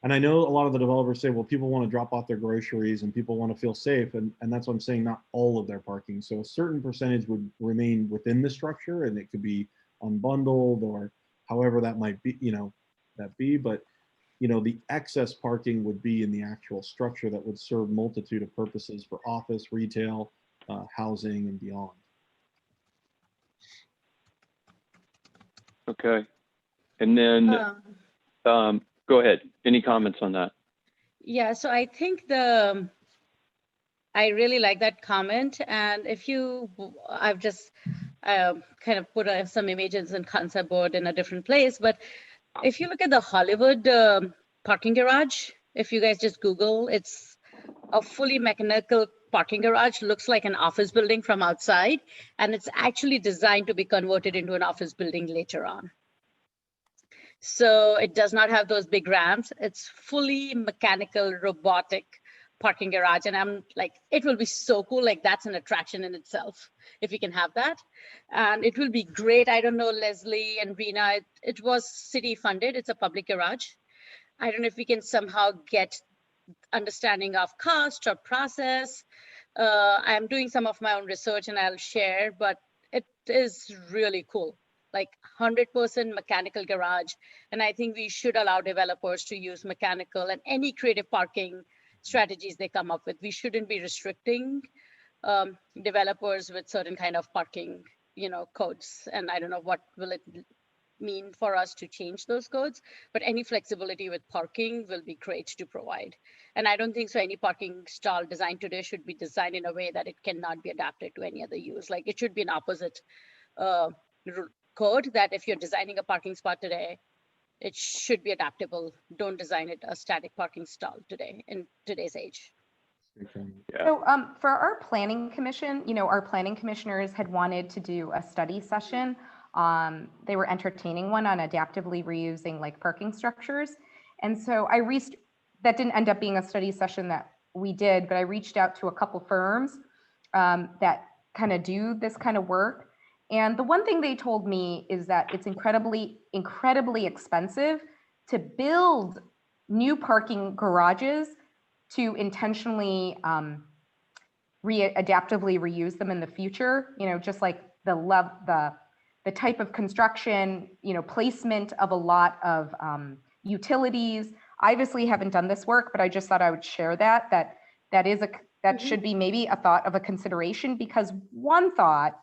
and I know a lot of the developers say, well, people want to drop off their groceries and people want to feel safe. And that's what I'm saying, not all of their parking. So a certain percentage would remain within the structure, and it could be unbundled or however that might be, but the excess parking would be in the actual structure that would serve multitude of purposes for office, retail, housing, and beyond. Okay. And then, go ahead. Any comments on that? Yeah, so I think I really like that comment. And I've just kind of put some images and concept board in a different place, but if you look at the Hollywood parking garage, if you guys just Google, it's a fully mechanical parking garage, looks like an office building from outside, and it's actually designed to be converted into an office building later on. So it does not have those big ramps. It's fully mechanical, robotic parking garage. And I'm like, it will be so cool. Like that's an attraction in itself, if we can have that. And it will be great. I don't know, Leslie and Rena, it was city funded. It's a public garage. I don't know if we can somehow get understanding of cost or process. I'm doing some of my own research and I'll share, but it is really cool. Like 100% mechanical garage. And I think we should allow developers to use mechanical and any creative parking strategies they come up with. We shouldn't be restricting developers with certain kind of parking, codes. And I don't know what will it mean for us to change those codes, but any flexibility with parking will be great to provide. And I don't think so any parking stall designed today should be designed in a way that it cannot be adapted to any other use. Like it should be an opposite code that if you're designing a parking spot today, it should be adaptable. Don't design it a static parking stall today in today's age. So for our planning commission, our planning commissioners had wanted to do a study session. They were entertaining one on adaptively reusing like parking structures. And so that didn't end up being a study session that we did, but I reached out to a couple firms that kind of do this kind of work. And the one thing they told me is that it's incredibly, incredibly expensive to build new parking garages to intentionally adaptively reuse them in the future. Just like the type of construction, placement of a lot of utilities. I obviously haven't done this work, but I just thought I would share that should be maybe a thought of a consideration, because one thought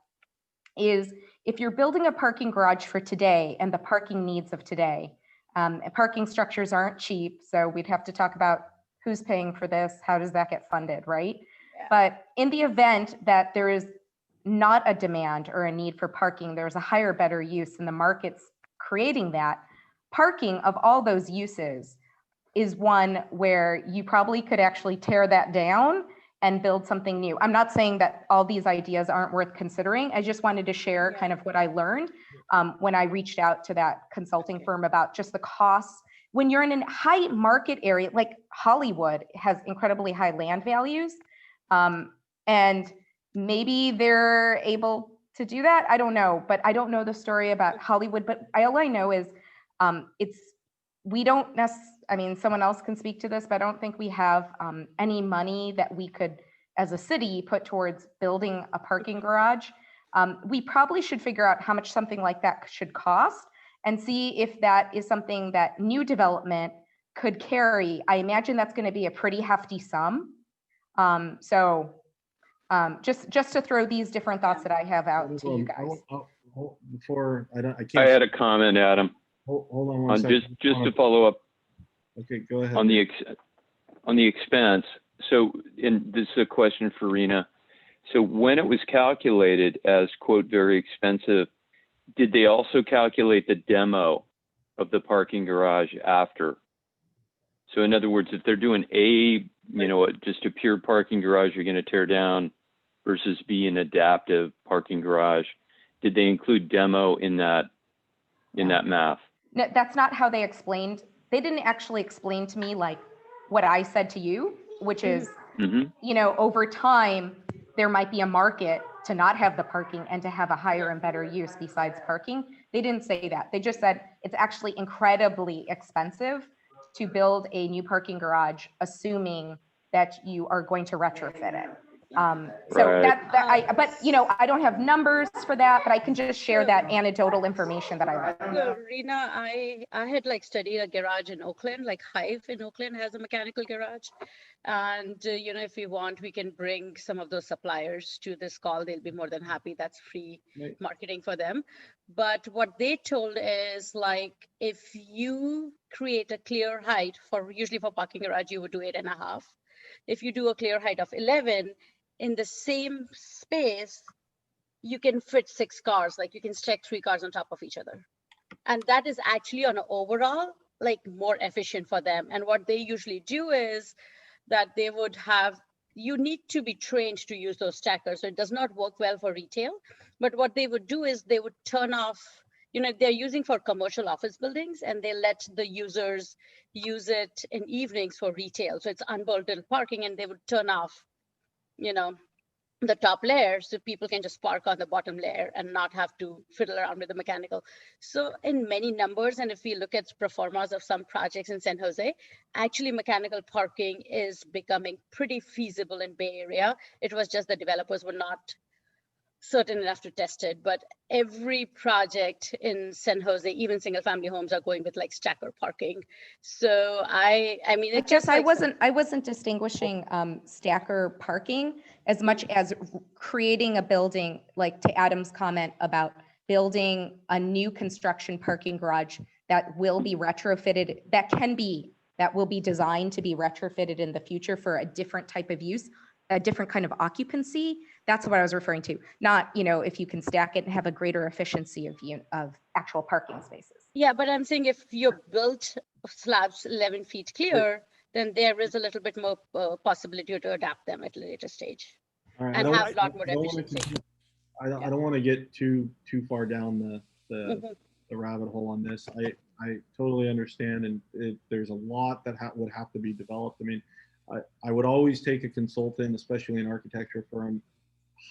is if you're building a parking garage for today and the parking needs of today, parking structures aren't cheap. So we'd have to talk about who's paying for this, how does that get funded, right? Yeah. But in the event that there is not a demand or a need for parking, there's a higher, better use, and the market's creating that. Parking of all those uses is one where you probably could actually tear that down and build something new. I'm not saying that all these ideas aren't worth considering. I just wanted to share kind of what I learned when I reached out to that consulting firm about just the costs. When you're in a high market area, like Hollywood has incredibly high land values, and maybe they're able to do that. I don't know, but I don't know the story about Hollywood, but all I know is we don't necessarily, someone else can speak to this, but I don't think we have any money that we could, as a city, put towards building a parking garage. We probably should figure out how much something like that should cost and see if that is something that new development could carry. I imagine that's going to be a pretty hefty sum. Just to throw these different thoughts that I have out to you guys. I had a comment, Adam. Hold on one second. Just to follow up. Okay, go ahead. On the expense. So, and this is a question for Rena. So when it was calculated as, quote, very expensive, did they also calculate the demo of the parking garage after? So in other words, if they're doing just a pure parking garage you're going to tear down versus B, an adaptive parking garage, did they include demo in that math? No, that's not how they explained. They didn't actually explain to me like what I said to you, which is, over time, there might be a market to not have the parking and to have a higher and better use besides parking. They didn't say that. They just said it's actually incredibly expensive to build a new parking garage, assuming that you are going to retrofit it. I don't have numbers for that, but I can just share that anecdotal information that I learned. So, Rena, I had studied a garage in Oakland, like Hive in Oakland has a mechanical garage. And, if we want, we can bring some of those suppliers to this call. They'll be more than happy. That's free marketing for them. But what they told is if you create a clear height usually for parking garage, you would do 8.5. If you do a clear height of 11, in the same space, you can fit 6 cars, you can stack 3 cars on top of each other. And that is actually on an overall, more efficient for them. And what they usually do is that they would have, you need to be trained to use those stackers. So it does not work well for retail. But what they would do is they would turn off, they're using for commercial office buildings, and they let the users use it in evenings for retail. So it's unbolted parking, and they would turn off, the top layer so people can just park on the bottom layer and not have to fiddle around with the mechanical. So in many numbers, and if we look at performance of some projects in San Jose, actually mechanical parking is becoming pretty feasible in Bay Area. It was just the developers were not certain enough to test it, but every project in San Jose, even single family homes, are going with like stacker parking. So I mean, it just I like wasn't distinguishing stacker parking as much as creating a building, like to Adam's comment about building a new construction parking garage that will be retrofitted, that will be designed to be retrofitted in the future for a different type of use, a different kind of occupancy. That's what I was referring to. Not, if you can stack it and have a greater efficiency of actual parking spaces. Yeah, but I'm saying if you're built slabs 11 feet clear, then there is a little bit more possibility to adapt them at a later stage and have a lot more efficiency. I don't want to get too far down the rabbit hole on this. I totally understand, and there's a lot that would have to be developed. I mean, I would always take a consultant, especially an architecture firm,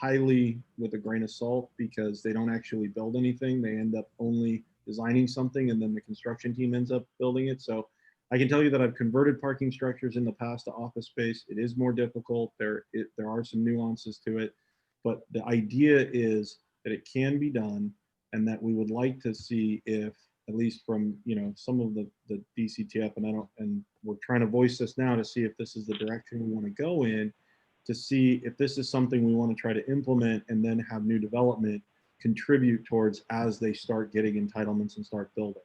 highly with a grain of salt, because they don't actually build anything. They end up only designing something, and then the construction team ends up building it. So I can tell you that I've converted parking structures in the past to office space. It is more difficult. There are some nuances to it, but the idea is that it can be done, and that we would like to see if, at least from some of the DCTF, and we're trying to voice this now to see if this is the direction we want to go in, to see if this is something we want to try to implement and then have new development contribute towards as they start getting entitlements and start building.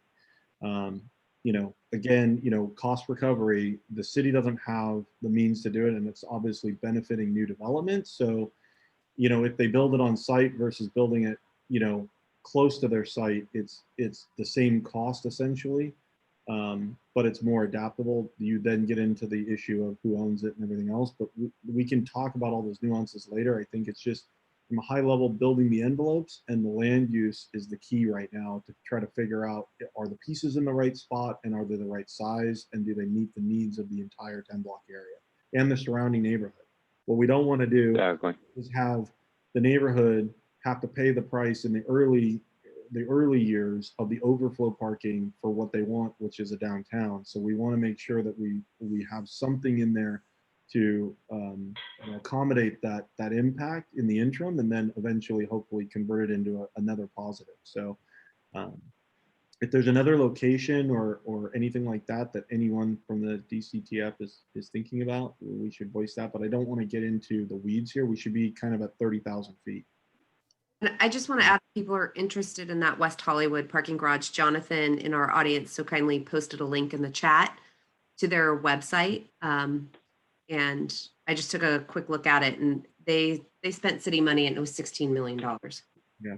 Again, cost recovery, the city doesn't have the means to do it, and it's obviously benefiting new development. So, if they build it on site versus building it, close to their site, it's the same cost essentially, but it's more adaptable. You then get into the issue of who owns it and everything else, but we can talk about all those nuances later. I think it's just from a high level, building the envelopes, and the land use is the key right now to try to figure out, are the pieces in the right spot, and are they the right size, and do they meet the needs of the entire 10 block area and the surrounding neighborhood. What we don't want to do is have the neighborhood have to pay the price in the early years of the overflow parking for what they want, which is a downtown. So we want to make sure that we have something in there to accommodate that impact in the interim, and then eventually hopefully convert it into another positive. So if there's another location or anything like that anyone from the DCTF is thinking about, we should voice that, but I don't want to get into the weeds here. We should be kind of at 30,000 feet. And I just want to add, if people are interested in that West Hollywood parking garage, Jonathan in our audience so kindly posted a link in the chat to their website. And I just took a quick look at it, and they spent city money, and it was $16 million. Yeah,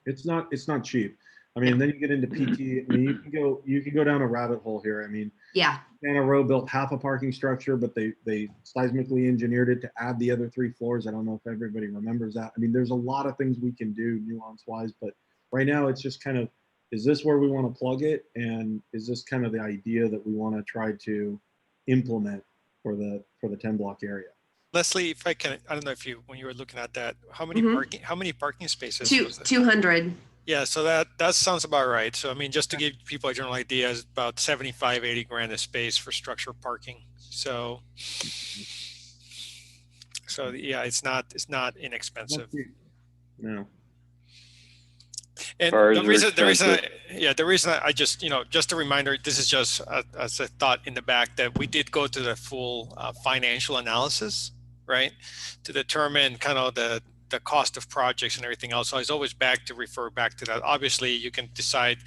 it's not cheap. I mean, then you get into PT. I mean, you can go down a rabbit hole here. I mean, yeah, Santa Row built half a parking structure, but they seismically engineered it to add the other 3 floors. I don't know if everybody remembers that. I mean, there's a lot of things we can do nuance-wise, but right now it's just kind of, is this where we want to plug it, and is this kind of the idea that we want to try to implement for the 10 block area? Leslie, if I can, I don't know if when you were looking at that, how many parking spaces? 200. Yeah, so that sounds about right. So I mean, just to give people a general idea, is about 75, 80 grand a space for structured parking. So yeah, it's not inexpensive. No. And the reason I just, just a reminder, this is just as a thought in the back, that we did go to the full financial analysis, right, to determine kind of the cost of projects and everything else. So it's always refer back to that. Obviously, you can decide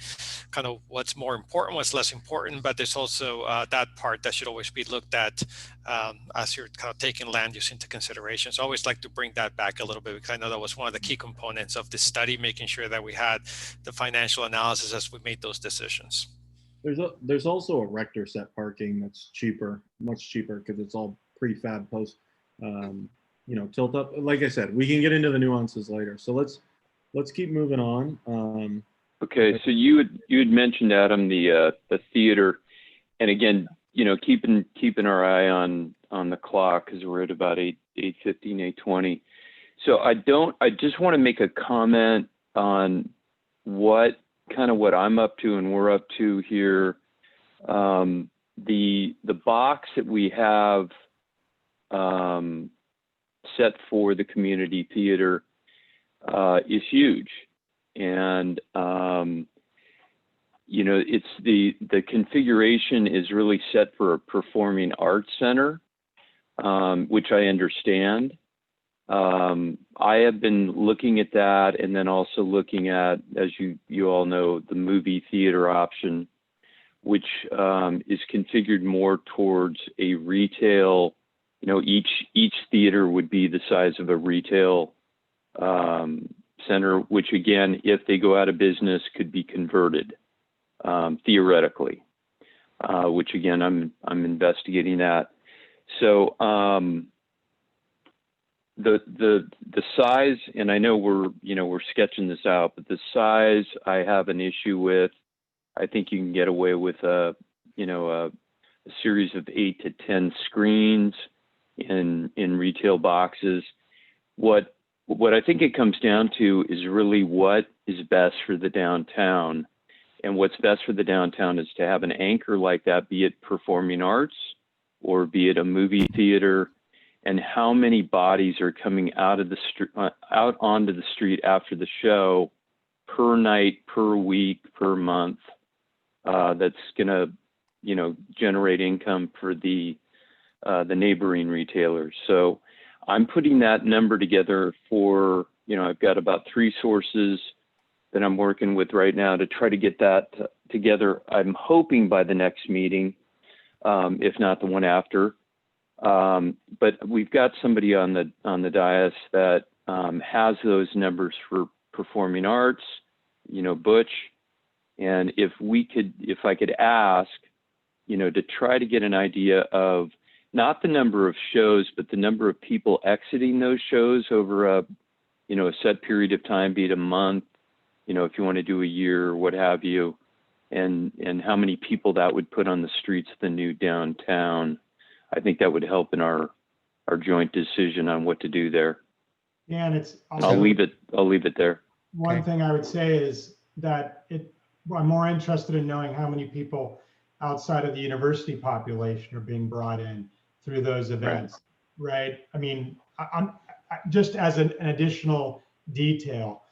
kind of what's more important, what's less important, but there's also that part that should always be looked at as you're kind of taking land use into consideration. So I always like to bring that back a little bit, because I know that was one of the key components of this study, making sure that we had the financial analysis as we made those decisions. There's also a rector set parking that's cheaper, much cheaper, because it's all prefab post. Tilt up. Like I said, we can get into the nuances later. So let's keep moving on. Okay, so you had mentioned, Adam, the theater, and again, keeping our eye on the clock because we're at about 8:15, 8:20. So I just want to make a comment on what I'm up to and we're up to here. The box that we have set for the community theater is huge. And, it's the configuration is really set for a performing arts center, which I understand. I have been looking at that and then also looking at, as you all know, the movie theater option, which is configured more towards a retail, each theater would be the size of a retail center, which again, if they go out of business, could be converted theoretically, which again, I'm investigating that. So the size, and I know we're sketching this out, but the size I have an issue with. I think you can get away with a series of 8 to 10 screens in retail boxes. What I think it comes down to is really what is best for the downtown. And what's best for the downtown is to have an anchor like that, be it performing arts or be it a movie theater, and how many bodies are coming out onto the street after the show per night, per week, per month. That's going to, generate income for the neighboring retailers. So I'm putting that number together for, I've got about 3 sources that I'm working with right now to try to get that together. I'm hoping by the next meeting, if not the one after. But we've got somebody on the dais that has those numbers for performing arts, Butch. And if I could ask, to try to get an idea of not the number of shows, but the number of people exiting those shows over a set period of time, be it a month, if you want to do a year or what have you, and how many people that would put on the streets of the new downtown. I think that would help in our joint decision on what to do there. Yeah, and I'll leave it there. One thing I would say is that I'm more interested in knowing how many people outside of the university population are being brought in through those events, right? I mean, I'm just as an additional detail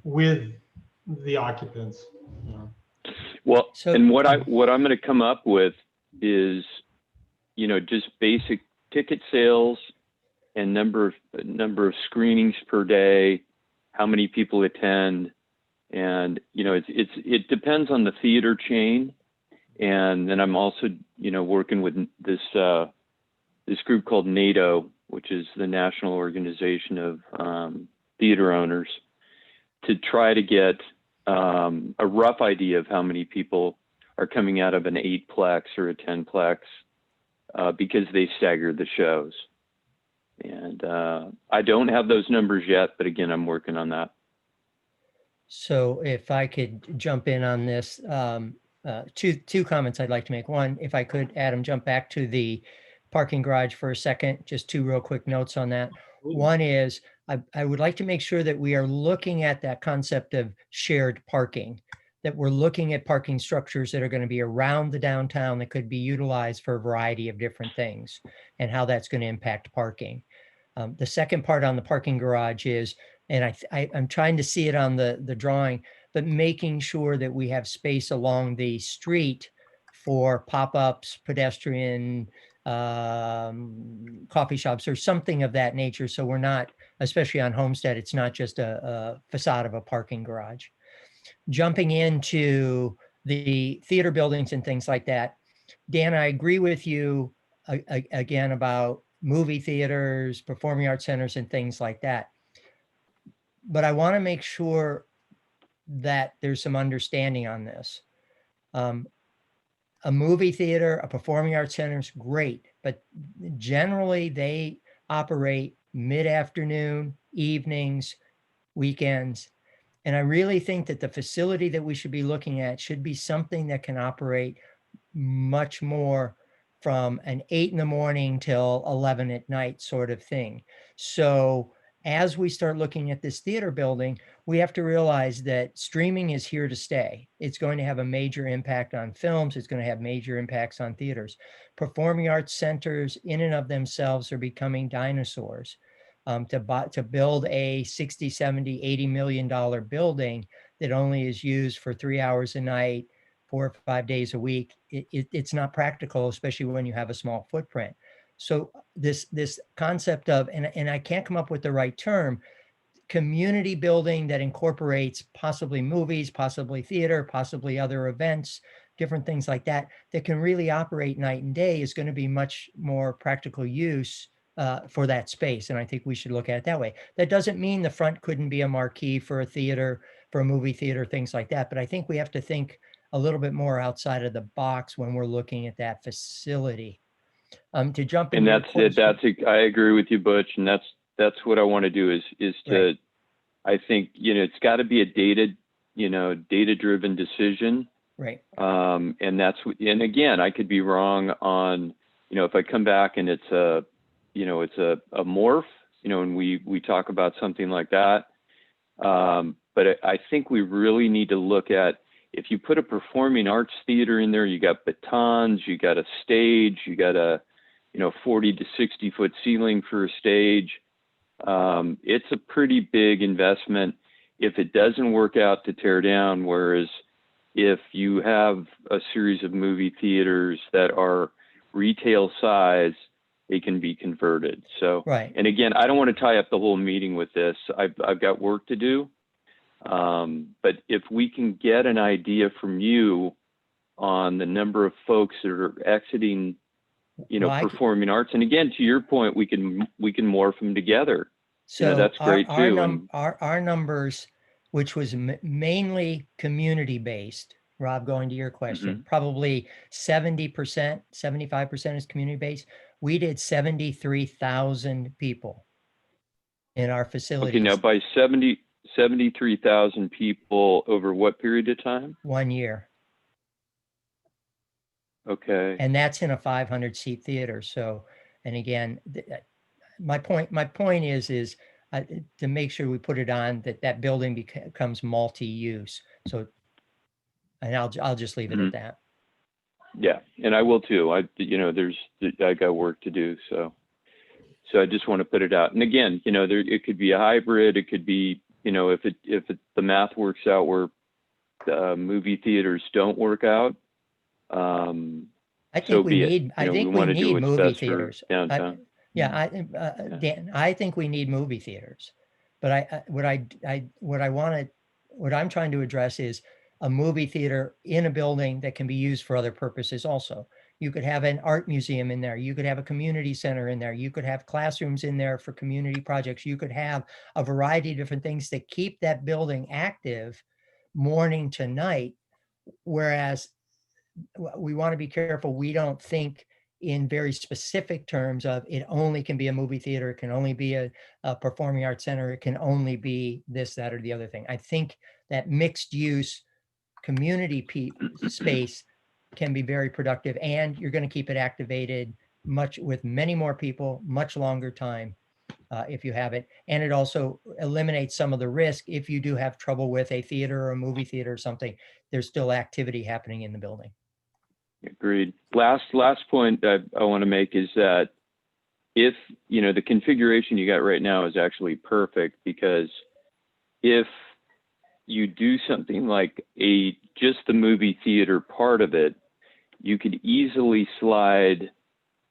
with the occupants. Well, and what I'm going to come up with is, just basic ticket sales and number of screenings per day, how many people attend. And, it depends on the theater chain. And then I'm also, working with this group called NATO, which is the National Organization of Theater Owners, to try to get a rough idea of how many people are coming out of an 8-plex or a 10-plex because they stagger the shows. And I don't have those numbers yet, but again, I'm working on that. So if I could jump in on this, two comments I'd like to make. One, if I could, Adam, jump back to the parking garage for a second, just 2 real quick notes on that. One is I would like to make sure that we are looking at that concept of shared parking, that we're looking at parking structures that are going to be around the downtown that could be utilized for a variety of different things and how that's going to impact parking. The second part on the parking garage is, and I'm trying to see it on the drawing, but making sure that we have space along the street for pop-ups, pedestrian, coffee shops or something of that nature. So we're not, especially on Homestead, it's not just a facade of a parking garage. Jumping into the theater buildings and things like that, Dan, I agree with you again about movie theaters, performing arts centers, and things like that. But I want to make sure that there's some understanding on this. A movie theater, a performing arts center is great, but generally they operate mid-afternoon, evenings, weekends. And I really think that the facility that we should be looking at should be something that can operate much more from an 8 in the morning till 11 at night sort of thing. So as we start looking at this theater building, we have to realize that streaming is here to stay. It's going to have a major impact on films. It's going to have major impacts on theaters. Performing arts centers in and of themselves are becoming dinosaurs. To build a 60, 70, $80 million building that only is used for 3 hours a night, 4 or 5 days a week, it's not practical, especially when you have a small footprint. So this concept of, and I can't come up with the right term, community building that incorporates possibly movies, possibly theater, possibly other events, different things like that, that can really operate night and day, is going to be much more practical use for that space. And I think we should look at it that way. That doesn't mean the front couldn't be a marquee for a theater, for a movie theater, things like that. But I think we have to think a little bit more outside of the box when we're looking at that facility. To jump in. And that's it. I agree with you, Butch. And that's what I want to do is to, right. I think, it's got to be a data-driven decision. Right. And again, I could be wrong on, if I come back and it's a morph, and we talk about something like that. But I think we really need to look at, if you put a performing arts theater in there, you got batons, you got a stage, you got a 40 to 60 foot ceiling for a stage. It's a pretty big investment if it doesn't work out to tear down. Whereas if you have a series of movie theaters that are retail size, they can be converted. So, right. And again, I don't want to tie up the whole meeting with this. I've got work to do. But if we can get an idea from you on the number of folks that are exiting, performing arts, and again, to your point, we can morph them together. So that's great too. Our numbers, which was mainly community based, Rob, going to your question, probably 70%, 75% is community based. We did 73,000 people in our facilities. Okay, now by 73,000 people over what period of time? 1 year. Okay. And that's in a 500 seat theater. So, and again, my point is to make sure we put it on that building becomes multi-use. So, and I'll just leave it at that. Yeah, and I will too. I got work to do. So I just want to put it out. And again, it could be a hybrid. It could be, if the math works out where movie theaters don't work out. I think we need movie theaters. Downtown. Dan, I think we need movie theaters. But what I'm trying to address is a movie theater in a building that can be used for other purposes also. You could have an art museum in there. You could have a community center in there. You could have classrooms in there for community projects. You could have a variety of different things that keep that building active morning to night. Whereas we want to be careful we don't think in very specific terms of it only can be a movie theater, it can only be a performing arts center, it can only be this, that, or the other thing. I think that mixed use community space can be very productive, and you're going to keep it activated with many more people, much longer time if you have it. And it also eliminates some of the risk. If you do have trouble with a theater or a movie theater or something, there's still activity happening in the building. Agreed. Last point I want to make is that if, the configuration you got right now is actually perfect, because if you do something like just the movie theater part of it, you could easily slide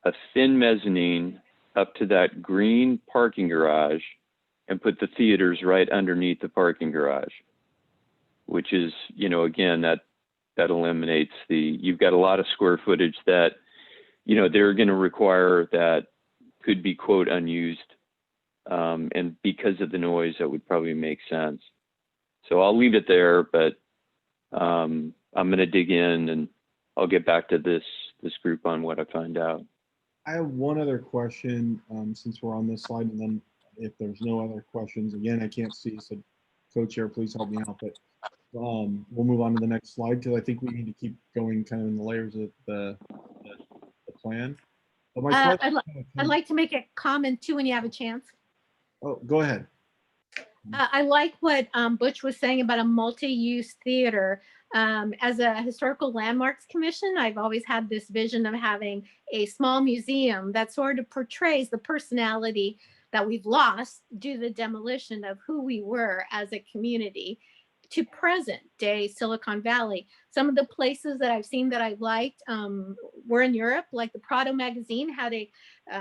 a thin mezzanine up to that green parking garage and put the theaters right underneath the parking garage, which is, again, that eliminates you've got a lot of square footage that, they're going to require that could be, quote, unused. And because of the noise, that would probably make sense. So I'll leave it there, but I'm going to dig in and I'll get back to this group on what I find out. I have one other question since we're on this slide, and then if there's no other questions, again, I can't see, so co-chair, please help me out. But we'll move on to the next slide because I think we need to keep going kind of in the layers of the plan. But my question, I'd like to make a comment too when you have a chance. oh, go ahead. I like what Butch was saying about a multi-use theater. As a historical landmarks commission, I've always had this vision of having a small museum that sort of portrays the personality that we've lost due to the demolition of who we were as a community to present day Silicon Valley. Some of the places that I've seen that I've liked were in Europe, like the Prado magazine had a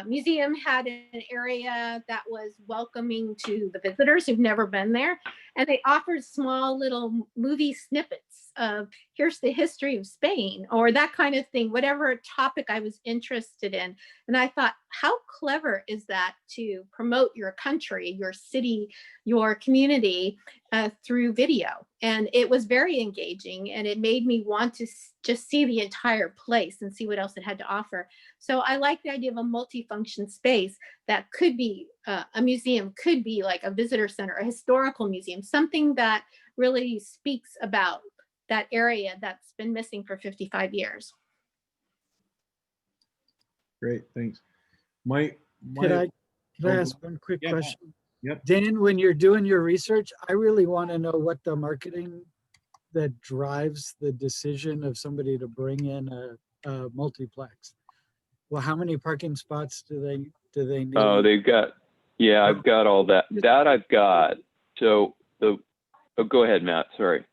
museum, had an area that was welcoming to the visitors who've never been there. And they offered small little movie snippets of here's the history of Spain or that kind of thing, whatever topic I was interested in. And I thought, how clever is that to promote your country, your city, your community through video? And it was very engaging and it made me want to just see the entire place and see what else it had to offer. So I like the idea of a multifunction space that could be a museum, could be like a visitor center, a historical museum, something that really speaks about that area that's been missing for 55 years. Great, thanks. Could I oh, ask one quick yeah, question? Yep. Dan, when you're doing your research, I really want to know what the marketing that drives the decision of somebody to bring in a multiplex. Well, how many parking spots do they need? Oh, they've got, yeah, I've got all that. That I've got. So oh, go ahead, Matt. Sorry.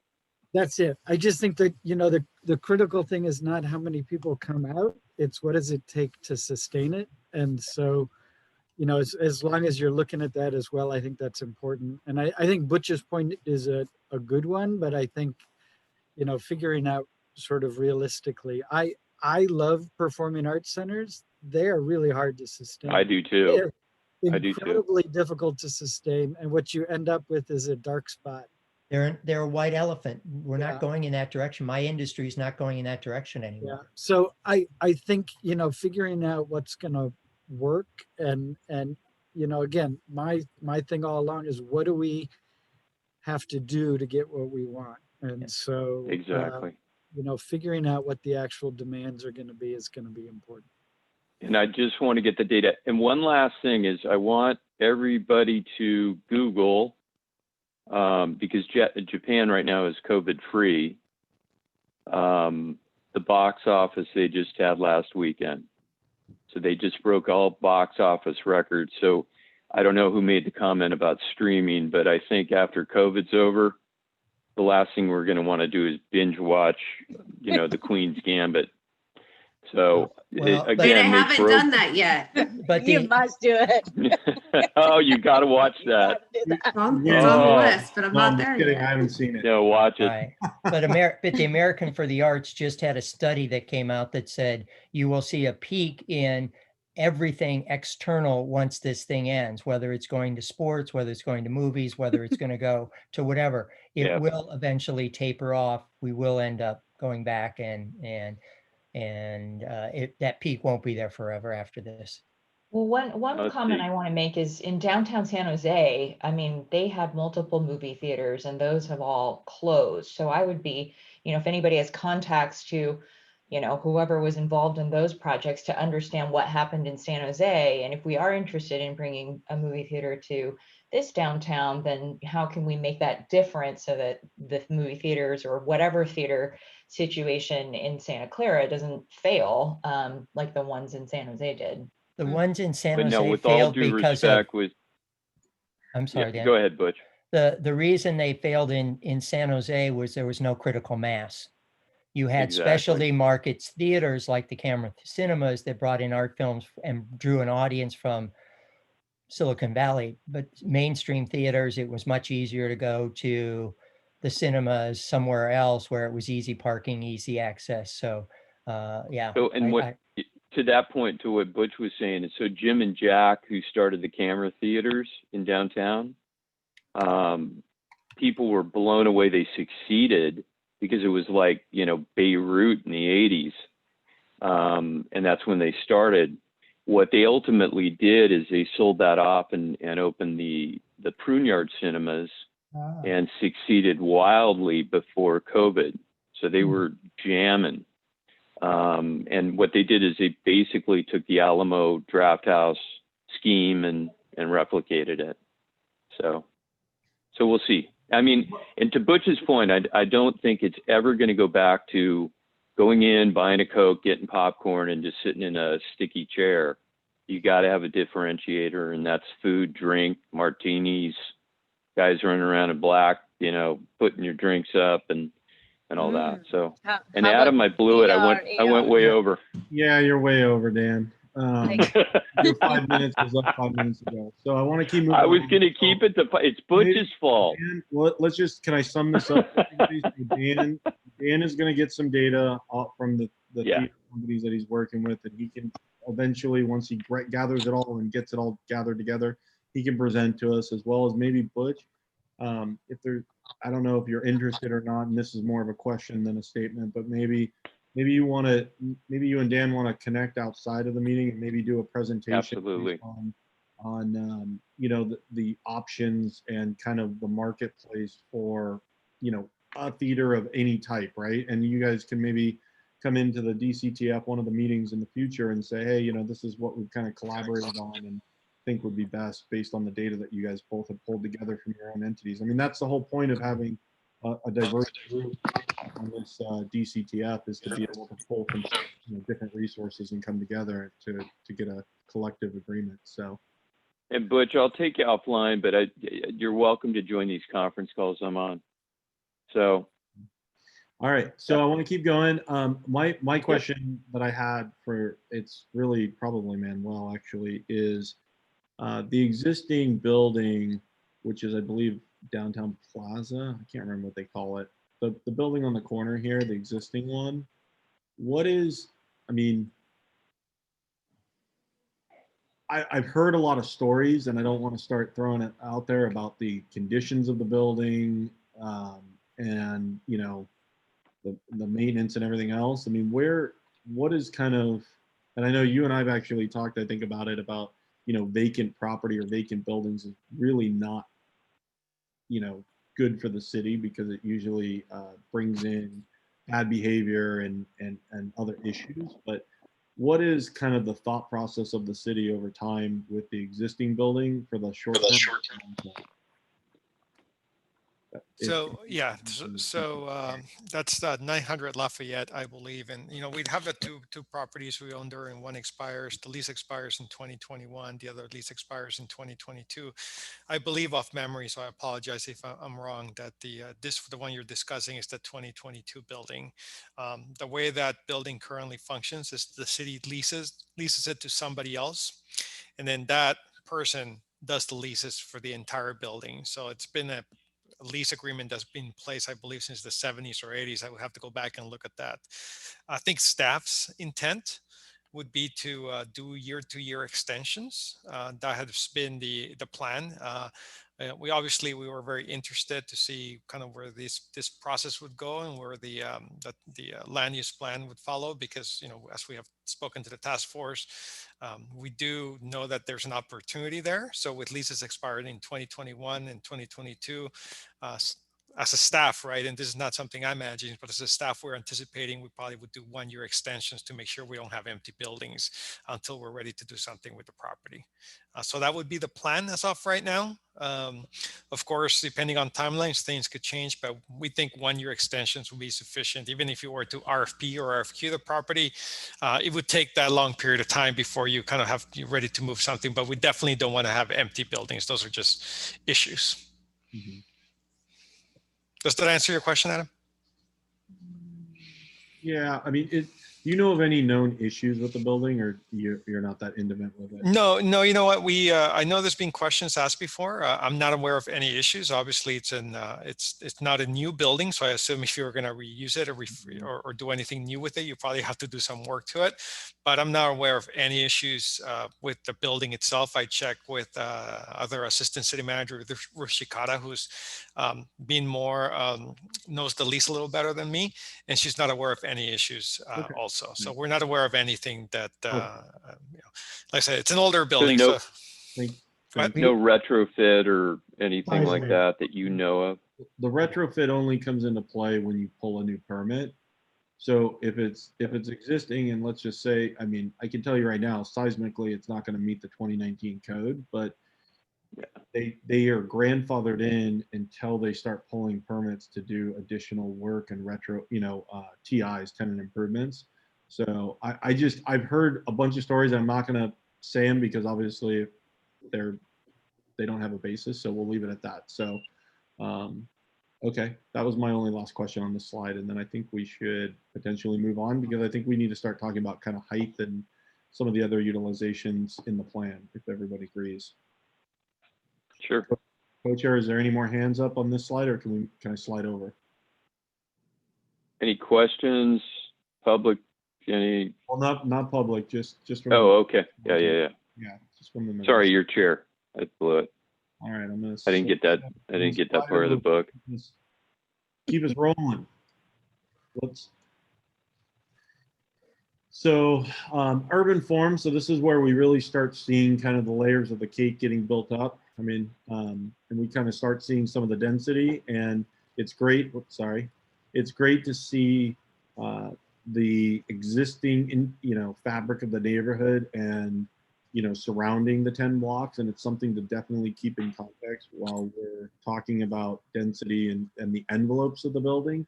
That's it. I just think that, you know, the critical thing is not how many people come out, it's what does it take to sustain it. And so, you know, as long as you're looking at that as well, I think that's important. And I think Butch's point is a good one, but I think, you know, figuring out sort of realistically, I love performing arts centers. They are really hard to sustain. I do too. They're incredibly difficult to sustain. And what you end up with is a dark spot. They're a white elephant. We're not going in that direction. My industry is not going in that direction anymore. Yeah. So I think, you know, figuring out what's going to work and, you know, again, my thing all along is what do we have to do to get what we want? And so, Exactly. you know, figuring out what the actual demands are going to be is going to be important. And I just want to get the data. And one last thing is I want everybody to Google, because Japan right now is COVID free, the box office they just had last weekend. So they just broke all box office records. So I don't know who made the comment about streaming, but I think after COVID's over, the last thing we're going to want to do is binge watch, you know, the Queen's Gambit. So Well, again, But I they haven't broke- done that yet. But You must do it. Oh, you got to watch that. It's on Yeah. the list, but I'm No, not I'm just there kidding. I yet. haven't seen it. No, watch it. Right. But the American for the Arts just had a study that came out that said you will see a peak in everything external once this thing ends, whether it's going to sports, whether it's going to movies, whether it's going to go to whatever. It Yeah. will eventually taper off. We will end up going back and that peak won't be there forever after this. Well, one Let's comment see. I want to make is in downtown San Jose, I mean, they have multiple movie theaters and those have all closed. So I would be, you know, if anybody has contacts to, you know, whoever was involved in those projects to understand what happened in San Jose. And if we are interested in bringing a movie theater to this downtown, then how can we make that different so that the movie theaters or whatever theater situation in Santa Clara doesn't fail like the ones in San Jose did? The ones in San But no, Jose with all failed due because of, respect, with I'm sorry, yeah, Dan. go ahead, Butch. The reason they failed in San Jose was there was no critical mass. You had Exactly. specialty markets theaters like the Camera Cinemas that brought in art films and drew an audience from Silicon Valley, but mainstream theaters, it was much easier to go to the cinemas somewhere else where it was easy parking, easy access. So yeah. So, and to that point, to what Butch was saying, is so Jim and Jack, who started the Camera theaters in downtown, people were blown away. They succeeded because it was like, you know, Beirut in the 80s. And that's when they started. What they ultimately did is they sold that off and opened the Pruneyard Cinemas and succeeded wildly before COVID. So they were jamming. And what they did is they basically took the Alamo Draft House scheme and replicated it. So we'll see. I mean, and to Butch's point, I don't think it's ever going to go back to going in, buying a Coke, getting popcorn, and just sitting in a sticky chair. You got to have a differentiator, and that's food, drink, martinis, guys running around in black, you know, putting your drinks up and all that. So, and How Adam, about I blew it. I AR? went way over. Yeah, you're way over, Dan. Your 5 minutes was up 5 minutes ago. So I want to keep moving. I was on. going to keep it to, it's Butch's fault. Dan, let's just, can I sum this up? Dan is going to get some data from the theater companies that he's working with, and he can eventually, once he gathers it all and gets it all gathered together, he can present to us, as well as maybe Butch. If there, I don't know if you're interested or not, and this is more of a question than a statement, but maybe you want to, maybe you and Dan want to connect outside of the meeting and maybe do a presentation. Absolutely. On you know, the options and kind of the marketplace for, you know, a theater of any type, right? And you guys can maybe come into the DCTF, one of the meetings in the future, and say, hey, you know, this is what we've kind of collaborated on and think would be best based on the data that you guys both have pulled together from your own entities. I mean, that's the whole point of having a diverse group on this DCTF, is to be able to pull from, you know, different resources and come together to get a collective agreement. So. And Butch, I'll take you offline, but you're welcome to join these conference calls I'm on. So. All right, so I want to keep going. My question that I had for, it's really probably Manuel actually, is the existing building, which is, I believe, Downtown Plaza. I can't remember what they call it. The building on the corner here, the existing one. What is, I mean, I've heard a lot of stories, and I don't want to start throwing it out there about the conditions of the building, and, you know, the maintenance and everything else. I mean, what is kind of, and I know you and I've actually talked, I think, about it, about, you know, vacant property or vacant buildings is really not, you know, good for the city, because it usually brings in bad behavior and other issues. But what is kind of the thought process of the city over time with the existing building for the short term? So yeah, so that's 900 Lafayette, I believe, and you know, we'd have the two properties we own there, and one expires. The lease expires in 2021. The other lease expires in 2022. I believe off memory, so I apologize if I'm wrong. That the one you're discussing is the 2022 building. The way that building currently functions is the city leases it to somebody else, and then that person does the leases for the entire building. So it's been a lease agreement that's been in place, I believe, since the 70s or 80s. I would have to go back and look at that. I think staff's intent would be to do year-to-year extensions. That has been the plan. We were very interested to see kind of where this process would go and where the land use plan would follow, because, you know, as we have spoken to the task force, we do know that there's an opportunity there. So with leases expired in 2021 and 2022, as a staff, right, and this is not something I'm managing, but as a staff, we're anticipating we probably would do 1-year extensions to make sure we don't have empty buildings until we're ready to do something with the property. So that would be the plan as of right now. Of course, depending on timelines, things could change, but we think 1-year extensions will be sufficient. Even if you were to RFP or RFQ the property, it would take that long period of time before you kind of you're ready to move something, but we definitely don't want to have empty buildings. Those are just issues. Mm-hmm. Does that answer your question, Adam? Yeah, I mean, do you know of any known issues with the building, or you're not that intimate with it? No, you know what? I know there's been questions asked before. I'm not aware of any issues. Obviously, it's not a new building, so I assume if you were going to reuse it or do anything new with it, you probably have to do some work to it. But I'm not aware of any issues with the building itself. I checked with other assistant city manager, Ruth Shikata, who's been more knows the lease a little better than me, and she's not aware of any issues also. So we're not aware of anything that, you know, like I said, it's an older building. So fence. No retrofit or anything like Seismic. that you know of? The retrofit only comes into play when you pull a new permit. So if it's existing, and let's just say, I mean, I can tell you right now, seismically, it's not going to meet the 2019 code, but they are grandfathered in until they start pulling permits to do additional work and TIs, tenant improvements. So I've heard a bunch of stories. I'm not going to say them because obviously they don't have a basis. So we'll leave it at that. So, okay, that was my only last question on this slide. And then I think we should potentially move on because I think we need to start talking about kind of height and some of the other utilizations in the plan, if everybody agrees. Sure. Co-chair, is there any more hands up on this slide or can I slide over? Any questions, public, any? Well, not public, just from. Oh, okay. Yeah. Yeah, just from the minutes. Sorry, your chair. I blew it. All right, I'm gonna. I didn't get that. I didn't get that part of the book. Keep us rolling. So urban form. So this is where we really start seeing kind of the layers of the cake getting built up. I mean, and we kind of start seeing some of the density, and it's great. Sorry, it's great to see the existing, fabric of the neighborhood and surrounding the 10 blocks, and it's something to definitely keep in context while we're talking about density and the envelopes of the building.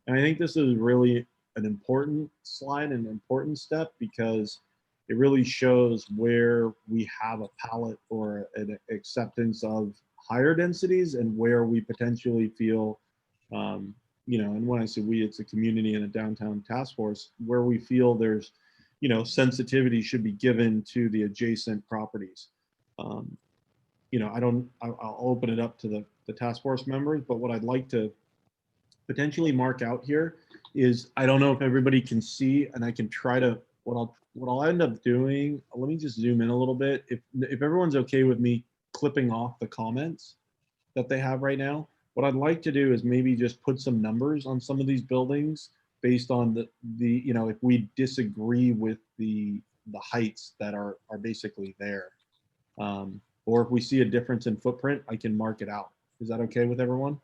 And I think this is really an important slide, an important step, because it really shows where we have a palette or an acceptance of higher densities and where we potentially feel, and when I say we, it's a community and a downtown task force, where we feel there's, sensitivity should be given to the adjacent properties. I'll open it up to the task force members, but what I'd like to potentially mark out here is, I don't know if everybody can see, and I can try to, what I'll end up doing, let me just zoom in a little bit. If everyone's okay with me clipping off the comments that they have right now, what I'd like to do is maybe just put some numbers on some of these buildings based on the if we disagree with the heights that are basically there. Or if we see a difference in footprint, I can mark it out. Is that okay with everyone?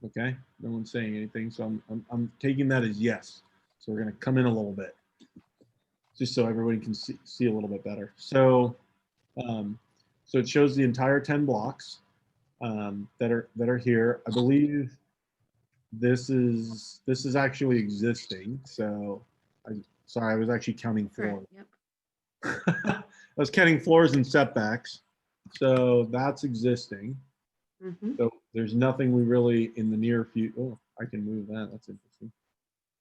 Okay, no one's saying anything, so I'm taking that as yes. So we're gonna come in a little bit, just so everybody can see a little bit better. So, so it shows the entire 10 blocks that are here. I believe this is actually existing. So, sorry, I was actually counting floors. Yep. I was counting floors and setbacks. So that's existing. Mm-hmm. So there's nothing we really in the near future. Oh, I can move that. That's interesting.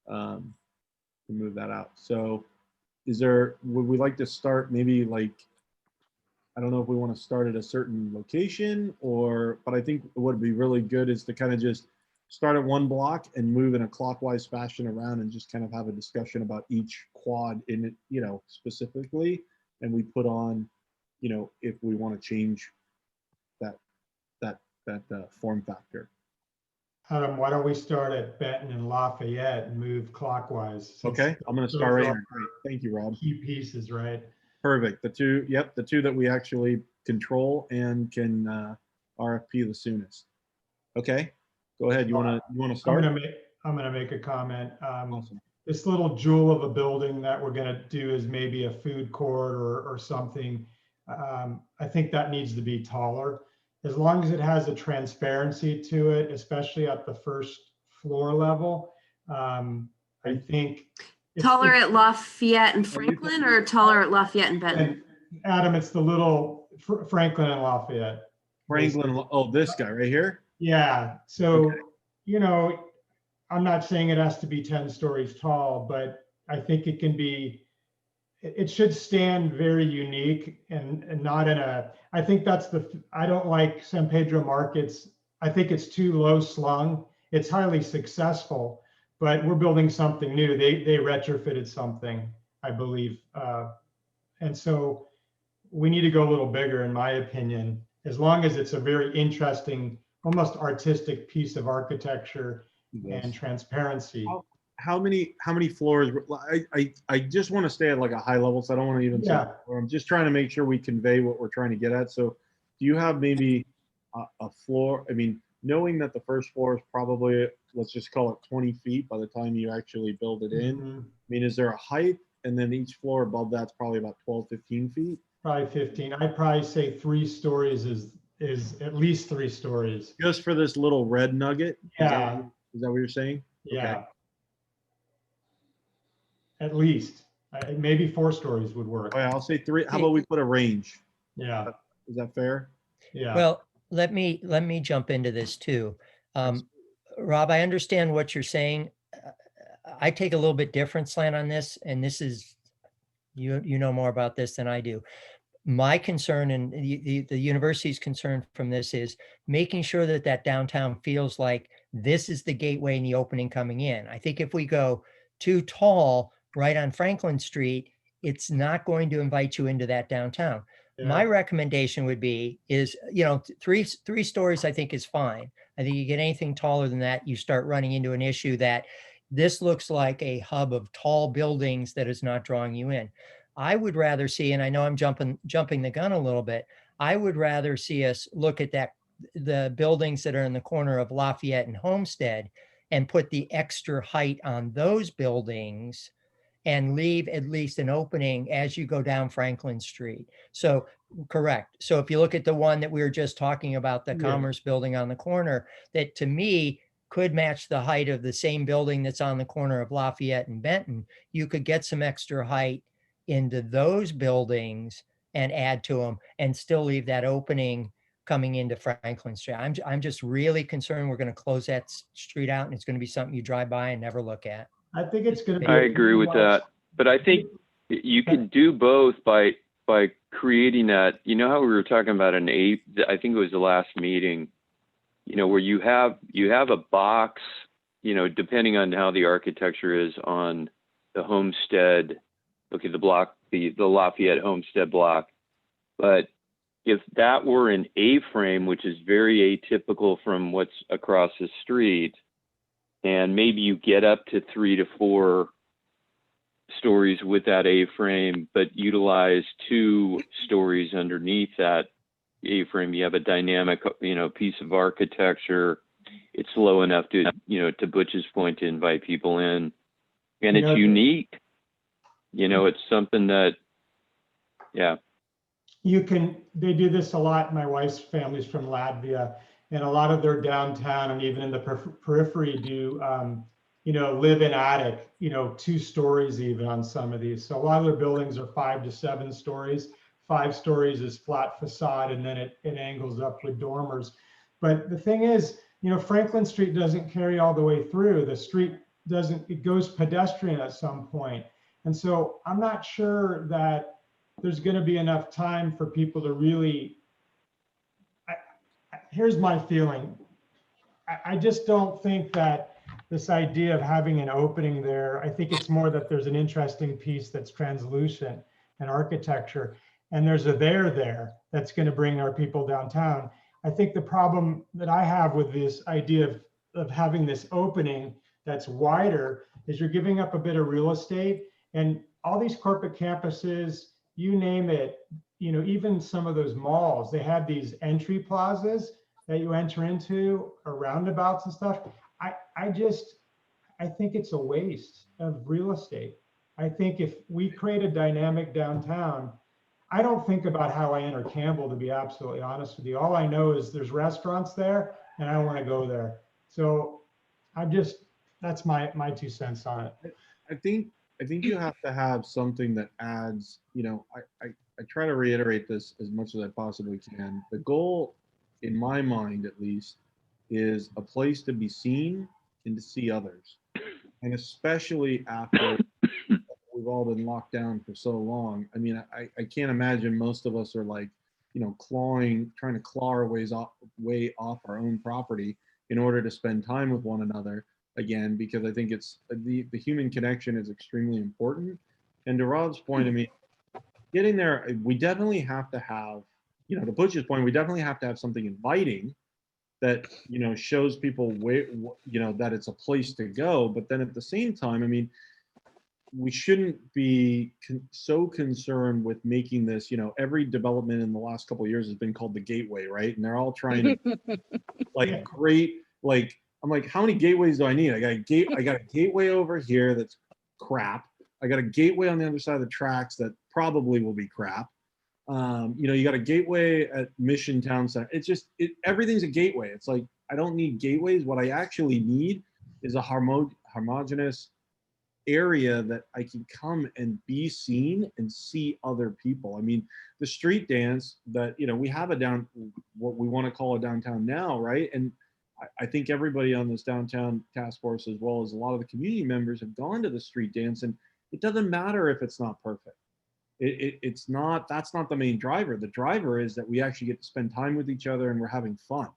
Can move that out. So would we like to start maybe like, I don't know if we want to start at a certain location but I think what would be really good is to kind of just start at one block and move in a clockwise fashion around and just kind of have a discussion about each quad in it, specifically. And we put on, if we want to change that form factor. Adam, why don't we start at Benton and Lafayette and move clockwise? Okay, I'm going to start right here. Great. Thank you, Rob. Key pieces, right? Perfect. The two that we actually control and can RFP the soonest. Okay, go ahead. You want to start? I'm gonna make a comment. Awesome. This little jewel of a building that we're gonna do is maybe a food court or something. I think that needs to be taller. As long as it has a transparency to it, especially at the first floor level, I think. Taller at Lafayette and Franklin, or taller at Lafayette and Benton? Adam, it's the little Franklin and Lafayette. Franklin, oh, this guy right here? Yeah, so, okay. I'm not saying it has to be 10 stories tall, but I think it should stand very unique and not I think I don't like San Pedro Markets. I think it's too low slung. It's highly successful, but we're building something new. They retrofitted something, I believe. And so we need to go a little bigger, in my opinion, as long as it's a very interesting, almost artistic piece of architecture and transparency. how many floors? I just want to stay at like a high level, so I don't want to even say. Yeah. Or I'm just trying to make sure we convey what we're trying to get at. So, do you have maybe a floor? I mean, knowing that the first floor is probably, let's just call it 20 feet by the time you actually build it in. Mhm. I mean, is there a height, and then each floor above that's probably about 12, 15 feet? Probably 15. I'd probably say 3 stories is at least 3 stories. Just for this little red nugget? Yeah. Is that what you're saying? Yeah. Okay. At least. Maybe 4 stories would work. All right, I'll say 3. How about we put a range? Yeah. Is that fair? Yeah. Well, let me jump into this too. Rob, I understand what you're saying. I take a little bit different slant on this, and this is, you know more about this than I do. My concern and the university's concern from this is making sure that that downtown feels like this is the gateway and the opening coming in. I think if we go too tall right on Franklin Street, it's not going to invite you into that downtown. My recommendation would be is, three stories I think is fine. I think you get anything taller than that, you start running into an issue that this looks like a hub of tall buildings that is not drawing you in. I would rather see, and I know I'm jumping the gun a little bit, I would rather see us look at the buildings that are in the corner of Lafayette and Homestead and put the extra height on those buildings and leave at least an opening as you go down Franklin Street. So correct. So if you look at the one that we were just talking about, the Commerce building on the corner, that to me could match the height of the same building that's on the corner of Lafayette and Benton, you could get some extra height into those buildings and add to them and still leave that opening coming into Franklin Street. I'm just really concerned we're going to close that street out and it's going to be something you drive by and never look at. I think it's going to be. I agree with that, but I think you can do both by creating that. You know how we were talking about I think it was the last meeting, where you have a box, depending on how the architecture is on the Homestead, look at the block, the Lafayette Homestead block. But if that were an A-frame, which is very atypical from what's across the street, and maybe you get up to 3 to 4 stories with that A-frame, but utilize 2 stories underneath that A-frame. You have a dynamic, piece of architecture. It's low enough to, to Butch's point, to invite people in, and it's unique. It's something that, yeah. They do this a lot. My wife's family's from Latvia, and a lot of their downtown and even in the periphery do, live in attic, 2 stories even on some of these. So a lot of their buildings are 5 to 7 stories. 5 stories is flat facade, and then it angles up with dormers. But the thing is, Franklin Street doesn't carry all the way through. The street it goes pedestrian at some point. And so I'm not sure that there's going to be enough time for people to really, here's my feeling. I just don't think that this idea of having an opening there, I think it's more that there's an interesting piece that's translucent and architecture, and there's a there that's going to bring our people downtown. I think the problem that I have with this idea of having this opening that's wider is you're giving up a bit of real estate, and all these corporate campuses, you name it, even some of those malls, they have these entry plazas that you enter into, or roundabouts and stuff. I think it's a waste of real estate. I think if we create a dynamic downtown, I don't think about how I enter Campbell, to be absolutely honest with you. All I know is there's restaurants there and I want to go there. So that's my 2 cents on it. I think you have to have something that adds, I try to reiterate this as much as I possibly can. The goal, in my mind at least, is a place to be seen and to see others. And especially after we've all been locked down for so long. I mean, I can't imagine most of us are like, trying to claw our way off our own property in order to spend time with one another again, because I think it's the human connection is extremely important. And to Rob's point, I mean, getting there, we definitely have to have, to Butch's point, we definitely have to have something inviting, that, you know, shows people where, you know, that it's a place to go. But then at the same time, I mean, we shouldn't be so concerned with making this, you know, every development in the last couple of years has been called the gateway, right? And they're all trying to like create, like, I'm like, how many gateways do I need? I got a gateway over here that's crap. I got a gateway on the other side of the tracks that probably will be crap. You know, you got a gateway at Mission Town Center. It's just, everything's a gateway. It's like, I don't need gateways. What I actually need is a homogeneous area that I can come and be seen and see other people. I mean, the street dance that, you know, we have what we want to call a downtown now, right? And I think everybody on this downtown task force, as well as a lot of the community members, have gone to the street dance, and it doesn't matter if it's not perfect. It's not, that's not the main driver. The driver is that we actually get to spend time with each other and we're having fun.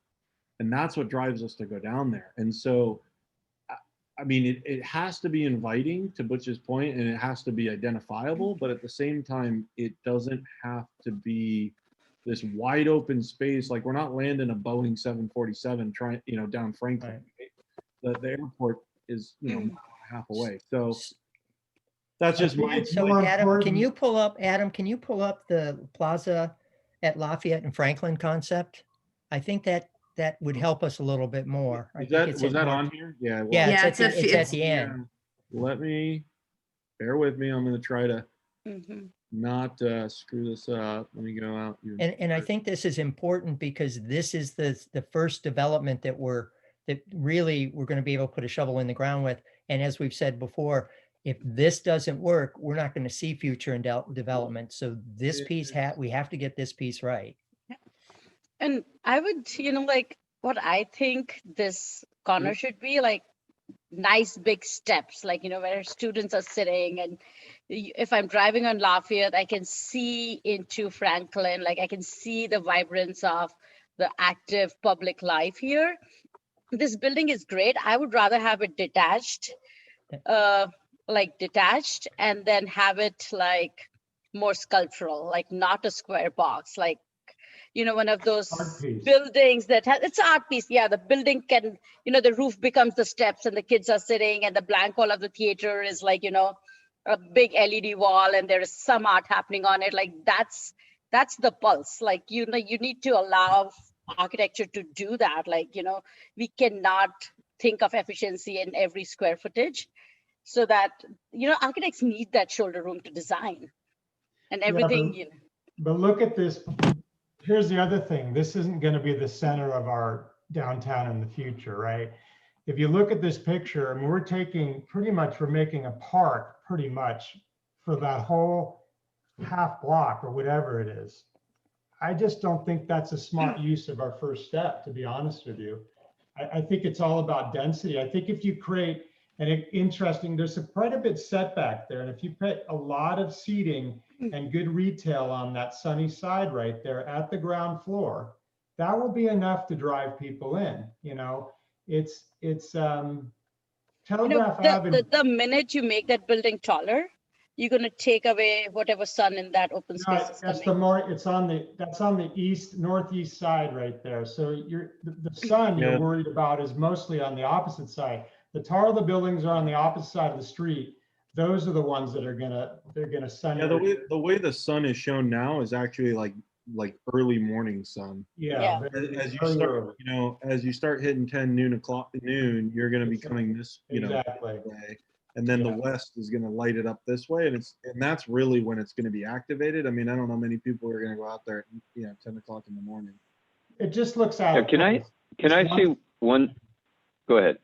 And that's what drives us to go down there. And so, I mean, it has to be inviting, to Butch's point, and it has to be identifiable, but at the same time, it doesn't have to be this wide open space. Like, we're not landing a Boeing 747 trying, you know, down Franklin. Right? The airport is, you know, half away. So that's just my. So Adam, can you pull up the plaza at Lafayette and Franklin concept? I think that would help us a little bit more. Was that on here? Yeah. Well, yeah, it's at the end. Let me, bear with me. I'm going to try to not screw this up. Let me go out. And I think this is important because this is the first development that we're going to be able to put a shovel in the ground with. And as we've said before, if this doesn't work, we're not going to see future development. So this piece, we have to get this piece right. And I would, you know, like what I think this corner should be like nice big steps, like, you know, where students are sitting. And if I'm driving on Lafayette, I can see into Franklin, like I can see the vibrance of the active public life here. This building is great. I would rather have it detached, and then have it like more sculptural, like not a square box, like, you know, one of those buildings that has, it's an art piece. Yeah, the building can, you know, the roof becomes the steps and the kids are sitting, and the blank wall of the theater is like, you know, a big LED wall and there is some art happening on it. Like that's the pulse. Like, you know, you need to allow architecture to do that. Like, you know, we cannot think of efficiency in every square footage, so that, you know, architects need that shoulder room to design and everything. Yeah, but look at this. Here's the other thing. This isn't going to be the center of our downtown in the future, right? If you look at this picture, I mean, we're making a park pretty much for that whole half block or whatever it is. I just don't think that's a smart use of our first step, to be honest with you. I think it's all about density. I think if you create there's quite a bit setback there. And if you put a lot of seating and good retail on that sunny side right there at the ground floor, that will be enough to drive people in. You know, it's Telegraph Avenue. The minute you make that building taller, you're going to take away whatever sun in that open space. That's on the northeast side right there. So the sun you're worried about is mostly on the opposite side. The taller buildings are on the opposite side of the street. Those are the ones that are gonna sun. Yeah, the way the sun is shown now is actually like early morning sun. Yeah. As you start, you know, as you start hitting 10 noon, you're gonna be coming this, you know, way. And then the west is gonna light it up this way, and that's really when it's gonna be activated. I mean, I don't know many people are gonna go out there at, you know, 10 o'clock in the morning. It just looks out. Yeah, can I see one? Go ahead.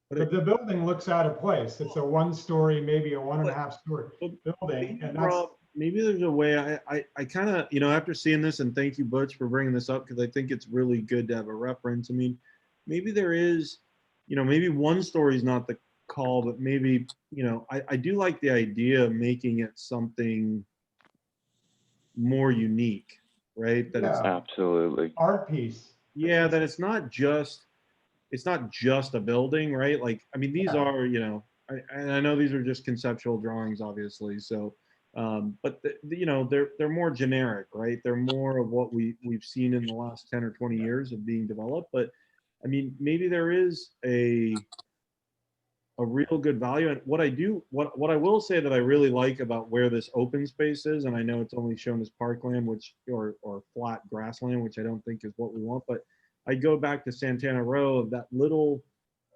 But the building looks out of place. It's a 1-story, maybe a 1.5-story building. And maybe there's a way I kind of, you know, after seeing this, and thank you, Butch, for bringing this up, because I think it's really good to have a reference. I mean, maybe there is, you know, maybe 1 story is not the call, but maybe, you know, I do like the idea of making it something more unique, right? That it's absolutely art piece. Yeah, that it's not just a building, right? Like, I mean, these are, you know, I know these are just conceptual drawings, obviously. So But they're more generic, right? They're more of what we've seen in the last 10 or 20 years of being developed. But I mean, maybe there is a real good value. And what I will say that I really like about where this open space is, and I know it's only shown as parkland, or flat grassland, which I don't think is what we want, but I go back to Santana Row, that little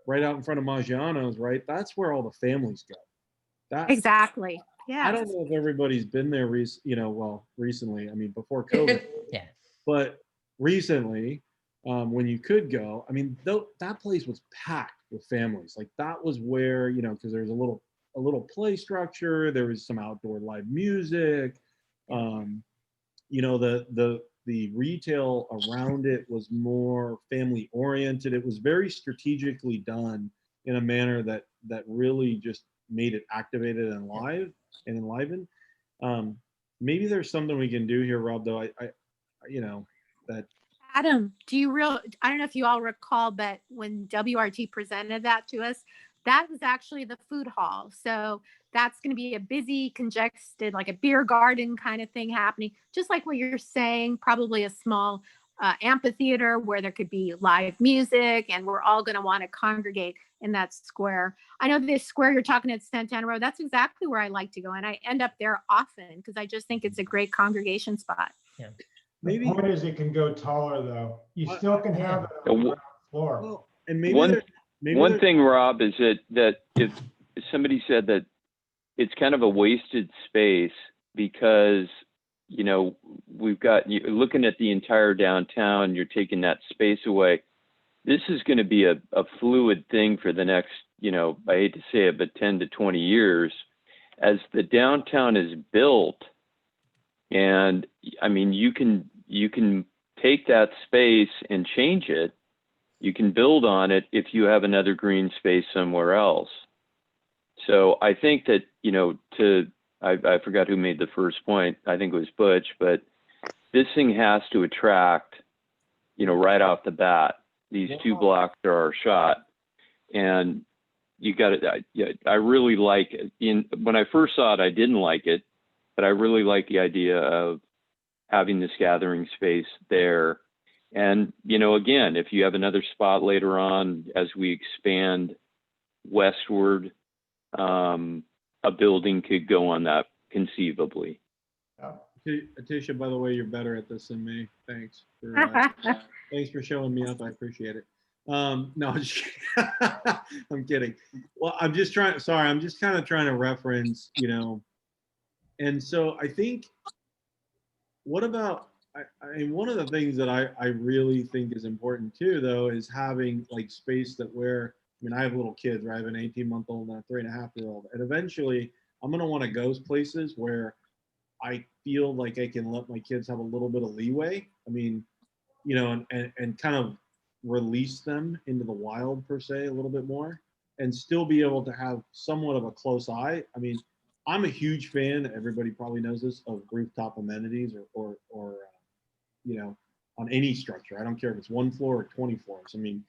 right out in front of Maggiano's, right? That's where all the families go. Exactly. Yeah. I don't know if everybody's been there, recently. I mean, before COVID, Yeah. but recently, when you could go, I mean, that place was packed with families. Like that was where, because there's a little play structure. There was some outdoor live music. The retail around it was more family oriented. It was very strategically done in a manner that really just made it activated and live and enlivened. Maybe there's something we can do here, Rob, though. That Adam, I don't know if you all recall, but when WRT presented that to us, that was actually the food hall. So that's going to be a busy, congested, like a beer garden kind of thing happening, just like what you're saying, probably a small amphitheater where there could be live music, and we're all going to want to congregate in that square. I know this square you're talking at Santana Row, that's exactly where I like to go. And I end up there often because I just think it's a great congregation spot. Yeah. The point is it can go taller though. You still can have it on the ground floor. Well, and maybe one thing, Rob, is that if somebody said that it's kind of a wasted space because, we've got, you looking at the entire downtown, you're taking that space away. This is going to be a fluid thing for the next, I hate to say it, but 10 to 20 years as the downtown is built. And I mean, you can take that space and change it. You can build on it if you have another green space somewhere else. So I think that, I forgot who made the first point. I think it was Butch, but this thing has to attract, right off the bat. These two blocks are our shot. And you got it. I really like it. When I first saw it, I didn't like it, but I really like the idea of having this gathering space there. And, again, if you have another spot later on as we expand westward, a building could go on that conceivably. Atisha, by the way, you're better at this than me. Thanks for showing me up. I appreciate it. No, I'm kidding. Well, I'm just kind of trying to reference, and so I think, what about, I mean, one of the things that I really think is important too, though, is having like space that where, I mean, I have little kids, right? I have an 18-month-old and a 3.5-year-old. And eventually I'm going to want to go places where I feel like I can let my kids have a little bit of leeway. I mean, and kind of release them into the wild per se a little bit more and still be able to have somewhat of a close eye. I mean, I'm a huge fan, everybody probably knows this, of rooftop amenities or on any structure. I don't care if it's 1 floor or 20 floors. I mean,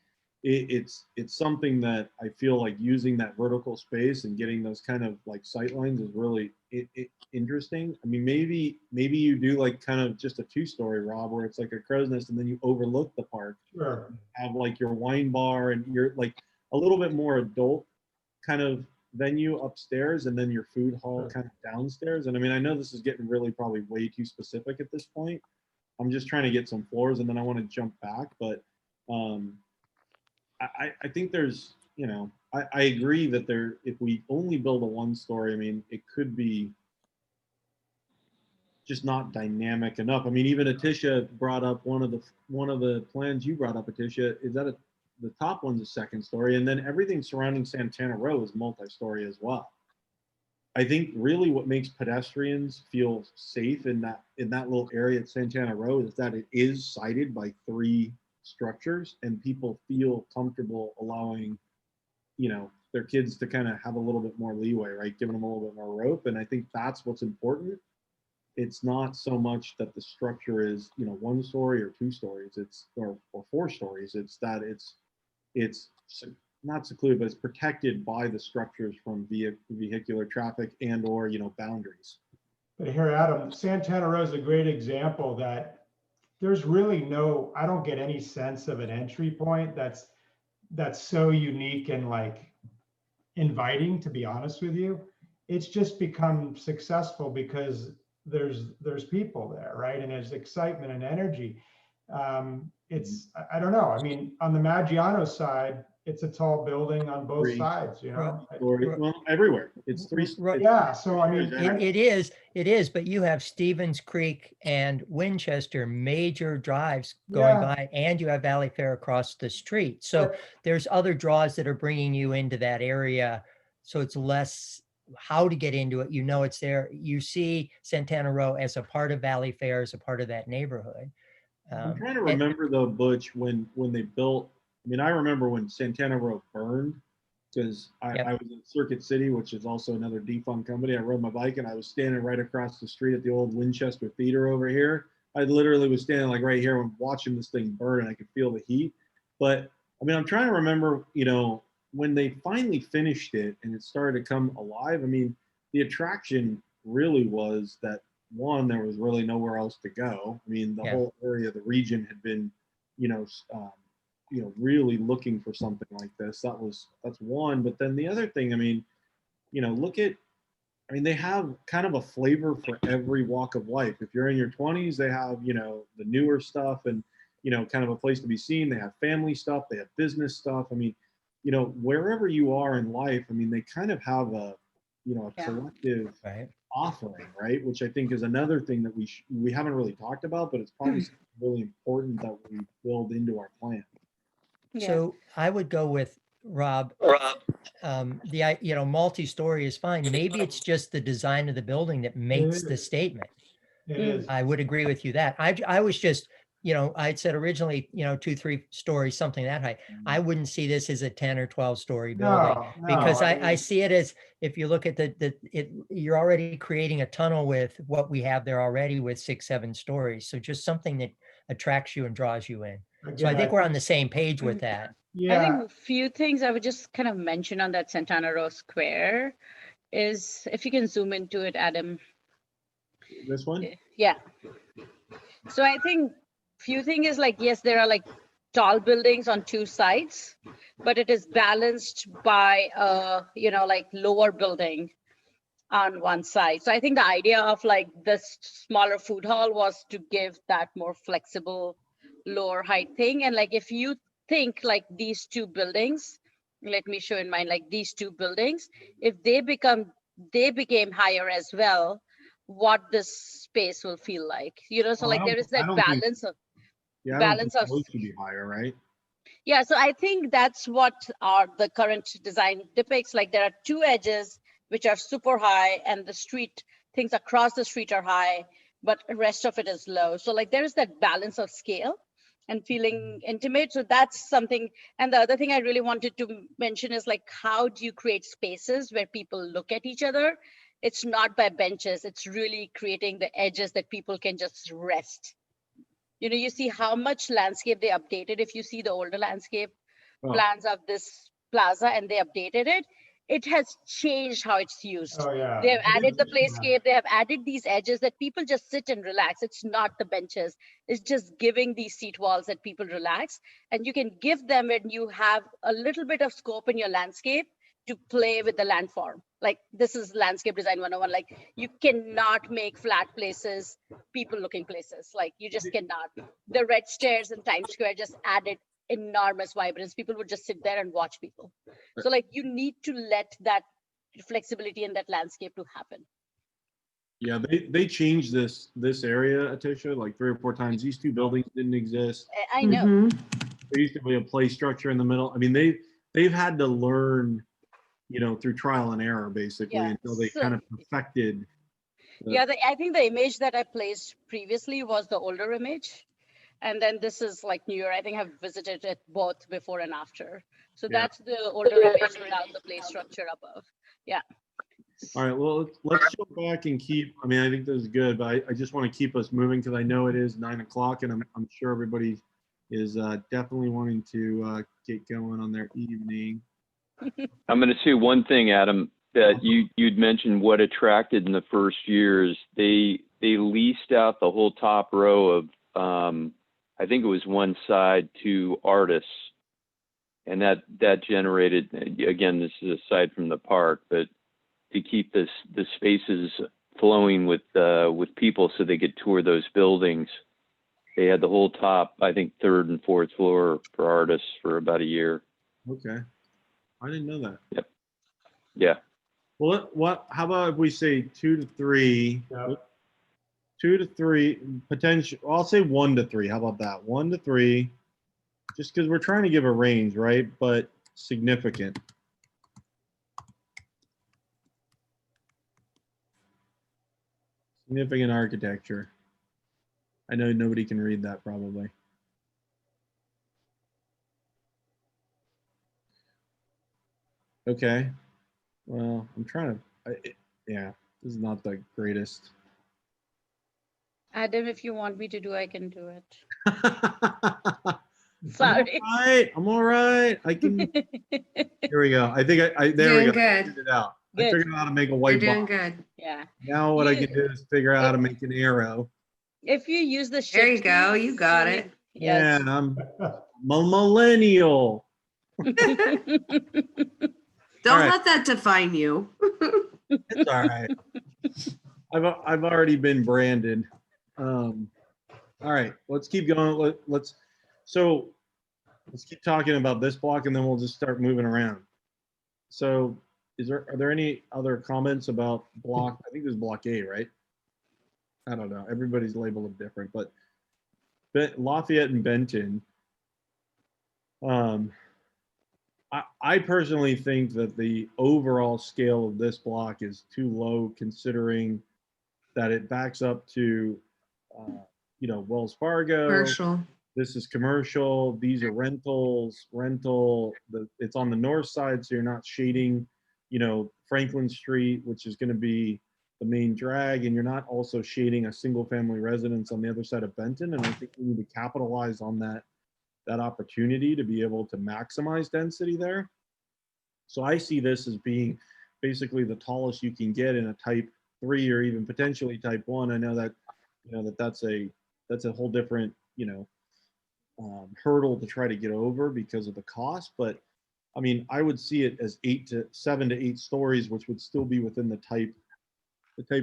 it's something that I feel like using that vertical space and getting those kind of like sight lines is really interesting. I mean, maybe you do like kind of just a 2-story, Rob, where it's like a crow's nest and then you overlook the park. Sure. Have like your wine bar and you're like a little bit more adult kind of venue upstairs and then your food hall kind of downstairs. And I mean, I know this is getting really probably way too specific at this point. I'm just trying to get some floors and then I want to jump back. But I think there's, I agree that if we only build a 1-story, I mean, it could be just not dynamic enough. I mean, even Atisha brought up one of the plans you brought up, Atisha, is that the top one's a 2nd story, and then everything surrounding Santana Row is multi-story as well. I think really what makes pedestrians feel safe in that little area at Santana Row is that it is sided by 3 structures and people feel comfortable allowing, their kids to kind of have a little bit more leeway, right? Giving them a little bit more rope. And I think that's what's important. It's not so much that the structure is, 1 story or 2 stories, or 4 stories. It's that it's not secluded, but it's protected by the structures from vehicular traffic and or, boundaries. But here, Adam, Santana Row is a great example that there's really no, I don't get any sense of an entry point that's so unique and like inviting, to be honest with you. It's just become successful because there's people there, right? And there's excitement and energy. It's, I don't know. I mean, on the Maggiano side, it's a tall building on both Three. sides, you know? Well, everywhere. It's three. Yeah, so I mean, It is, but you have Stevens Creek and Winchester major drives going Yeah. by, and you have Valley Fair across the street. So there's other draws that are bringing you into that area. So it's less how to get into it. You know, it's there. You see Santana Row as a part of Valley Fair, as a part of that neighborhood. I'm trying to remember though, Butch, when they built, I mean, I remember when Santana Row burned, because I was in Circuit City, which is also another defunct company. I rode my bike and I was standing right across the street at the old Winchester Theater over here. I literally was standing like right here and watching this thing burn, and I could feel the heat. But I mean, I'm trying to remember, you know, when they finally finished it and it started to come alive. I mean, the attraction really was that, one, there was really nowhere else to go. I mean, the whole area, the region had been, you know, really looking for something like this. That's one. But then the other thing, I mean, you know, I mean, they have kind of a flavor for every walk of life. If you're in your 20s, they have, you know, the newer stuff and, you know, kind of a place to be seen. They have family stuff. They have business stuff. I mean, you know, wherever you are in life, I mean, they kind of have a, you know, a collective offering, right? Which I think is another thing that we haven't really talked about, but it's probably really important that we build into our plan. So I would go with Rob. You know, multi-story is fine. Maybe it's just the design of the building that makes the statement. It is. I would agree with you that. I was just, you know, I'd said originally, you know, 2-3 stories, something that high. I wouldn't see this as a 10 or 12 story building because I see it as, if you look at you're already creating a tunnel with what we have there already with 6-7 stories. So just something that attracts you and draws you in. So I think we're on the same page with that. I think a few things I would just kind of mention on that Santana Row Square is, if you can zoom into it, Adam. This one? Yeah. So I think few thing is like, yes, there are like tall buildings on two sides, but it is balanced by you know, like lower building on one side. So I think the idea of like this smaller food hall was to give that more flexible lower height thing. And like, if you think like these two buildings, let me show in mind, like these two buildings, if they became higher as well, what this space will feel like, you know? So like there is that balance of Those should be higher, right? Yeah, so I think that's what the current design depicts. Like there are two edges which are super high, and the street, things across the street are high, but the rest of it is low. So like there is that balance of scale and feeling intimate. So that's something. And the other thing I really wanted to mention is like, how do you create spaces where people look at each other? It's not by benches. It's really creating the edges that people can just rest. You know, you see how much landscape they updated. If you see the older landscape plans of this plaza and they updated it, it has changed how it's used. They have added the playscape. They have added these edges that people just sit and relax. It's not the benches. It's just giving these seat walls that people relax. And you can give them when you have a little bit of scope in your landscape to play with the landform. Like this is landscape design 101. Like you cannot make flat places people looking places. Like you just cannot. The red stairs in Times Square just added enormous vibrance. People would just sit there and watch people. So like you need to let that flexibility in that landscape to happen. Yeah, they changed this area, Atisha, like 3 or 4 times. These two buildings didn't exist. I know. There used to be a play structure in the middle. I mean, they've had to learn, you know, through trial and error basically until they kind of perfected. I think the image that I placed previously was the older image. And then this is like newer. I think I've visited it both before and after. So that's the older image without the play structure above. Yeah. All right, well, let's jump back and I mean, I think this is good, but I just want to keep us moving because I know it is 9 o'clock and I'm sure everybody is definitely wanting to get going on their evening. I'm going to say one thing, Adam. that you'd mentioned what attracted in the first years. They leased out the whole top row of, I think it was one side to artists. And that generated, again, this is aside from the park, but to keep the spaces flowing with people so they could tour those buildings. They had the whole top, I think, third and fourth floor for artists for about a year. Okay. I didn't know that. Yep. Yeah. Well, how about if we say 2 to 3? Yep. 2 to 3 potential. I'll say 1 to 3. How about that? 1 to 3. Just because we're trying to give a range, right? But significant. Significant architecture. I know nobody can read that probably. Okay. Well, I'm trying to, yeah, this is not the greatest. Adam, if you want me to do, I can do it. Sorry. I'm all right. I can. Here we go. I think there we go. Doing good. I figured it out. Good. I figured out how to make a You're white doing box. good. Yeah. Now what I can do is figure out how to make an arrow. If you use the There you shift go. key, You got it. Yeah, Yes. I'm a millennial. Don't right. let that define you. It's all right. I've already been branded. All right, let's keep going. Let's keep talking about this block, and then we'll just start moving around. So, are there any other comments about block? I think this is block A, right? I don't know. Everybody's labeled it different, but Lafayette and Benton. I personally think that the overall scale of this block is too low, considering that it backs up to, Wells Fargo. Commercial. This is commercial. These are rentals. It's on the north side, so you're not shading, Franklin Street, which is going to be the main drag, and you're not also shading a single-family residence on the other side of Benton. And I think we need to capitalize on that opportunity to be able to maximize density there. So I see this as being basically the tallest you can get in a type 3 or even potentially type 1. I know that that's a whole different hurdle to try to get over because of the cost, but I mean I would see it as 7 to 8 stories, which would still be within the type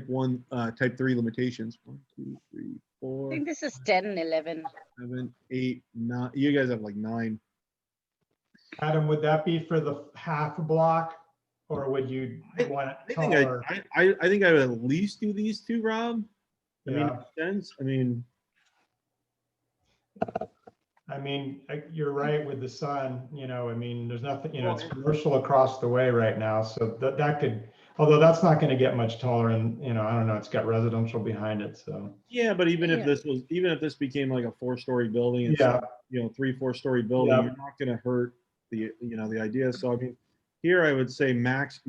1 type 3 limitations. 1, 2, 3, 4. I think this is 10, 11. 7, 8, 9. You guys have like 9. Adam, would that be for the half a block, or would you want it taller? I think I would at least do these two, Rob. I mean, Yeah. it makes sense. I mean, you're right with the sun, I mean, there's nothing, it's commercial across the way right now. So that could, although that's not going to get much taller, and, I don't know, it's got residential behind it. So. Yeah, but even if this became like a 4-story building, and 3-4-story building, you're not going to hurt the idea. So I mean, here I would say max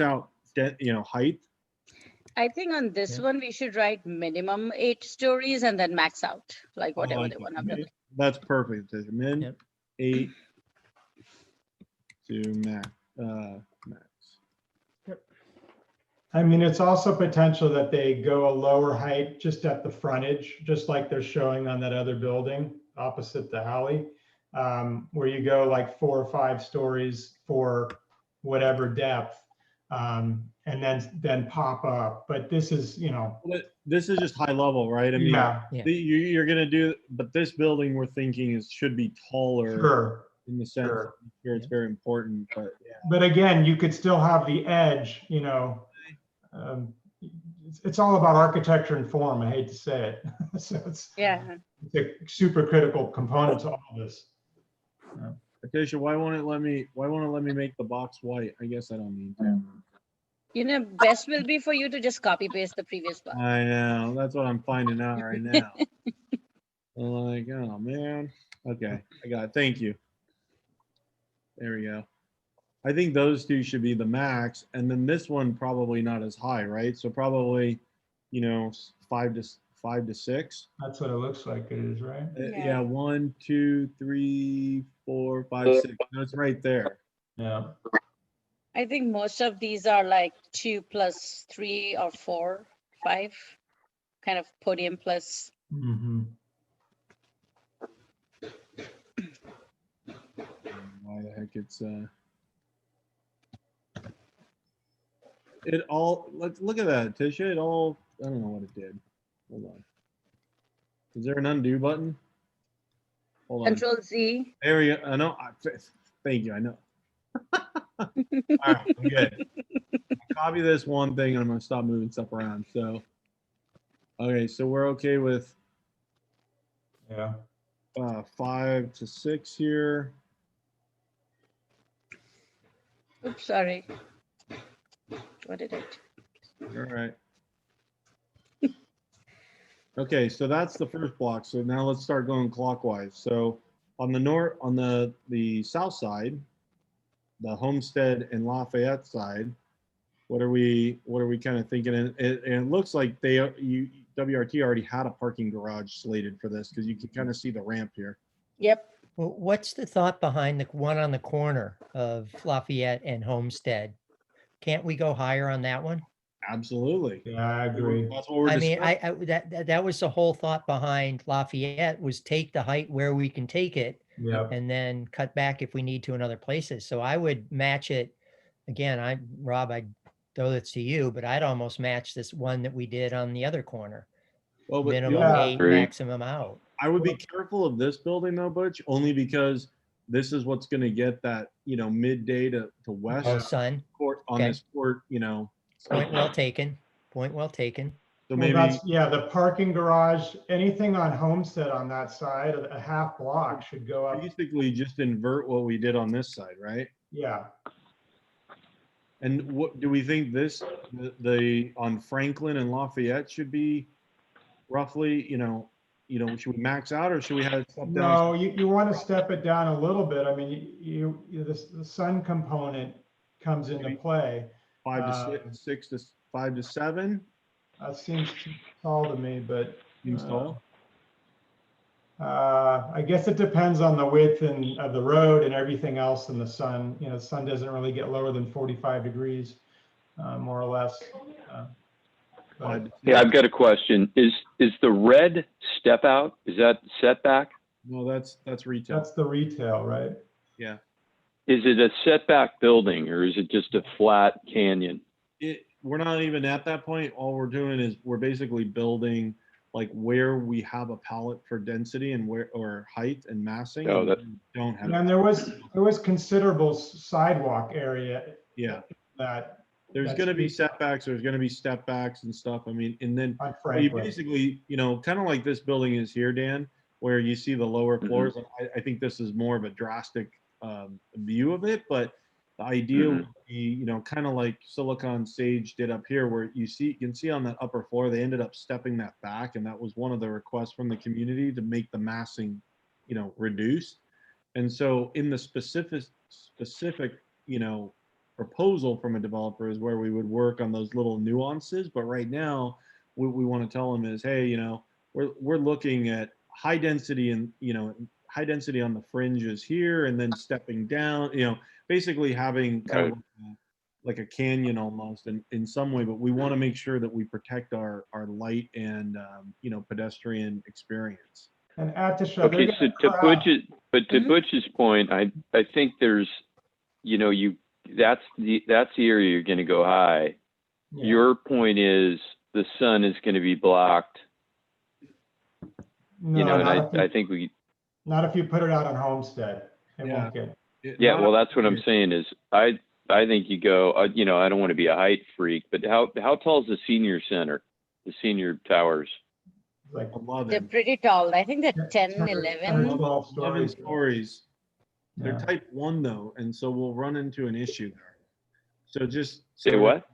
out height. I think on this one, we should write minimum 8 stories and then max out, like whatever they want to do. That's perfect. Min 8 to max. I mean, it's also potential that they go a lower height just at the frontage, just like they're showing on that other building opposite the alley, where you go like 4 or 5 stories for whatever depth, and then pop up. But this is, This is just high level, right? I mean, you're going to do, but this building we're thinking should be taller. Sure. In the sense, it's very important, but yeah. But again, you could still have the edge, it's all about architecture and form. I hate to say it. So it's a super critical component to all of this. Acacia, why won't it let me make the box white? I guess I don't need to. Best will be for you to just copy paste the previous one. I know, that's what I'm finding out right now. I'm like, oh man. Okay, I got it. Thank you. There we go. I think those two should be the max, and then this one probably not as high, right? So probably, 5 to 6. That's what it looks like it is, right? Yeah, 1, 2, 3, 4, 5, 6. No, it's right there. Yeah. I think most of these are like 2 plus 3 or 4, 5, kind of podium plus. Mhm. Why the heck it's it all, let's look at that, Tisha. It all, I don't know what it did. Hold on. Is there an undo button? Hold on. Control Z. There we go. I know. Thank you. I know. All right, I'm good. Copy this one thing and I'm gonna stop moving stuff around. So, okay, so we're okay with Yeah. 5 to 6 here. Oops, sorry. What did I do? All right. Okay, so that's the first block. So now let's start going clockwise. So on the north, on the south side, the Homestead and Lafayette side, what are we kind of thinking? And it looks like WRT already had a parking garage slated for this because you can kind of see the ramp here. Yep. Well, what's the thought behind the one on the corner of Lafayette and Homestead? Can't we go higher on that one? Absolutely. Yeah, I agree. That's what we're I mean, discussing. that was the whole thought behind Lafayette, was take the height where we can take it Yeah. and then cut back if we need to in other places. So I would match it. Again, Rob, I'd throw this to you, but I'd almost match this one that we did on the other corner. Well, but Minimum Yeah. 8, maximum out. I would be careful of this building though, Butch, only because this is what's going to get that, midday to west Oh, sun. court on Okay. this court, Point well taken. Point well taken. So Well, maybe the parking garage, anything on Homestead on that side, a half block should go up. basically just invert what we did on this side, right? Yeah. And what do we think the on Franklin and Lafayette should be roughly, should we max out or should we have it step down? No, you want to step it down a little bit. I mean, the sun component comes into play. 5 to 6 to 5 to 7. That seems too tall to me, but Seems tall. I guess it depends on the width of the road and everything else in the sun. The sun doesn't really get lower than 45 degrees, more or less. Yeah, I've got a question. Is the red step out, is that setback? No, that's retail. That's the retail, right? Yeah. Is it a setback building or is it just a flat canyon? We're not even at that point. All we're doing is we're basically building like where we have a palette for density and or height and massing. Oh, and that- we don't have. And there was considerable sidewalk area. Yeah. There's That's going to be be- setbacks. There's going to be step backs and stuff. I mean, and then On you Franklin. basically, kind of like this building is here, Dan, where you see the lower floors. I think this is more of a drastic view of it, but the idea would be, kind of like Silicon Sage did up here, where you can see on that upper floor, they ended up stepping that back, and that was one of the requests from the community to make the massing, reduced. And so in the specific, proposal from a developer is where we would work on those little nuances. But right now, what we want to tell them is, hey, we're looking at high density and, high density on the fringes here, and then stepping down, basically having kind of like a canyon almost in some way, but we want to make sure that we protect our light and, pedestrian experience. And Atisha, Okay, so to Butch's point, I think there's, that's the area you're going to go high. Yeah. Your point is the sun is going to be blocked. No, and I think not if you put it out on Homestead. It won't get. Yeah, well, that's what I'm saying is I think you go, I don't want to be a height freak, but how tall is the senior center, the senior towers? Like 11. They're pretty tall. I think they're 10, 11. 12 11 stories. stories. They're Yeah. type 1 though, and so we'll run into an issue there. So just Say what?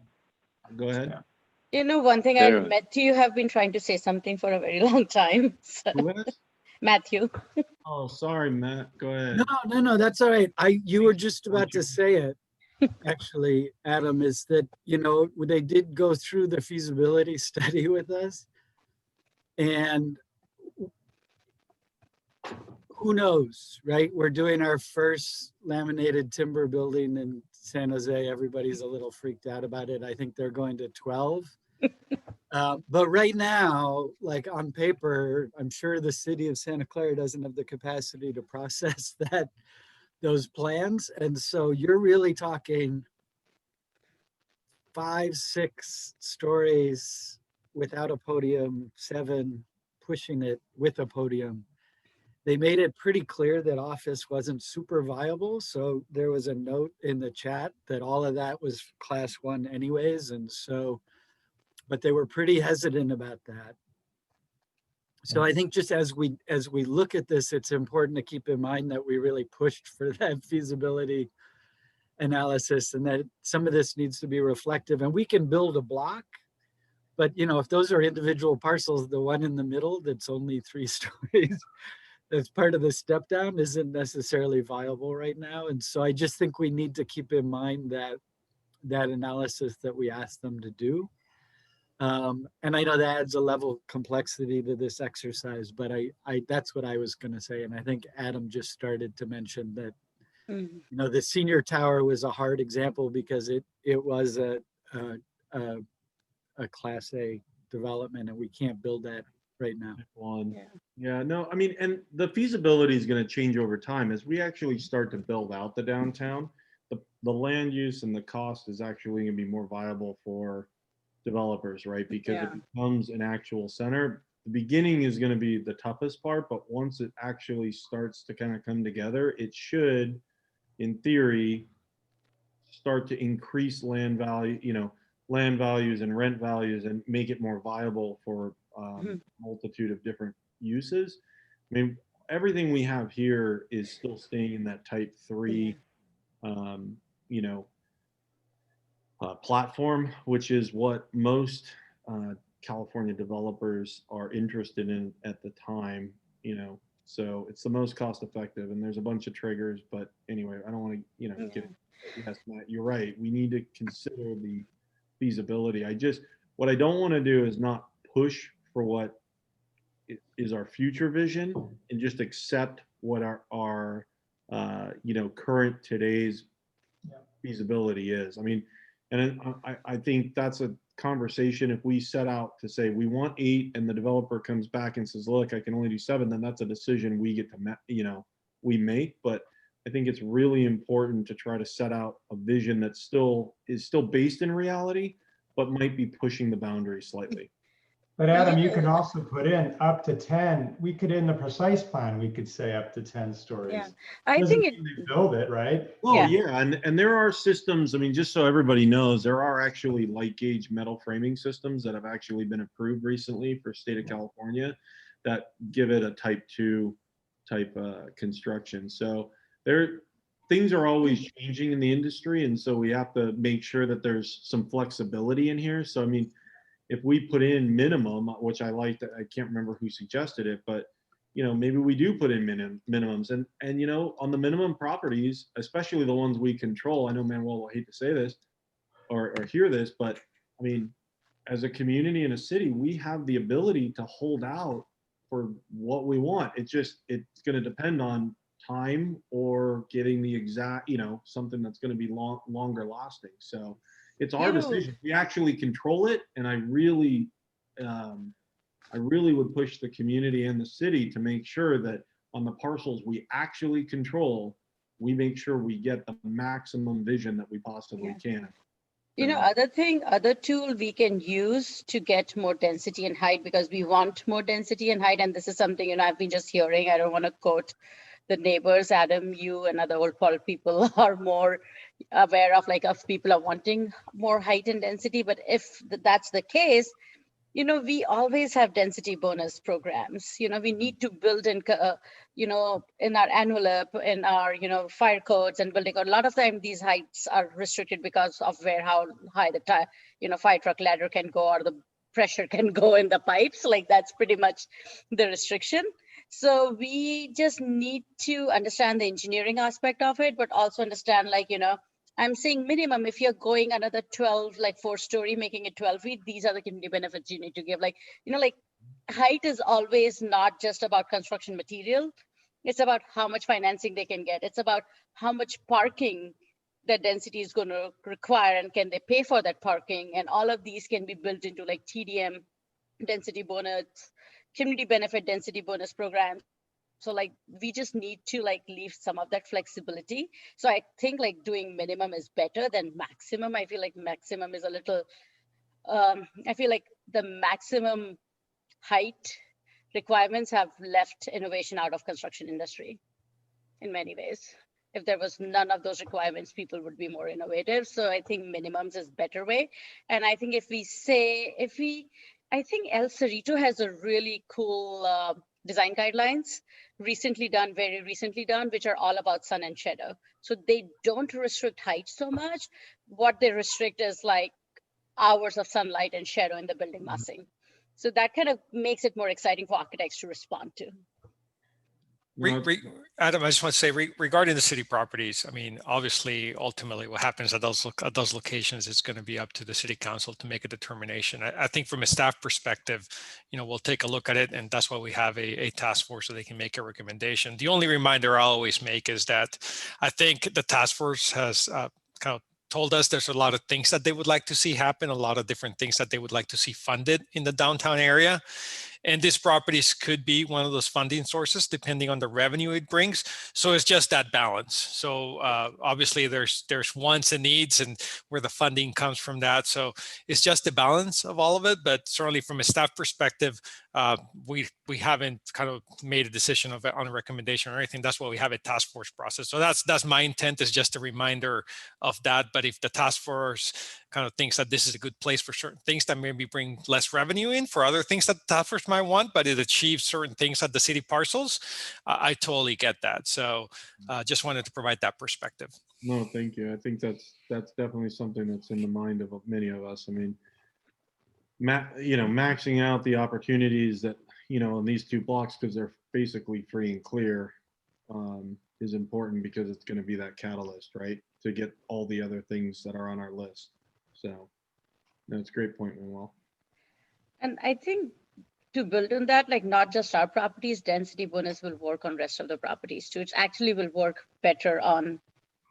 Go ahead. One thing I Yeah. Matthew have been trying to say something for a very long time. So, Who is? Matthew. Oh, sorry, Matt. Go ahead. No, that's all right. You were just about to say it. Actually, Adam, is that, they did go through the feasibility study with us. And who knows, right? We're doing our first laminated timber building in San Jose, everybody's a little freaked out about it. I think they're going to 12. But right now, like on paper, I'm sure the city of Santa Clara doesn't have the capacity to process those plans. And so you're really talking 5, 6 stories without a podium, 7 pushing it with a podium. They made it pretty clear that office wasn't super viable. So there was a note in the chat that all of that was class 1 anyways. And so, but they were pretty hesitant about that. So I think just as we look at this, it's important to keep in mind that we really pushed for that feasibility analysis, and that some of this needs to be reflective. And we can build a block, but if those are individual parcels, the one in the middle that's only 3 stories, that's part of the step down, isn't necessarily viable right now. And so I just think we need to keep in mind that analysis that we asked them to do. And I know that adds a level of complexity to this exercise, but I that's what I was going to say. And I think Adam just started to mention that, the senior tower was a hard example because it was a class A development, and we can't build that right now. Yeah, no, I mean, and the feasibility is going to change over time as we actually start to build out the downtown. The land use and the cost is actually going to be more viable for developers, right? Because it becomes an actual center. The beginning is going to be the toughest part, but once it actually starts to kind of come together, it should, in theory, start to increase land value, land values and rent values, and make it more viable for a multitude of different uses. I mean, everything we have here is still staying in that type 3, platform, which is what most California developers are interested in at the time, so it's the most cost effective, and there's a bunch of triggers, but anyway, I don't want to, get, yes, Matt, you're right. We need to consider the feasibility. What I don't want to do is not push for what is our future vision and just accept what our current today's feasibility is. I mean, and I think that's a conversation. If we set out to say we want 8 and the developer comes back and says, look, I can only do 7, then that's a decision we get to, we make. But I think it's really important to try to set out a vision that is still based in reality, but might be pushing the boundary slightly. But Adam, you could also put in up to 10. We could, in the precise plan, we could say up to 10 stories. Yeah, I Doesn't think mean they build it, right? Oh yeah, and there are systems. I mean, just so everybody knows, there are actually light gauge metal framing systems that have actually been approved recently for state of California that give it a type 2 type construction. So things are always changing in the industry, and so we have to make sure that there's some flexibility in here. So I mean, if we put in minimum, which I like, that I can't remember who suggested it, but maybe we do put in minimums, and on the minimum properties, especially the ones we control. I know Manuel will hate to say this or hear this, but I mean, as a community and a city, we have the ability to hold out for what we want. It's going to depend on time or getting the exact, something that's going to be longer lasting. So it's our decision. We actually control it, and I really would push the community and the city to make sure that on the parcels we actually control, we make sure we get the maximum vision that we possibly can. Other tool we can use to get more density and height, because we want more density and height. And this is something, I've been just hearing. I don't want to quote the neighbors. Adam, you and other old people are more aware of people are wanting more height and density. But if that's the case, we always have density bonus programs. We need to build in, in our envelope, in our, fire codes and building. A lot of time these heights are restricted because of how high the fire truck ladder can go, or the pressure can go in the pipes. That's pretty much the restriction. So we just need to understand the engineering aspect of it, but also understand, I'm saying minimum, if you're going another 12, 4-story, making it 12 feet, these are the community benefits you need to give. Height is always not just about construction material. It's about how much financing they can get. It's about how much parking that density is going to require, and can they pay for that parking? And all of these can be built into like TDM density bonus, community benefit density bonus programs. So like we just need to like leave some of that flexibility. So I think like doing minimum is better than maximum. I feel like maximum is a little, I feel like the maximum height requirements have left innovation out of construction industry in many ways. If there was none of those requirements, people would be more innovative. So I think minimums is better way. And I think I think El Cerrito has a really cool design guidelines very recently done, which are all about sun and shadow. So they don't restrict height so much. What they restrict is like hours of sunlight and shadow in the building massing. So that kind of makes it more exciting for architects to respond to. Adam, I just want to say regarding the city properties, I mean, obviously, ultimately what happens at those locations is going to be up to the city council to make a determination. I think from a staff perspective, we'll take a look at it, and that's why we have a task force so they can make a recommendation. The only reminder I always make is that I think the task force has kind of told us there's a lot of things that they would like to see happen, a lot of different things that they would like to see funded in the downtown area. And these properties could be one of those funding sources, depending on the revenue it brings. So it's just that balance. So obviously there's wants and needs and where the funding comes from that. So it's just the balance of all of it. But certainly from a staff perspective, we haven't kind of made a decision on a recommendation or anything. That's why we have a task force process. So that's my intent, is just a reminder of that. But if the task force kind of thinks that this is a good place for certain things that maybe bring less revenue in for other things that the task force might want, but it achieves certain things at the city parcels, I totally get that. So just wanted to provide that perspective. No, thank you. I think that's definitely something that's in the mind of many of us. I mean, maxing out the opportunities that, in these two blocks, because they're basically free and clear, is important, because it's going to be that catalyst, right, to get all the other things that are on our list. So that's a great point, Manuel. And I think to build on that, like not just our properties, density bonus will work on rest of the properties too. It actually will work better on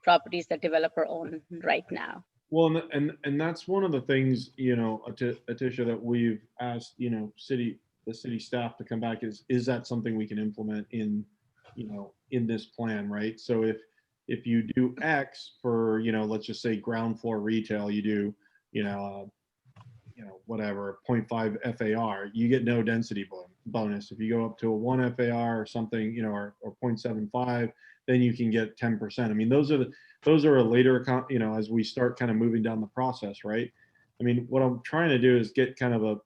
properties that developer own right now. Well, and that's one of the things, Atisha, that we've asked, the city staff to come back is that something we can implement in this plan, right? So if you do X for, let's just say ground floor retail, you do, whatever, 0.5 FAR, you get no density bonus. If you go up to a 1 FAR or something, or 0.75, then you can get 10%. I mean, those are a later, as we start kind of moving down the process, right? I mean, what I'm trying to do is get kind of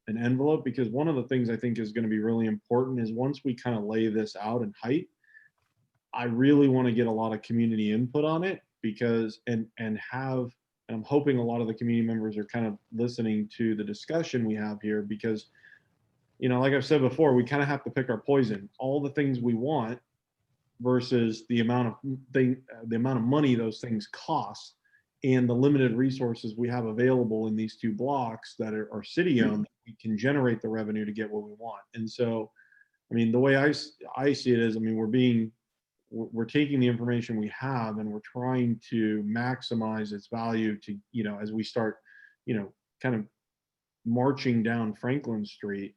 an envelope, because one of the things I think is going to be really important is once we kind of lay this out in height, I really want to get a lot of community input on it, because and I'm hoping a lot of the community members are kind of listening to the discussion we have here, because like I've said before, we kind of have to pick our poison. All the things we want versus the amount of money those things cost, and the limited resources we have available in these two blocks that are city owned, we can generate the revenue to get what we want. And so, I mean, the way I see it is, I mean, we're taking the information we have and we're trying to maximize its value to, as we start, kind of marching down Franklin Street,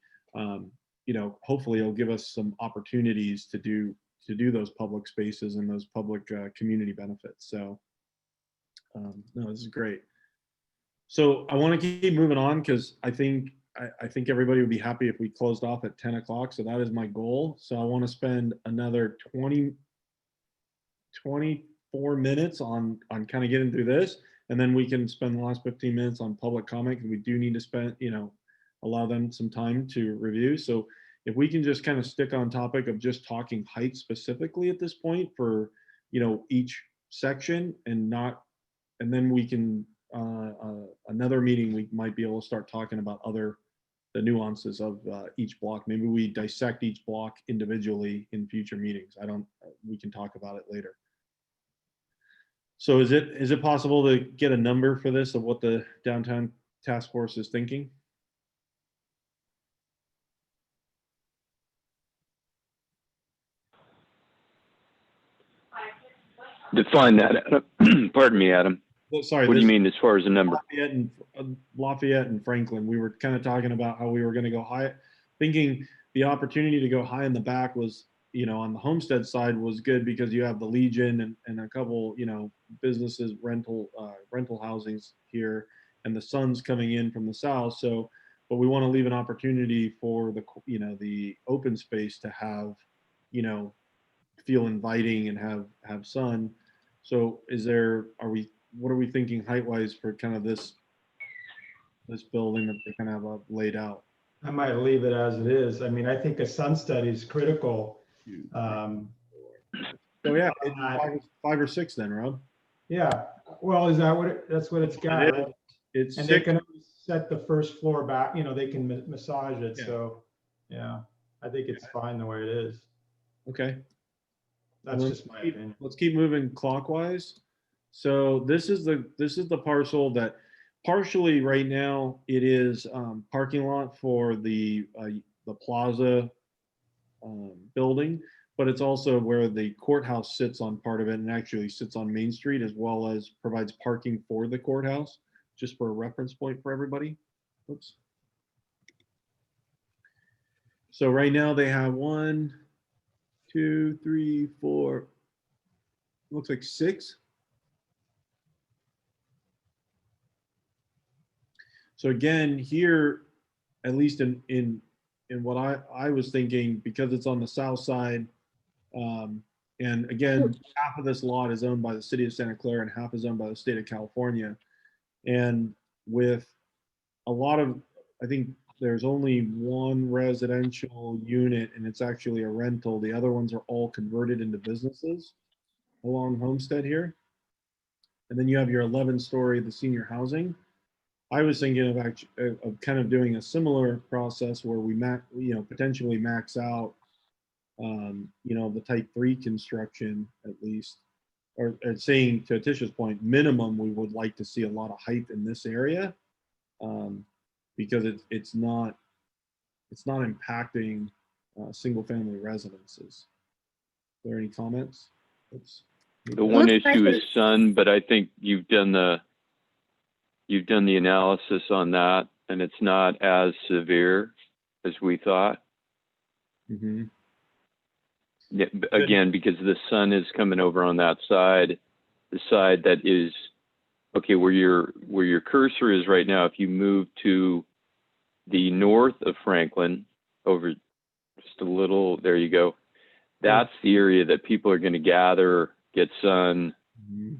hopefully it'll give us some opportunities to do those public spaces and those public community benefits. So no, this is great. So I want to keep moving on, because I think everybody would be happy if we closed off at 10 o'clock. So that is my goal. So I want to spend another 24 minutes on kind of getting through this, and then we can spend the last 15 minutes on public comment, because we do need to spend, allow them some time to review. So if we can just kind of stick on topic of just talking height specifically at this point for, each section, and then we can, another meeting, we might be able to start talking about the nuances of each block. Maybe we dissect each block individually in future meetings. We can talk about it later. So is it possible to get a number for this, of what the downtown task force is thinking? Define that, Adam. Pardon me, Adam. Well, sorry. What do you this- mean as far as a number? Lafayette and Franklin, we were kind of talking about how we were going to go high, thinking the opportunity to go high in the back was, you know, on the Homestead side was good because you have the Legion and a couple, you know, businesses, rental housings here, and the sun's coming in from the south. So, but we want to leave an opportunity for the, you know, the open space to have, you know, feel inviting and have sun. So what are we thinking height wise for kind of this building that they kind of have laid out? I might leave it as it is. I mean, I think a sun study is critical. So yeah, five or six then, Rob. Yeah, well, is that what that's what it's got? Right? It's and six. they can set the first floor back. You know, they can massage it. Yeah. So, yeah, I think it's fine the way it is. Okay. That's just my opinion. Let's keep moving clockwise. So this is the parcel that partially right now it is parking lot for the plaza building, but it's also where the courthouse sits on part of it and actually sits on Main Street, as well as provides parking for the courthouse, just for a reference point for everybody. Oops. So right now they have 1, 2, 3, 4, looks like 6. So again, here, at least in what I was thinking, because it's on the south side, and again, half of this lot is owned by the city of Santa Clara and half is owned by the state of California. And with a lot of, I think there's only one residential unit and it's actually a rental. The other ones are all converted into businesses along Homestead here. And then you have your 11-story, the senior housing. I was thinking of kind of doing a similar process where we potentially max out, the type 3 construction at least, or saying to Tisha's point, minimum, we would like to see a lot of height in this area, because it's not impacting single family residences. Are there any comments? Oops. The one issue is sun, but I think you've done the analysis on that, and it's not as severe as we thought. Mm-hmm. Yeah, again, because the sun is coming over on that side, the side that is okay, where your cursor is right now. If you move to the north of Franklin, over just a little, there you go. That's the area that people are going to gather, get sun. Mm-hmm.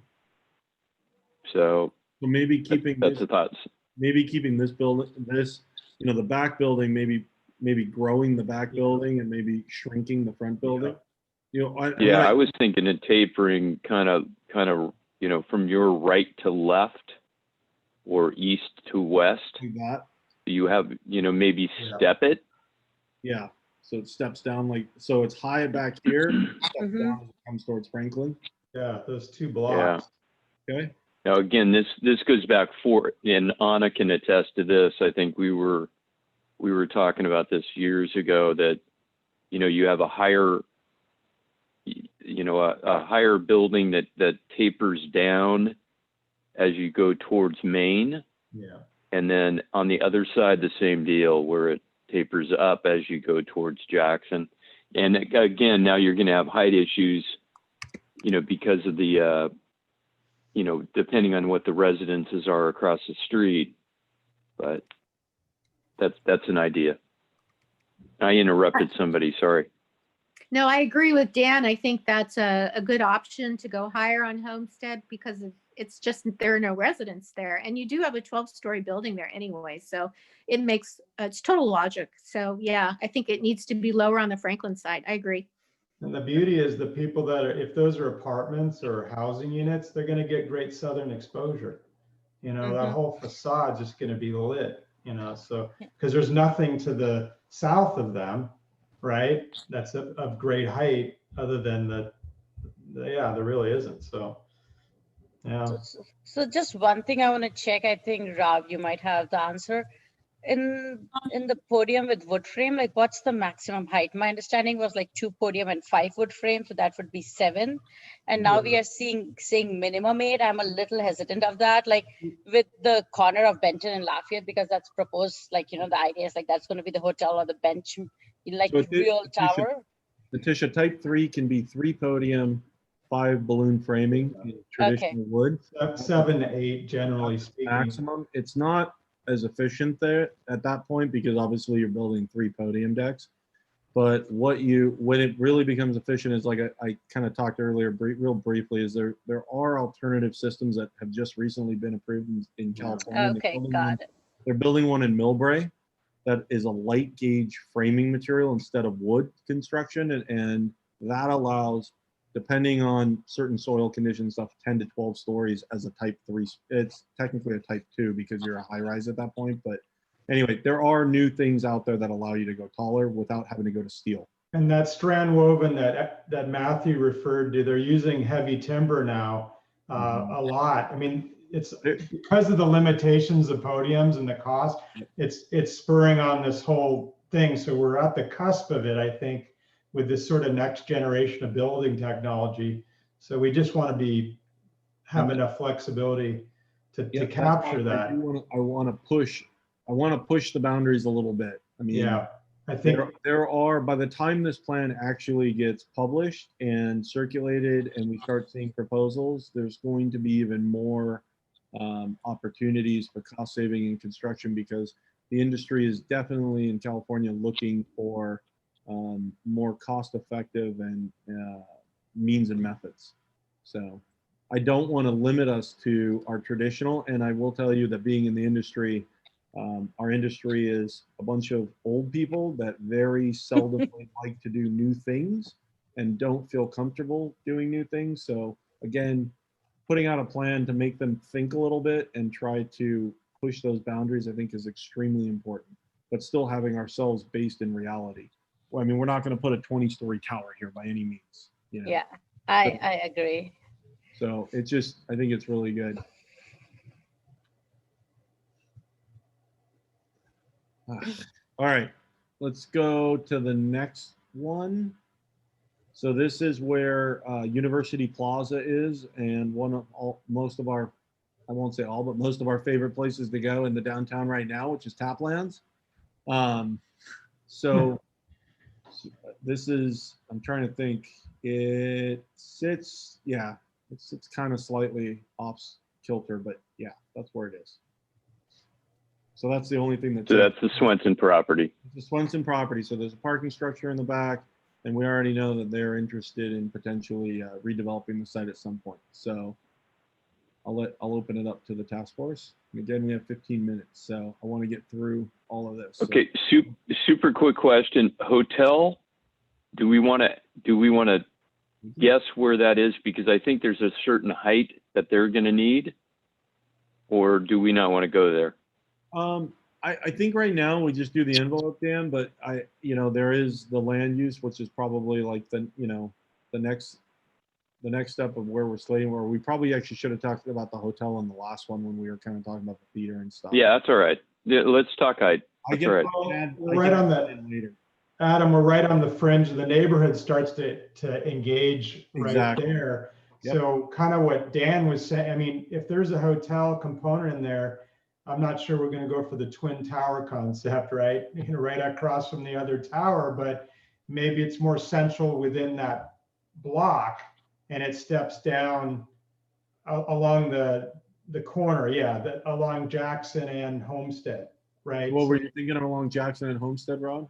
So maybe keeping that's the thoughts. Maybe keeping this building, the back building, maybe growing the back building and maybe shrinking the front building. I was thinking of tapering kind of, from your right to left or east to west. Like that. You have, maybe step it. Yeah. So it steps down so it's high back here, steps down as it comes towards Franklin. Yeah, those 2 blocks. Yeah. Okay. Now, again, this goes back and Anna can attest to this. I think we were talking about this years ago that, you have a higher, a higher building that tapers down as you go towards Maine. Yeah. And then on the other side, the same deal where it tapers up as you go towards Jackson. And again, now you're going to have height issues, because of the, depending on what the residences are across the street. But that's an idea. I interrupted somebody, sorry. No, I agree with Dan. I think that's a good option to go higher on Homestead because it's just there are no residents there. And you do have a 12-story building there anyway. So it makes it's total logic. So yeah, I think it needs to be lower on the Franklin side. I agree. And the beauty is the people that if those are apartments or housing units, they're going to get great southern exposure. That whole facade just going to be lit, so because there's nothing to the south of them, right? That's of great height other than there really isn't. So, yeah. So just one thing I want to check, I think, Rob, you might have the answer. in the podium with wood frame, like what's the maximum height? My understanding was like 2 podium and 5 wood frame, so that would be 7. And now we are saying minimum 8. I'm a little hesitant of that, like with the corner of Benton and Lafayette, because that's proposed, like, the idea is like that's going to be the hotel or the bench, like So real tower. Letitia, type 3 can be 3 podium, 5 balloon framing in traditional wood. 7 to 8, generally speaking. Maximum. It's not as efficient there at that point because obviously you're building 3 podium decks. But when it really becomes efficient is like I kind of talked earlier real briefly, is there are alternative systems that have just recently been approved in California. Okay, got it. They're building one in Millbrae that is a light gauge framing material instead of wood construction, and that allows, depending on certain soil conditions, stuff 10 to 12 stories as a type 3. It's technically a type 2 because you're a high rise at that point. But anyway, there are new things out there that allow you to go taller without having to go to steel. And that strand woven that Matthew referred to, they're using heavy timber now a lot. I mean, it's because of the limitations of podiums and the cost, it's spurring on this whole thing. So we're at the cusp of it, I think, with this sort of next generation of building technology. So we just want to have enough flexibility to capture that. I want to push the boundaries a little bit. I mean, yeah, I think there are, by the time this plan actually gets published and circulated and we start seeing proposals, there's going to be even more opportunities for cost saving in construction, because the industry is definitely in California looking for more cost-effective and means and methods. So I don't want to limit us to our traditional, and I will tell you that being in the industry, our industry is a bunch of old people that very seldomly like to do new things and don't feel comfortable doing new things. So again, putting out a plan to make them think a little bit and try to push those boundaries, I think, is extremely important, but still having ourselves based in reality. Well, I mean, we're not going to put a 20-story tower here by any means. Yeah, I agree. So it's just, I think it's really good. All right, let's go to the next one. So this is where University Plaza is, and most of our, I won't say all, but most of our favorite places to go in the downtown right now, which is Taplands. So this is, I'm trying to think, it sits kind of slightly off kilter, but yeah, that's where it is. So that's the only thing that's. So that's the Swenson property. The Swenson property. So there's a parking structure in the back, and we already know that they're interested in potentially redeveloping the site at some point. So I'll open it up to the task force. And again, we have 15 minutes, so I want to get through all of this. Okay, super quick question. Hotel, do we want to guess where that is? Because I think there's a certain height that they're going to need, or do we not want to go there? I think right now we just do the envelope, Dan, but there is the land use, which is probably like the next step of where we're slating, where we probably actually should have talked about the hotel in the last one when we were kind of talking about the theater and stuff. Yeah, that's all right. Yeah, let's talk height. That's all right. Adam, we're right on the fringe. The neighborhood starts to engage right there. Yep. So kind of what Dan was saying, I mean, if there's a hotel component in there, I'm not sure we're going to go for the twin tower concept, right? Right across from the other tower, but maybe it's more central within that block, and it steps down along the corner, along Jackson and Homestead, right? What were you thinking of along Jackson and Homestead, Rob?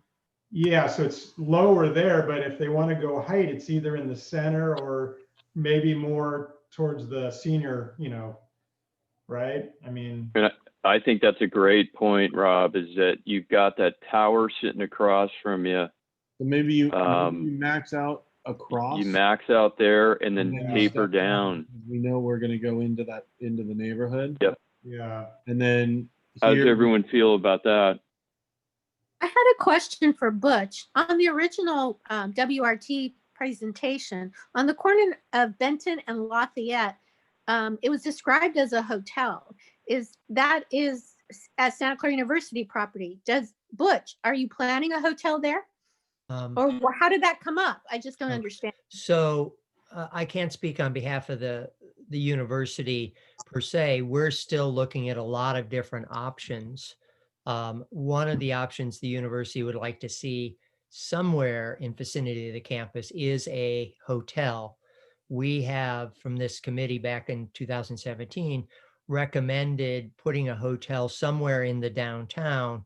Yeah, so it's lower there, but if they want to go height, it's either in the center or maybe more towards the senior, right? I mean. I think that's a great point, Rob, is that you've got that tower sitting across from you. So maybe you max out across. You max out there and then taper down. We know we're going to go into the neighborhood. Yep. Yeah. And then how does everyone feel about that? I had a question for Butch. On the original WRT presentation, on the corner of Benton and Lafayette, it was described as a hotel. Is at Santa Clara University property. Butch, are you planning a hotel there? Or how did that come up? I just don't understand. So I can't speak on behalf of the university per se. We're still looking at a lot of different options. One of the options the university would like to see somewhere in vicinity of the campus is a hotel. We have, from this committee back in 2017, recommended putting a hotel somewhere in the downtown.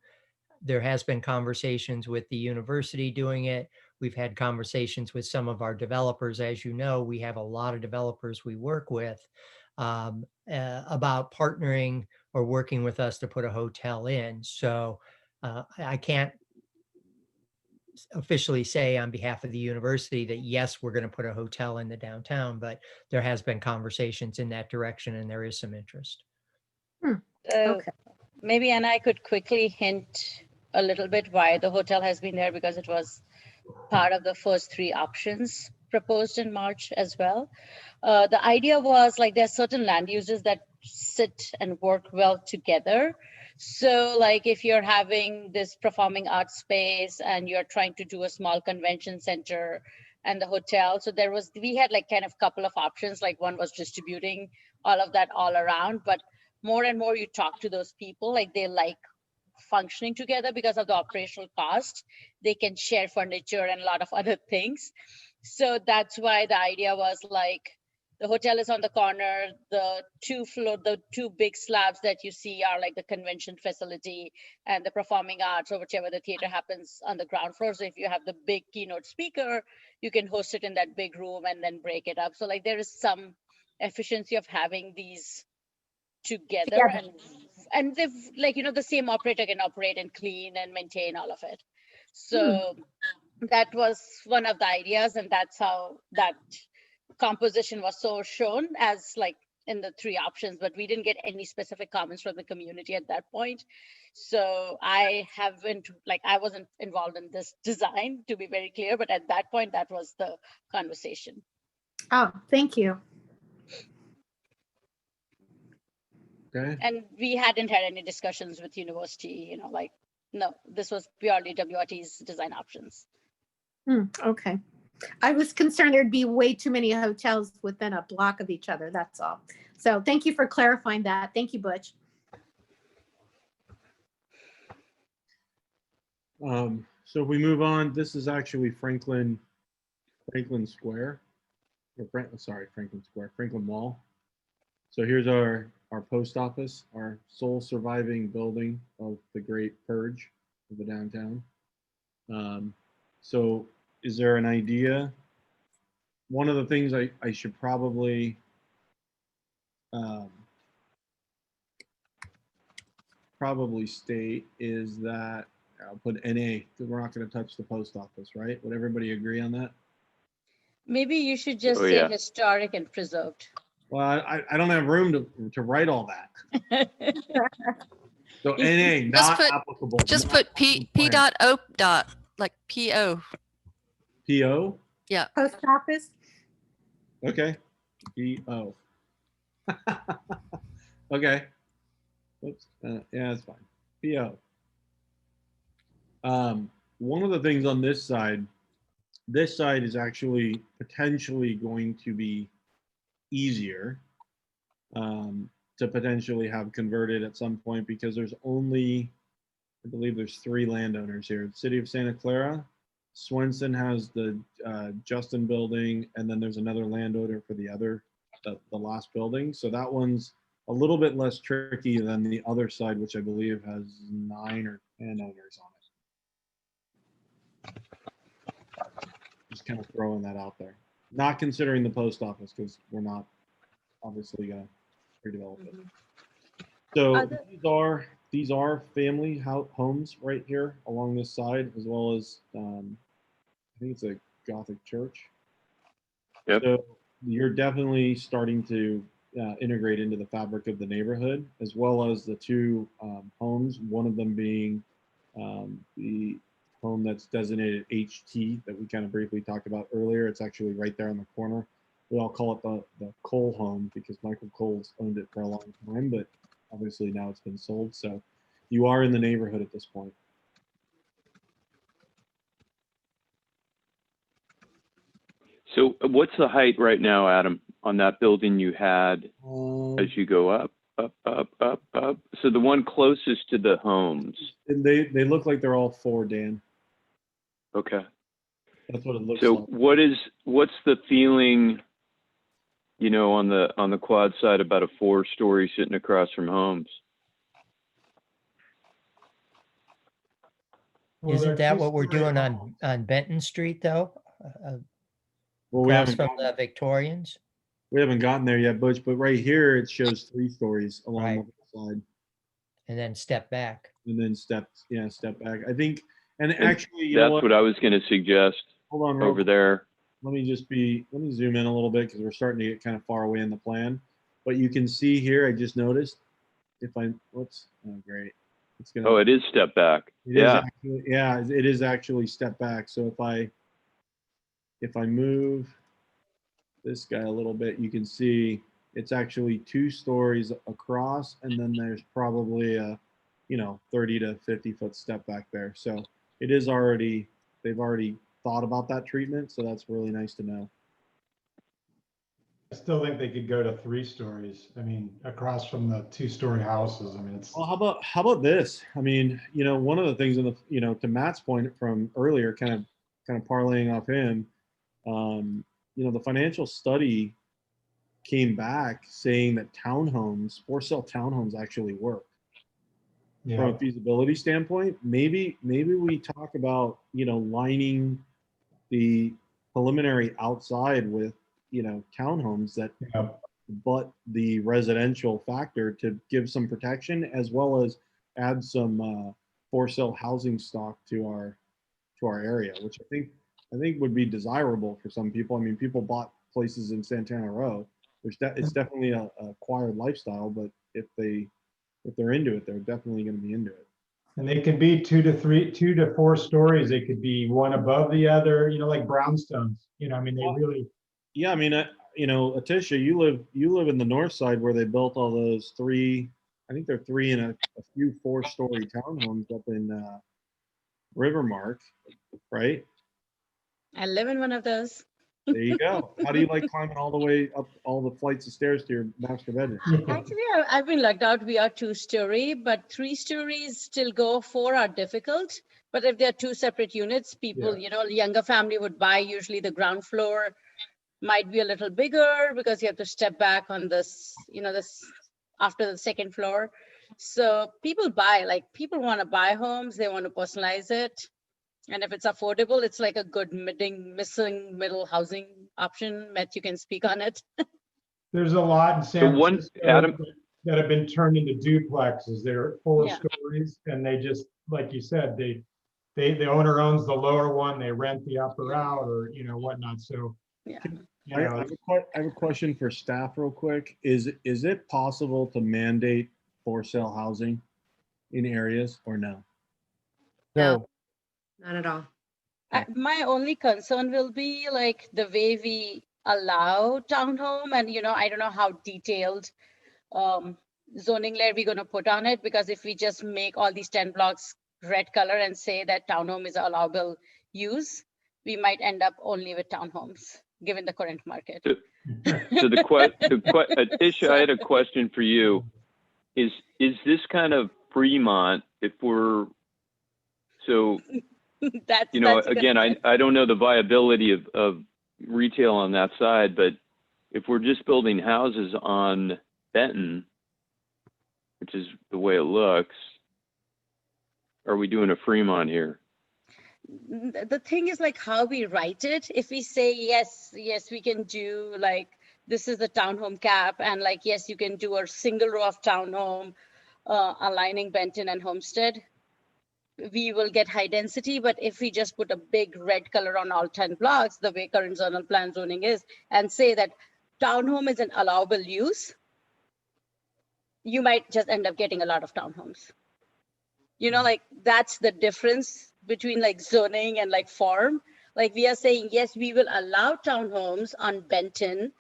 There has been conversations with the university doing it. We've had conversations with some of our developers. As you know, we have a lot of developers we work with about partnering or working with us to put a hotel in. So I can't officially say on behalf of the university that yes, we're going to put a hotel in the downtown, but there has been conversations in that direction and there is some interest. Okay. Maybe Anna, I could quickly hint a little bit why the hotel has been there, because it was part of the first 3 options proposed in March as well. The idea was like there's certain land uses that sit and work well together. So like if you're having this performing arts space and you're trying to do a small convention center and the hotel, so we had like kind of couple of options. Like one was distributing all of that all around, but more and more you talk to those people, like they like functioning together because of the operational cost. They can share furniture and a lot of other things. So that's why the idea was like the hotel is on the corner, the 2 big slabs that you see are like the convention facility and the performing arts or whichever the theater happens on the ground floor. So if you have the big keynote speaker, you can host it in that big room and then break it up. So like there is some efficiency of having these together. And they've like, the same operator can operate and clean and maintain all of it. So that was one of the ideas, and that's how that composition was so shown as like in the 3 options, but we didn't get any specific comments from the community at that point. So I wasn't involved in this design, to be very clear, but at that point, that was the conversation. Oh, thank you. Okay. And we hadn't had any discussions with university, no, this was purely WRT's design options. Okay. I was concerned there'd be way too many hotels within a block of each other. That's all. So thank you for clarifying that. Thank you, Butch. So if we move on, this is actually Franklin Square. Franklin Mall. So here's our post office, our sole surviving building of the Great Purge of the downtown. So is there an idea? One of the things I should probably state is that I'll put NA because we're not going to touch the post office, right? Would everybody agree on that? Maybe you should just say historic and preserved. Well, I don't have room to write all that. So NA, not applicable. Just put P.O. like P.O. P.O.? Yeah. Post office. Okay. P.O. Okay. Oops. Yeah, that's fine. P.O. One of the things on this side is actually potentially going to be easier to potentially have converted at some point because there's only, I believe there's 3 landowners here. The city of Santa Clara, Swenson has the Justin building, and then there's another landowner for the last building. So that one's a little bit less tricky than the other side, which I believe has 9 or 10 owners on it. Just kind of throwing that out there. Not considering the post office because we're not obviously going to redevelop it. So these are family homes right here along this side, as well as I think it's a Gothic church. Yep. So you're definitely starting to integrate into the fabric of the neighborhood, as well as the 2 homes. One of them being the home that's designated HT that we kind of briefly talked about earlier. It's actually right there on the corner. We all call it the Cole home because Michael Cole's owned it for a long time, but obviously now it's been sold. So you are in the neighborhood at this point. So what's the height right now, Adam, on that building you had as you go up, up, up, up, up? So the one closest to the homes. And they look like they're all 4, Dan. Okay. That's what it looks So like. what's the feeling, you know, on the quad side about a 4-story sitting across from homes? Well, they're Isn't that what we're two-story doing homes. on Benton Street though? Well, we Across haven't from the Victorians? we haven't gotten there yet, Butch, but right here it shows 3 stories along Right. the side. And then step back. And then step back. I think, and And actually, you know that's what I was going to suggest Hold on, real over quick. there. Let me zoom in a little bit because we're starting to get kind of far away in the plan. But you can see here, I just noticed, oh, great. It's gonna. Oh, it is step back. Yeah. It is actually step back. So if I move this guy a little bit, you can see it's actually 2 stories across, and then there's probably a, 30 to 50 foot step back there. So it is they've already thought about that treatment. So that's really nice to know. I still think they could go to 3 stories. I mean, across from the 2-story houses. I mean, it's. Well, how about this? I mean, one of the things to Matt's point from earlier, kind of parlaying off him, the financial study came back saying that for sale townhomes actually work. Yeah. From a feasibility standpoint. Maybe we talk about, lining the preliminary outside with, townhomes that but the residential factor to give some protection, as well as add some for sale housing stock to our area, which I think would be desirable for some people. I mean, people bought places in Santana Row. It's definitely a acquired lifestyle, but if they're into it, they're definitely going to be into it. And they could be 2 to 4 stories. They could be one above the other, like brownstones. I mean, they really. Yeah, I mean, Atisha, you live in the north side where they built all those 3. I think they're 3 and a few 4-story townhomes up in Rivermark, right? I live in one of those. There you go. How do you like climbing all the way up all the flights of stairs to your master bedroom? Actually, I've been lucked out. We are 2-story, but 3 stories still go. 4 are difficult. But if they're 2 separate units, people, younger family would buy. Usually the ground floor might be a little bigger because you have to step back on this, this after the second floor. So people want to buy homes. They want to personalize it. And if it's affordable, it's like a good missing middle housing option. Matt, you can speak on it. There's a lot in San Francisco Adam, that have been turned into duplexes. They're 4 Yeah. stories, and they just, like you said, the owner owns the lower one. They rent the upper out, or whatnot. So Yeah. I have a question for staff real quick. Is it possible to mandate for sale housing in areas or no? No, not at all. My only concern will be like the way we allow townhome, and I don't know how detailed zoning layer we're going to put on it, because if we just make all these 10 blocks red color and say that townhome is allowable use, we might end up only with townhomes given the current market. So Atisha, I had a question for you. Is this kind of Fremont, if we're so? That's again, I don't know the viability of retail on that side, but if we're just building houses on Benton, which is the way it looks, are we doing a Fremont here? The thing is like how we write it. If we say, yes, we can do like, this is the townhome cap, and like, yes, you can do a single row of townhome aligning Benton and Homestead, we will get high density. But if we just put a big red color on all 10 blocks, the way current zonal plan zoning is, and say that townhome is an allowable use, you might just end up getting a lot of townhomes. Like that's the difference between like zoning and like form. Like we are saying, yes, we will allow townhomes on Benton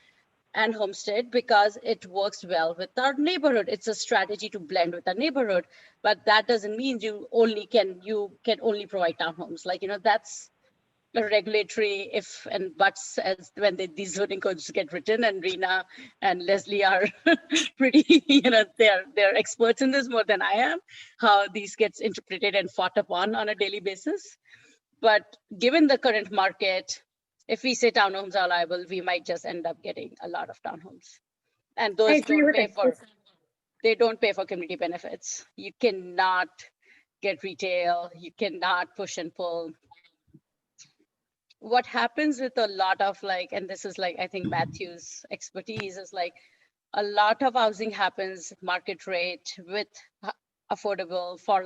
and Homestead because it works well with our neighborhood. It's a strategy to blend with our neighborhood, but that doesn't mean you can only provide townhomes. Like, that's a regulatory if and buts as when these zoning codes get written, and Rena and Leslie are pretty, they're experts in this more than I am, how these gets interpreted and fought upon on a daily basis. But given the current market, if we say townhomes are liable, we might just end up getting a lot of townhomes. And those they don't pay for community benefits. You cannot get retail, you cannot push and pull. What happens with a lot of and this is I think Matthew's expertise is a lot of housing happens market rate with affordable for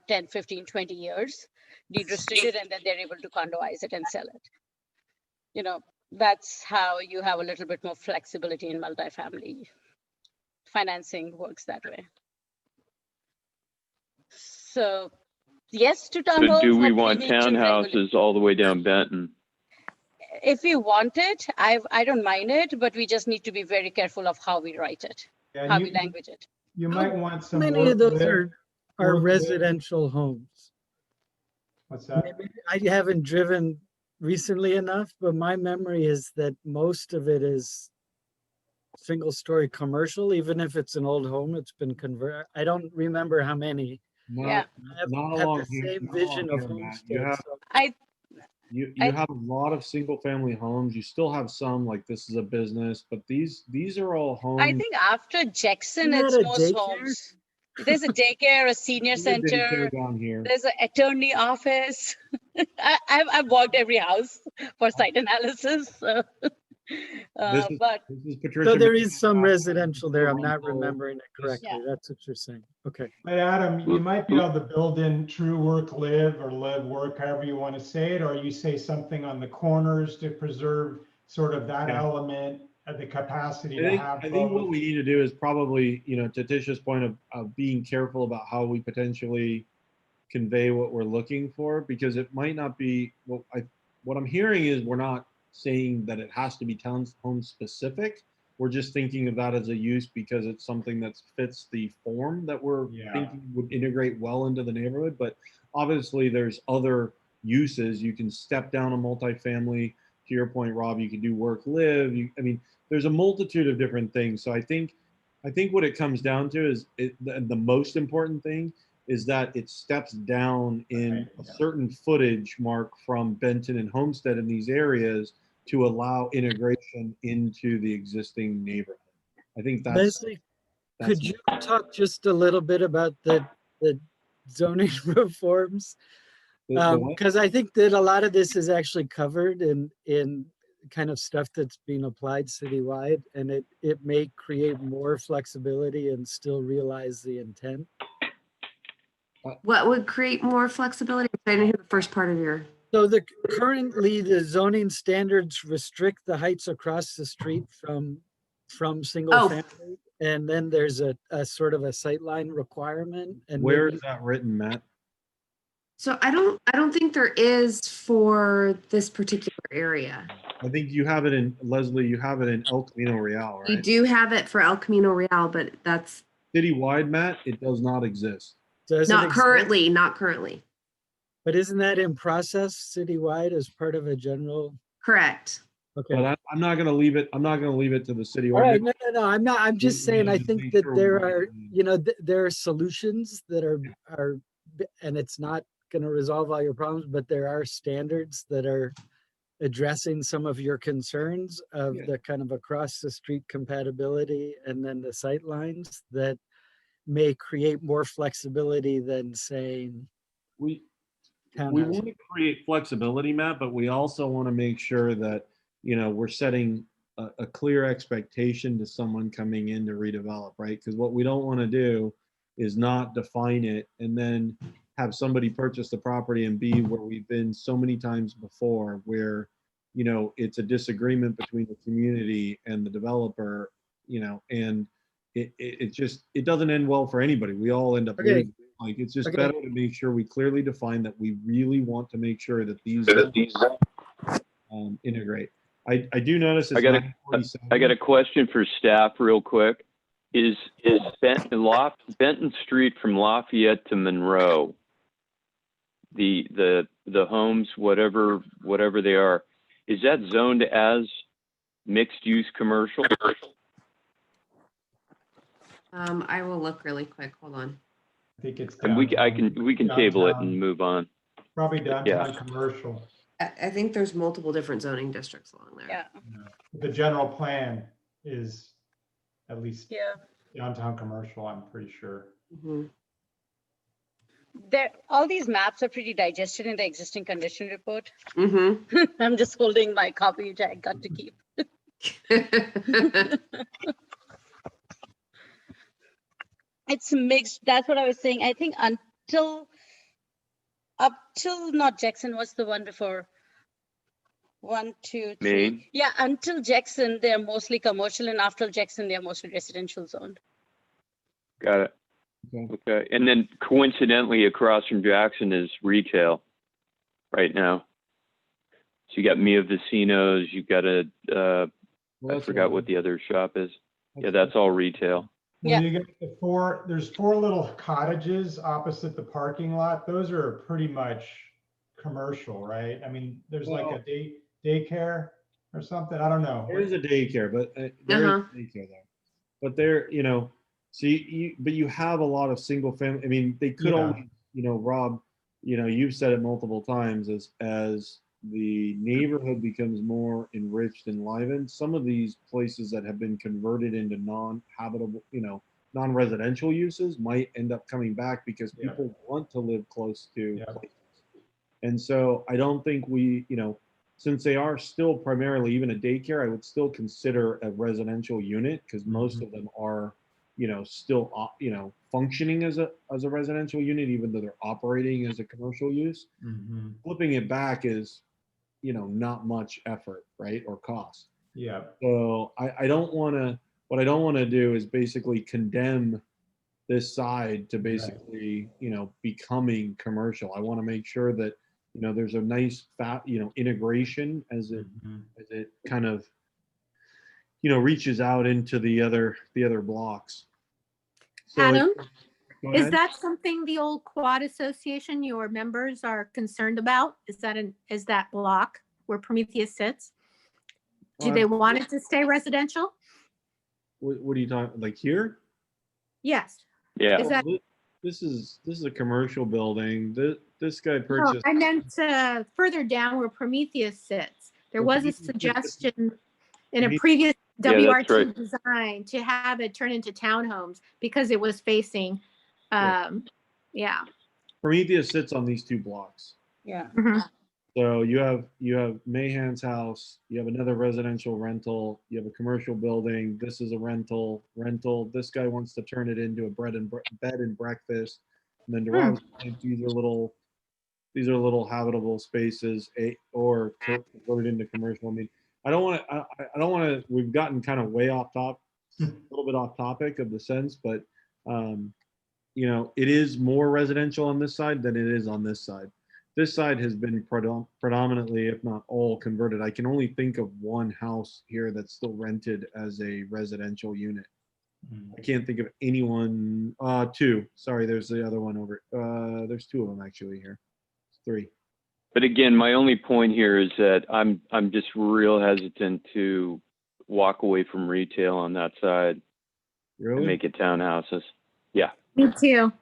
10, 15, 20 years, deed restricted, and then they're able to condoize it and sell it. That's how you have a little bit more flexibility in multifamily. Financing works that way. So yes to townhomes. So do we want townhouses all the way down Benton? If we want it, I don't mind it, but we just need to be very careful of how we write it, how we language it. You might want some. How many of those are residential homes? What's that? Maybe I haven't driven recently enough, but my memory is that most of it is single-story commercial, even if it's an old home, it's been converted. I don't remember how many. Yeah, I have the same vision of homestead. You have a lot of single family homes. You still have some this is a business, but these are all homes. I think after Jackson, it's most homes. There's a daycare, a senior center. Down here. There's an attorney office. I've walked every house for site analysis. So. So there is some residential there. I'm not remembering it correctly. Yeah. That's what you're saying. Okay. But Adam, you might be able to build in true work, live, or live, work, however you want to say it, or you say something on the corners to preserve sort of that element of the capacity to have. I think what we need to do is probably, to Tisha's point of being careful about how we potentially convey what we're looking for, because it might not be what I'm hearing is we're not saying that it has to be townhome specific. We're just thinking of that as a use because it's something that fits the form that we're thinking would integrate well into the neighborhood. But obviously there's other uses. You can step down a multifamily. To your point, Rob, you can do work, live. There's a multitude of different things. So I think what it comes down to is the most important thing is that it steps down in a certain footage mark from Benton and Homestead in these areas to allow integration into the existing neighborhood. I think that's. Leslie, could you talk just a little bit about the zoning reforms? Because I think that a lot of this is actually covered in kind of stuff that's being applied citywide, and it may create more flexibility and still realize the intent. What would create more flexibility? I didn't hear the first part of your. So currently the zoning standards restrict the heights across the street from single family, and then there's a sort of a sightline requirement. And where is that written, Matt? So I don't think there is for this particular area. I think you have it in Leslie. You have it in El Camino Real, right? We do have it for El Camino Real, but that's citywide, Matt. It does not exist. Not currently. But isn't that in process citywide as part of a general? Correct. Okay. But I'm not going to leave it. I'm not going to leave it to the city. All right. No. I'm not. I'm just saying. I think that there are, there are solutions that are, and it's not going to resolve all your problems, but there are standards that are addressing some of your concerns of the kind of across the street compatibility, and then the sight lines that may create more flexibility than saying we want to create flexibility, Matt, but we also want to make sure that we're setting a clear expectation to someone coming in to redevelop, right? Because what we don't want to do is not define it and then have somebody purchase the property and be where we've been so many times before, where it's a disagreement between the community and the developer, and it doesn't end well for anybody. We all end up losing. It's just better to make sure we clearly define that we really want to make sure that these integrate. I do notice it's I got 9:47. a question for staff real quick. Is Benton Street from Lafayette to Monroe, the homes, whatever they are, is that zoned as mixed use commercial? I will look really quick. Hold on. I think it's And we can table it downtown. and move on. Probably downtown Yeah. commercial. I think there's multiple different zoning districts along there. Yeah. The general plan is at least Yeah. downtown commercial, I'm pretty sure. Mhm. All these maps are pretty digested in the existing condition report. Mhm. I'm just holding my copy, which I got to keep. It's mixed. That's what I was saying. I think up till not Jackson, what's the one before? 1, 2, 3. Maine? Yeah, until Jackson, they're mostly commercial, and after Jackson, they're mostly residential zoned. Got it. Okay. And then coincidentally, across from Jackson is retail right now. So you got Mia Vecinos, you got I forgot what the other shop is. Yeah, that's all retail. Well, you get there's 4 little cottages opposite the parking lot. Those are pretty much commercial, right? I mean, there's like a daycare or something. I don't know. There is a daycare, but there is a daycare there. But there, so but you have a lot of single family. I mean, they could only, Rob, you've said it multiple times as the neighborhood becomes more enriched and enlivened, some of these places that have been converted into non-habitable, non-residential uses might end up coming back because people want to live close to places. And so I don't think we, since they are still primarily even a daycare, I would still consider a residential unit because most of them are, still, functioning as a residential unit, even though they're operating as a commercial use. Flipping it back is, not much effort, right? Or cost. Yeah. So I don't want to, what I don't want to do is basically condemn this side to basically, becoming commercial. I want to make sure that, there's a nice integration as it kind of, reaches out into the other blocks. So Adam, go is ahead. that something the old quad association, your members are concerned about? Is that block where Prometheus sits? Do they want it to stay residential? What are you talking, like here? Yes. Yeah. Is that, This is a commercial building. This guy no, purchased. I meant further down where Prometheus sits. There was a suggestion in a previous WRT design to have it turn into townhomes because it was facing, Prometheus sits on these 2 blocks. Yeah. So you have Mahan's house, you have another residential rental, you have a commercial building. This is a rental. This guy wants to turn it into a bed and breakfast. And then to Rob's point, these are little habitable spaces, or converted into commercial. I mean, I don't want to. We've gotten kind of way off top, a little bit off topic of the sense, but it is more residential on this side than it is on this side. This side has been predominantly, if not all, converted. I can only think of one house here that's still rented as a residential unit. I can't think of anyone. 2. Sorry, there's the other one over. There's 2 of them actually here. 3. But again, my only point here is that I'm just real hesitant to walk away from retail on that side. Really? And make it townhouses. Yeah. Me too.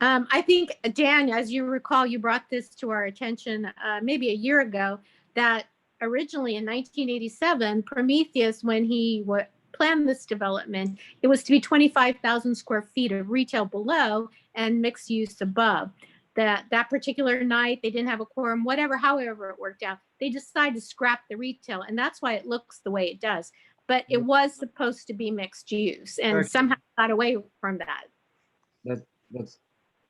I think, Dan, as you recall, you brought this to our attention maybe a year ago, that originally in 1987, Prometheus, when he planned this development, it was to be 25,000 square feet of retail below and mixed use above. That particular night, they didn't have a quorum, however it worked out. They decided to scrap the retail, and that's why it looks the way it does. But it was supposed to be mixed use, and somehow got away from that.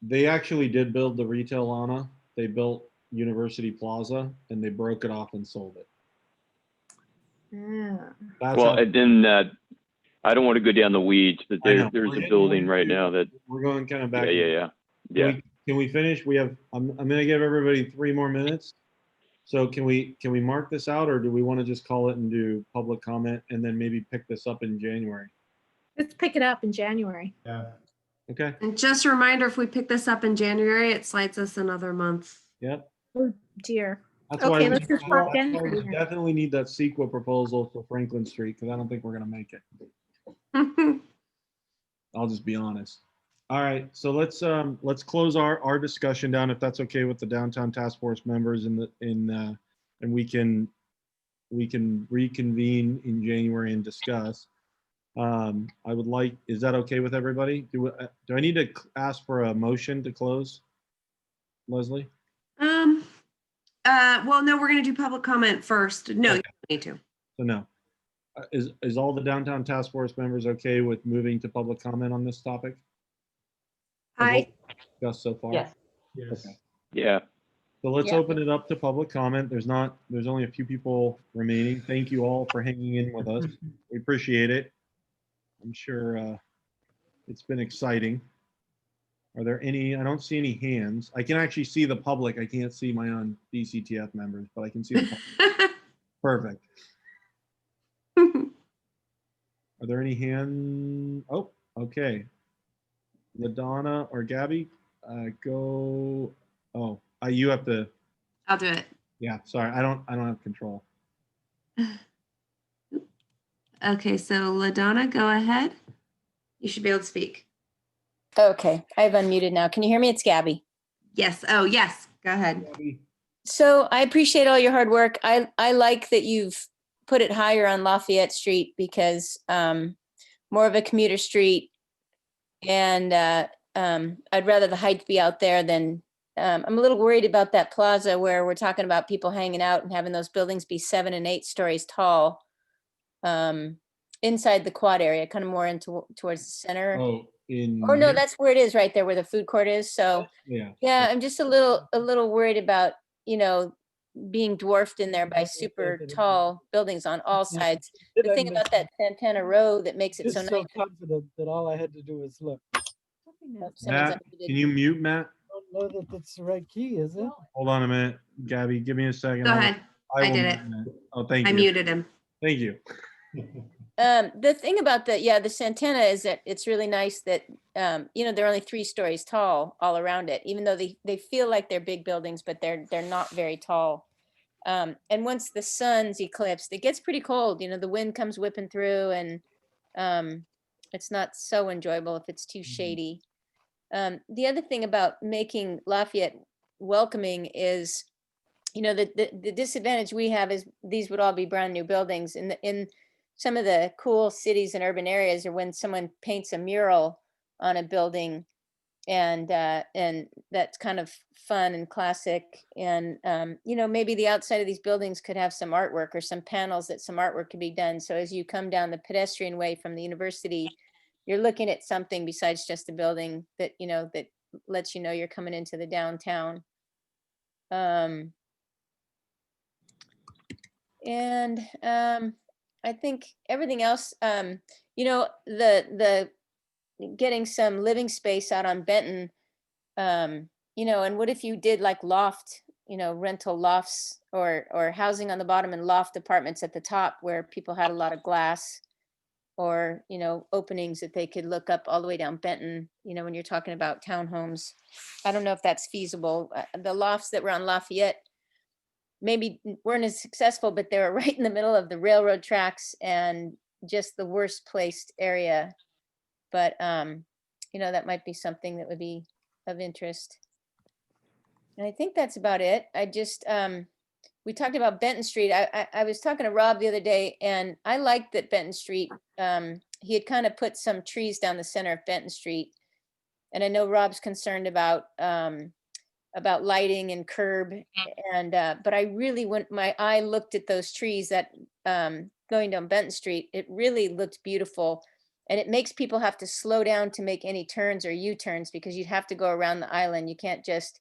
They actually did build the retail, Lana. They built University Plaza, and they broke it off and sold it. Yeah. And then I don't want to go down the weeds, but there's a building right now that we're going kind of back. Yeah. Can we finish? I'm going to give everybody 3 more minutes. So can we mark this out, or do we want to just call it and do public comment and then maybe pick this up in January? Let's pick it up in January. Yeah. Okay. And just a reminder, if we pick this up in January, it slides us another month. Yep. Oh dear. That's Okay, why let's just talk then. we definitely need that CEQA proposal for Franklin Street, because I don't think we're gonna make it. I'll just be honest. All right, so let's close our discussion down, if that's okay with the downtown task force members, and we can reconvene in January and discuss. I would like, is that okay with everybody? Do I need to ask for a motion to close, Leslie? Well, no, we're gonna do public comment first. No, Okay. you don't need to. So no. Is all the downtown task force members okay with moving to public comment on this topic? Discussed so far? Yes. Yes. Okay. Yeah. So let's Yeah. open it up to public comment. There's only a few people remaining. Thank you all for hanging in with us. We appreciate it. I'm sure it's been exciting. Are there any? I don't see any hands. I can actually see the public. I can't see my own DCTF members, but I can see the public. Perfect. Are there any hands? Oh, okay. LaDonna or Gabby, go. Oh, you have to. I'll do it. Yeah, sorry, I don't have control. Okay, so LaDonna, go ahead. You should be able to speak. Okay, I've unmuted now. Can you hear me? It's Gabby. Yes. Oh, yes. Go ahead. So I appreciate all your hard work. I like that you've put it higher on Lafayette Street because more of a commuter street, and I'd rather the height be out there than. I'm a little worried about that plaza where we're talking about people hanging out and having those buildings be 7 and 8 stories tall. Inside the quad area, kind of more into towards the center. Oh, or no, that's where it is, right there where the food court is. So yeah, I'm just a little worried about, being dwarfed in there by super tall buildings on all sides. The thing about that Santana Row that makes it so Just nice. so confident that all I had to do was look. Matt, can you mute Matt? I don't know that that's the right key, is it? Hold on a minute, Gabby. Give me a second. Go ahead. I will did mute it. Matt. Oh, thank you. I muted him. Thank you. The thing about the Santana is that it's really nice that, they're only 3 stories tall all around it, even though they feel like they're big buildings, but they're not very tall. And once the sun's eclipsed, it gets pretty cold. The wind comes whipping through, and it's not so enjoyable if it's too shady. The other thing about making Lafayette welcoming is, the disadvantage we have is these would all be brand new buildings. In some of the cool cities and urban areas, or when someone paints a mural on a building, and that's kind of fun and classic. And maybe the outside of these buildings could have some artwork or some panels that some artwork could be done. So as you come down the pedestrian way from the university, you're looking at something besides just a building that that lets you're coming into the downtown. I think everything else, the getting some living space out on Benton, and what if you did like loft, rental lofts or housing on the bottom and loft apartments at the top where people had a lot of glass, or, openings that they could look up all the way down Benton, when you're talking about townhomes. I don't know if that's feasible. The lofts that were on Lafayette maybe weren't as successful, but they were right in the middle of the railroad tracks and just the worst placed area. But, that might be something that would be of interest. And I think that's about it. I just, we talked about Benton Street. I was talking to Rob the other day, and I liked that Benton Street, he had kind of put some trees down the center of Benton Street. And I know Rob's concerned about lighting and curb, and but I really, when my eye looked at those trees that going down Benton Street, it really looked beautiful. And it makes people have to slow down to make any turns or U-turns, because you'd have to go around the island. You can't just,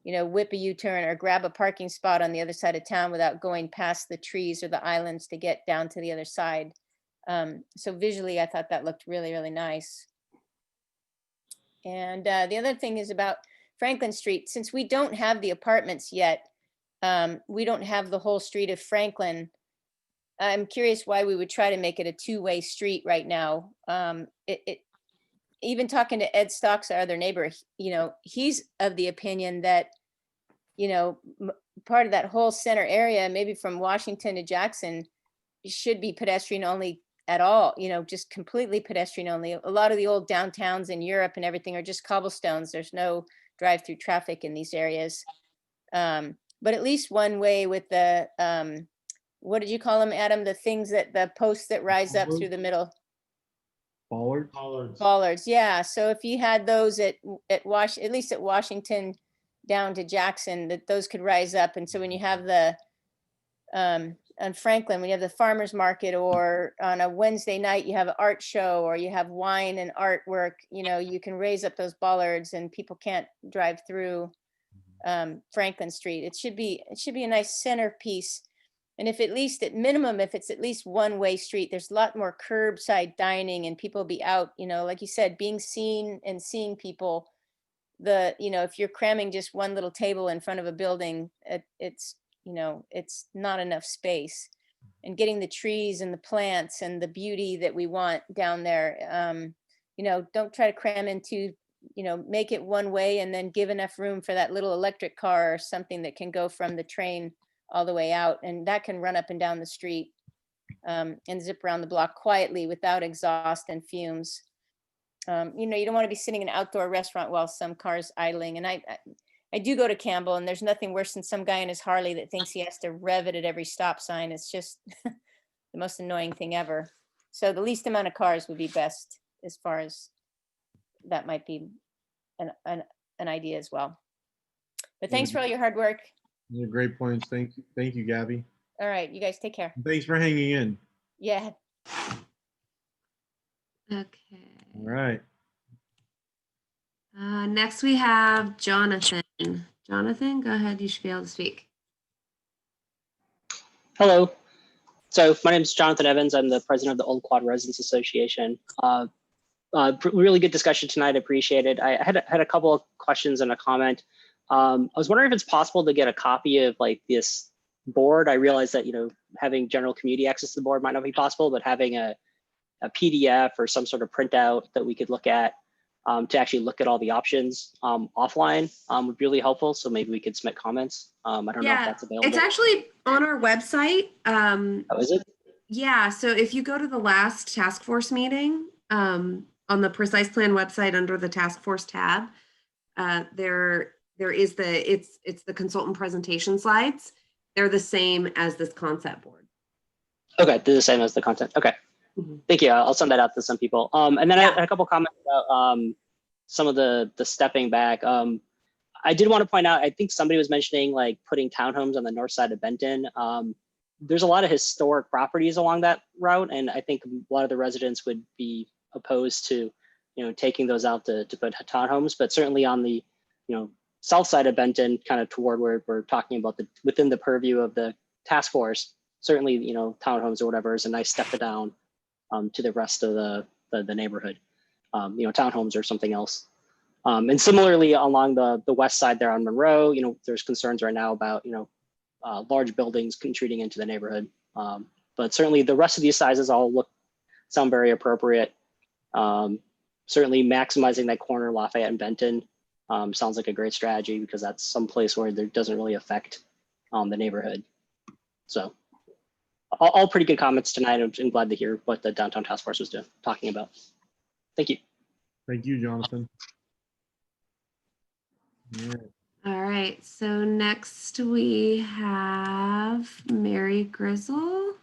whip a U-turn or grab a parking spot on the other side of town without going past the trees or the islands to get down to the other side. So visually, I thought that looked really, really nice. And the other thing is about Franklin Street. Since we don't have the apartments yet, we don't have the whole street of Franklin. I'm curious why we would try to make it a two-way street right now. Even talking to Ed Stocks, our other neighbor, he's of the opinion that, part of that whole center area, maybe from Washington to Jackson, should be pedestrian only at all, just completely pedestrian only. A lot of the old downtowns in Europe and everything are just cobblestones. There's no drive-through traffic in these areas. But at least one way with the, what did you call them, Adam? The things the posts that rise up through the middle. Bollards, yeah. So if you had those at least at Washington down to Jackson, that those could rise up. And so when you have the, on Franklin, when you have the farmer's market, or on a Wednesday night, you have an art show, or you have wine and artwork, you can raise up those bollards and people can't drive through Franklin Street. It should be a nice centerpiece. And if at least at minimum, if it's at least one-way street, there's a lot more curbside dining and people be out, like you said, being seen and seeing people. If you're cramming just one little table in front of a building, it's not enough space. And getting the trees and the plants and the beauty that we want down there, don't try to cram into, make it one way and then give enough room for that little electric car or something that can go from the train all the way out, and that can run up and down the street and zip around the block quietly without exhaust and fumes. You don't want to be sitting in an outdoor restaurant while some car's idling. And I do go to Campbell, and there's nothing worse than some guy in his Harley that thinks he has to rev it at every stop sign. It's just the most annoying thing ever. So the least amount of cars would be best, as far as that might be an idea as well. But thanks for all your hard work. Those are great points. Thank you, Gabby. All right, you guys take care. Thanks for hanging in. Yeah. Okay. All right. Next we have Jonathan. Jonathan, go ahead. You should be able to speak. Hello. So my name is Jonathan Evans. I'm the president of the Old Quad Residents Association. Really good discussion tonight. Appreciate it. I had a couple of questions and a comment. I was wondering if it's possible to get a copy of this board. I realize that having general community access to the board might not be possible, but having a PDF or some sort of printout that we could look at to actually look at all the options offline would be really helpful. So maybe we could submit comments. I don't know if that's available. It's actually on our website. Oh, is it? Yeah. So if you go to the last task force meeting on the Precise Plan website under the task force tab, there is it's the consultant presentation slides. They're the same as this concept board. Okay, they're the same as the content. Okay. Thank you. I'll send that out to some people. And then I had a couple comments about some of the stepping back. I did want to point out, I think somebody was mentioning putting townhomes on the north side of Benton. There's a lot of historic properties along that route, and I think a lot of the residents would be opposed to, taking those out to put townhomes. But certainly on the, south side of Benton, kind of toward where we're talking about within the purview of the task force, certainly, townhomes or whatever is a nice step down to the rest of the neighborhood, townhomes or something else. And similarly along the west side there on Monroe, there's concerns right now about, large buildings intruding into the neighborhood. But certainly the rest of these sizes all sound very appropriate. Certainly maximizing that corner Lafayette and Benton sounds like a great strategy, because that's some place where there doesn't really affect the neighborhood. So all pretty good comments tonight. I'm glad to hear what the downtown task force was talking about. Thank you. Thank you, Jonathan. All right. So next we have Mary Grizzle.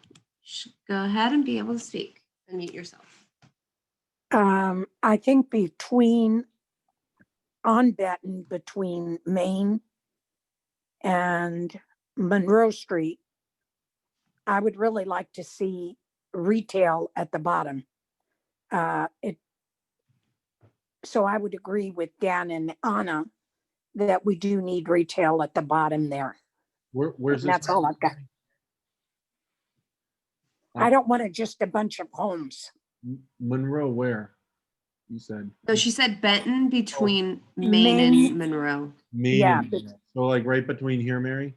Go ahead and be able to speak. Unmute yourself. I think on Benton, between Main and Monroe Street, I would really like to see retail at the bottom. So I would agree with Dan and Anna that we do need retail at the bottom there. Where's this? That's all I've got. I don't want just a bunch of homes. Monroe, where? You said. So she said Benton between Main and Monroe. Main. Yeah. So right between here, Mary?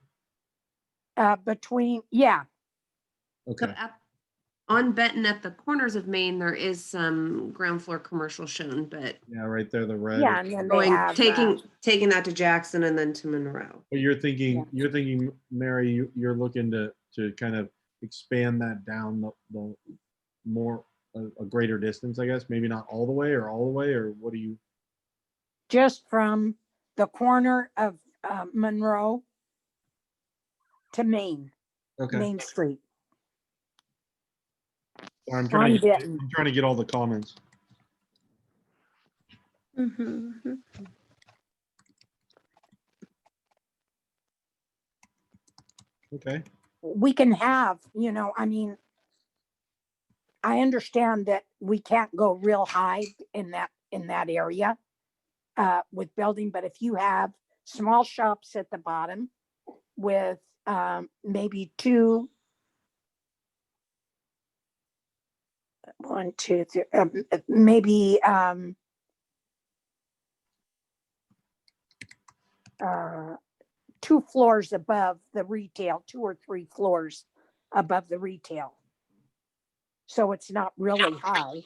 between, yeah, Okay. So on Benton at the corners of Main, there is some ground floor commercial shown, but Yeah, right there, the red. yeah, and then they have, taking that to Jackson and then to Monroe. But you're thinking, Mary, you're looking to kind of expand that down the more, a greater distance, I guess, maybe not all the way, or what do you? just from the corner of Monroe to Main, Okay. Main Street. I'm On trying Benton. to get all the comments. Okay. We can have, I mean, I understand that we can't go real high in that area with building, but if you have small shops at the bottom with maybe maybe 2 floors above the retail, 2 or 3 floors above the retail. So it's not really high.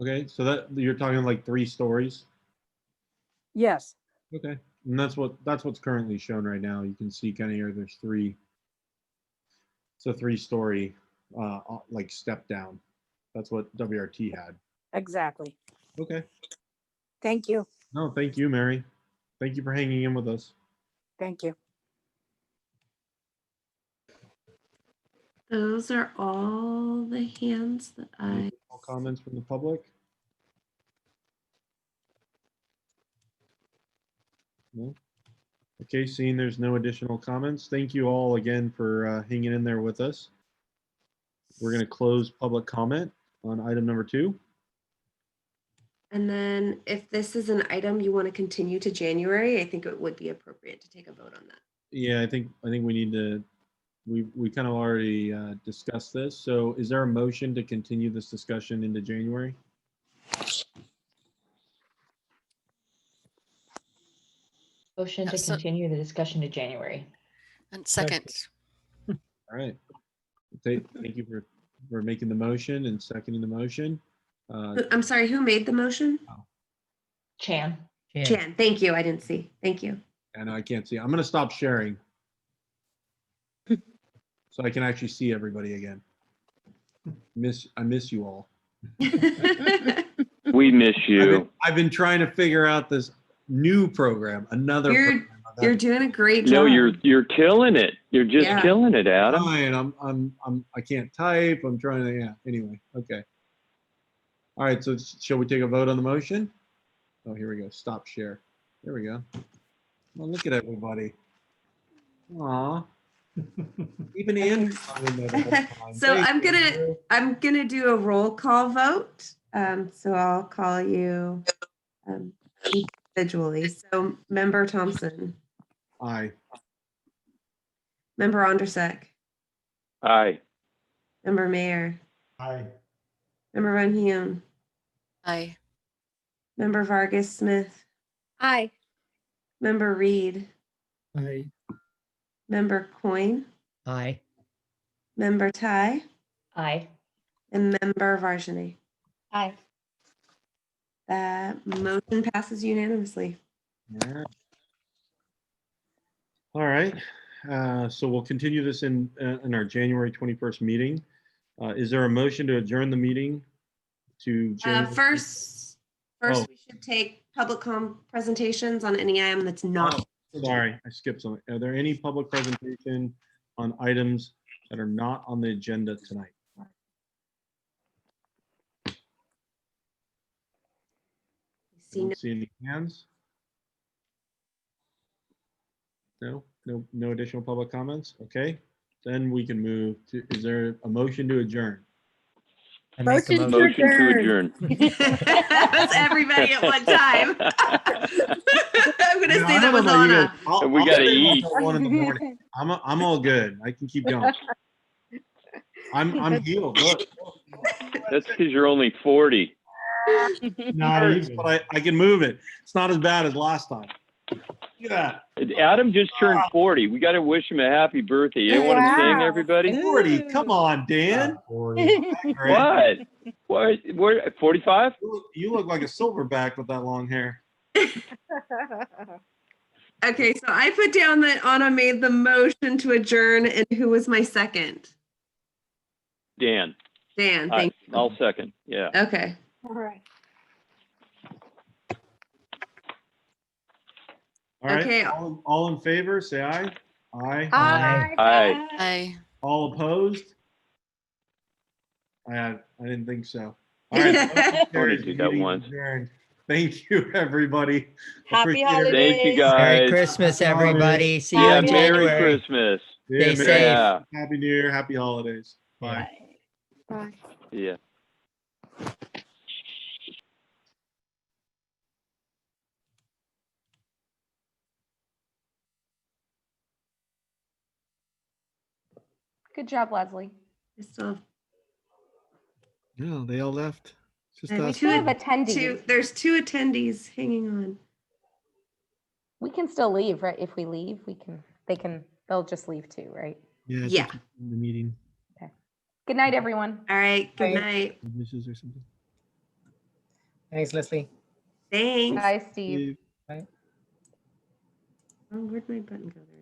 Okay, so that you're talking like 3 stories. Yes. Okay, and that's what's currently shown right now. You can see kind of here. There's 3. It's a 3-story, like step down. That's what WRT had. Exactly. Okay. Thank you. No, thank you, Mary. Thank you for hanging in with us. Thank you. Those are all the hands that I. All comments from the public? No. Okay, seeing there's no additional comments, thank you all again for hanging in there with us. We're going to close public comment on item number 2. And then if this is an item you want to continue to January, I think it would be appropriate to take a vote on that. Yeah, I think we need to. We kind of already discussed this. So, is there a motion to continue this discussion into January? Motion to continue the discussion to January. And second. All right. Thank you for making the motion and seconding the motion. I'm sorry, who made the motion? Chan. Chan, thank you. I didn't see. Thank you. And I can't see. I'm going to stop sharing so I can actually see everybody again. I miss you all. We miss you. I've been trying to figure out this new program, program. You're doing a great job. No, you're killing it. You're just killing it, Adam. I can't type. I'm trying to, anyway. Okay. All right. So shall we take a vote on the motion? Oh, here we go. Stop share. There we go. Well, look at everybody. Aw. Even Andrew. So I'm gonna do a roll call vote. So I'll call you individually. So Member Thompson. Aye. Member Ondersek. Aye. Member Mayer. Aye. Member Van Hume. Aye. Member Vargas Smith. Aye. Member Reed. Aye. Member Coyne. Aye. Member Ty. Aye. And Member Varjani. Aye. That motion passes unanimously. All right. So we'll continue this in our January 21st meeting. Is there a motion to adjourn the meeting to January? First, we should take public presentations on any item that's not. Sorry, I skipped something. Are there any public presentation on items that are not on the agenda tonight? Don't see any hands. No additional public comments. Okay, then we can move to. Is there a motion to adjourn? Motion to adjourn. That's everybody at one time. I'm gonna say that was Anna. We gotta eat. 1 in the morning. I'm all good. I can keep going. I'm healed. Look. That's because you're only 40. Not Hurts, even. but I can move it. It's not as bad as last time. Look at Adam just turned 40. We got to wish him a happy birthday. You don't want to sing, everybody? that. 40. Come on, Dan. 40. What? What? 45? You look like a silverback with that long hair. Okay, so I put down that Anna made the motion to adjourn, and who was my second? Dan. Dan, thank you. I'll second. Yeah. Okay. All right. All right. Okay. All in favor, say aye. Aye. Aye. Aye. Aye. All opposed? I didn't think so. All right. I wanted to do that once. Adjourned. Thank you, everybody. Happy Appreciate it. holidays. Thank you, guys. Merry Christmas, everybody. See you Yeah, in Merry January. Christmas. Yeah, Stay Merry- safe. Happy New Year. Happy holidays. Bye. Bye. Yeah. Good job, Leslie. Still, No, they all left. It's just And we us. We have attendees. there's two attendees hanging on. We can still leave, right? If we leave, they'll just leave too, right? Yeah. I Yeah. think the meeting Good night, everyone. All right. Good Bye. night. wishes or something. Thanks, Leslie. Thanks. Bye, Steve. Bye. Oh, where'd my button go? There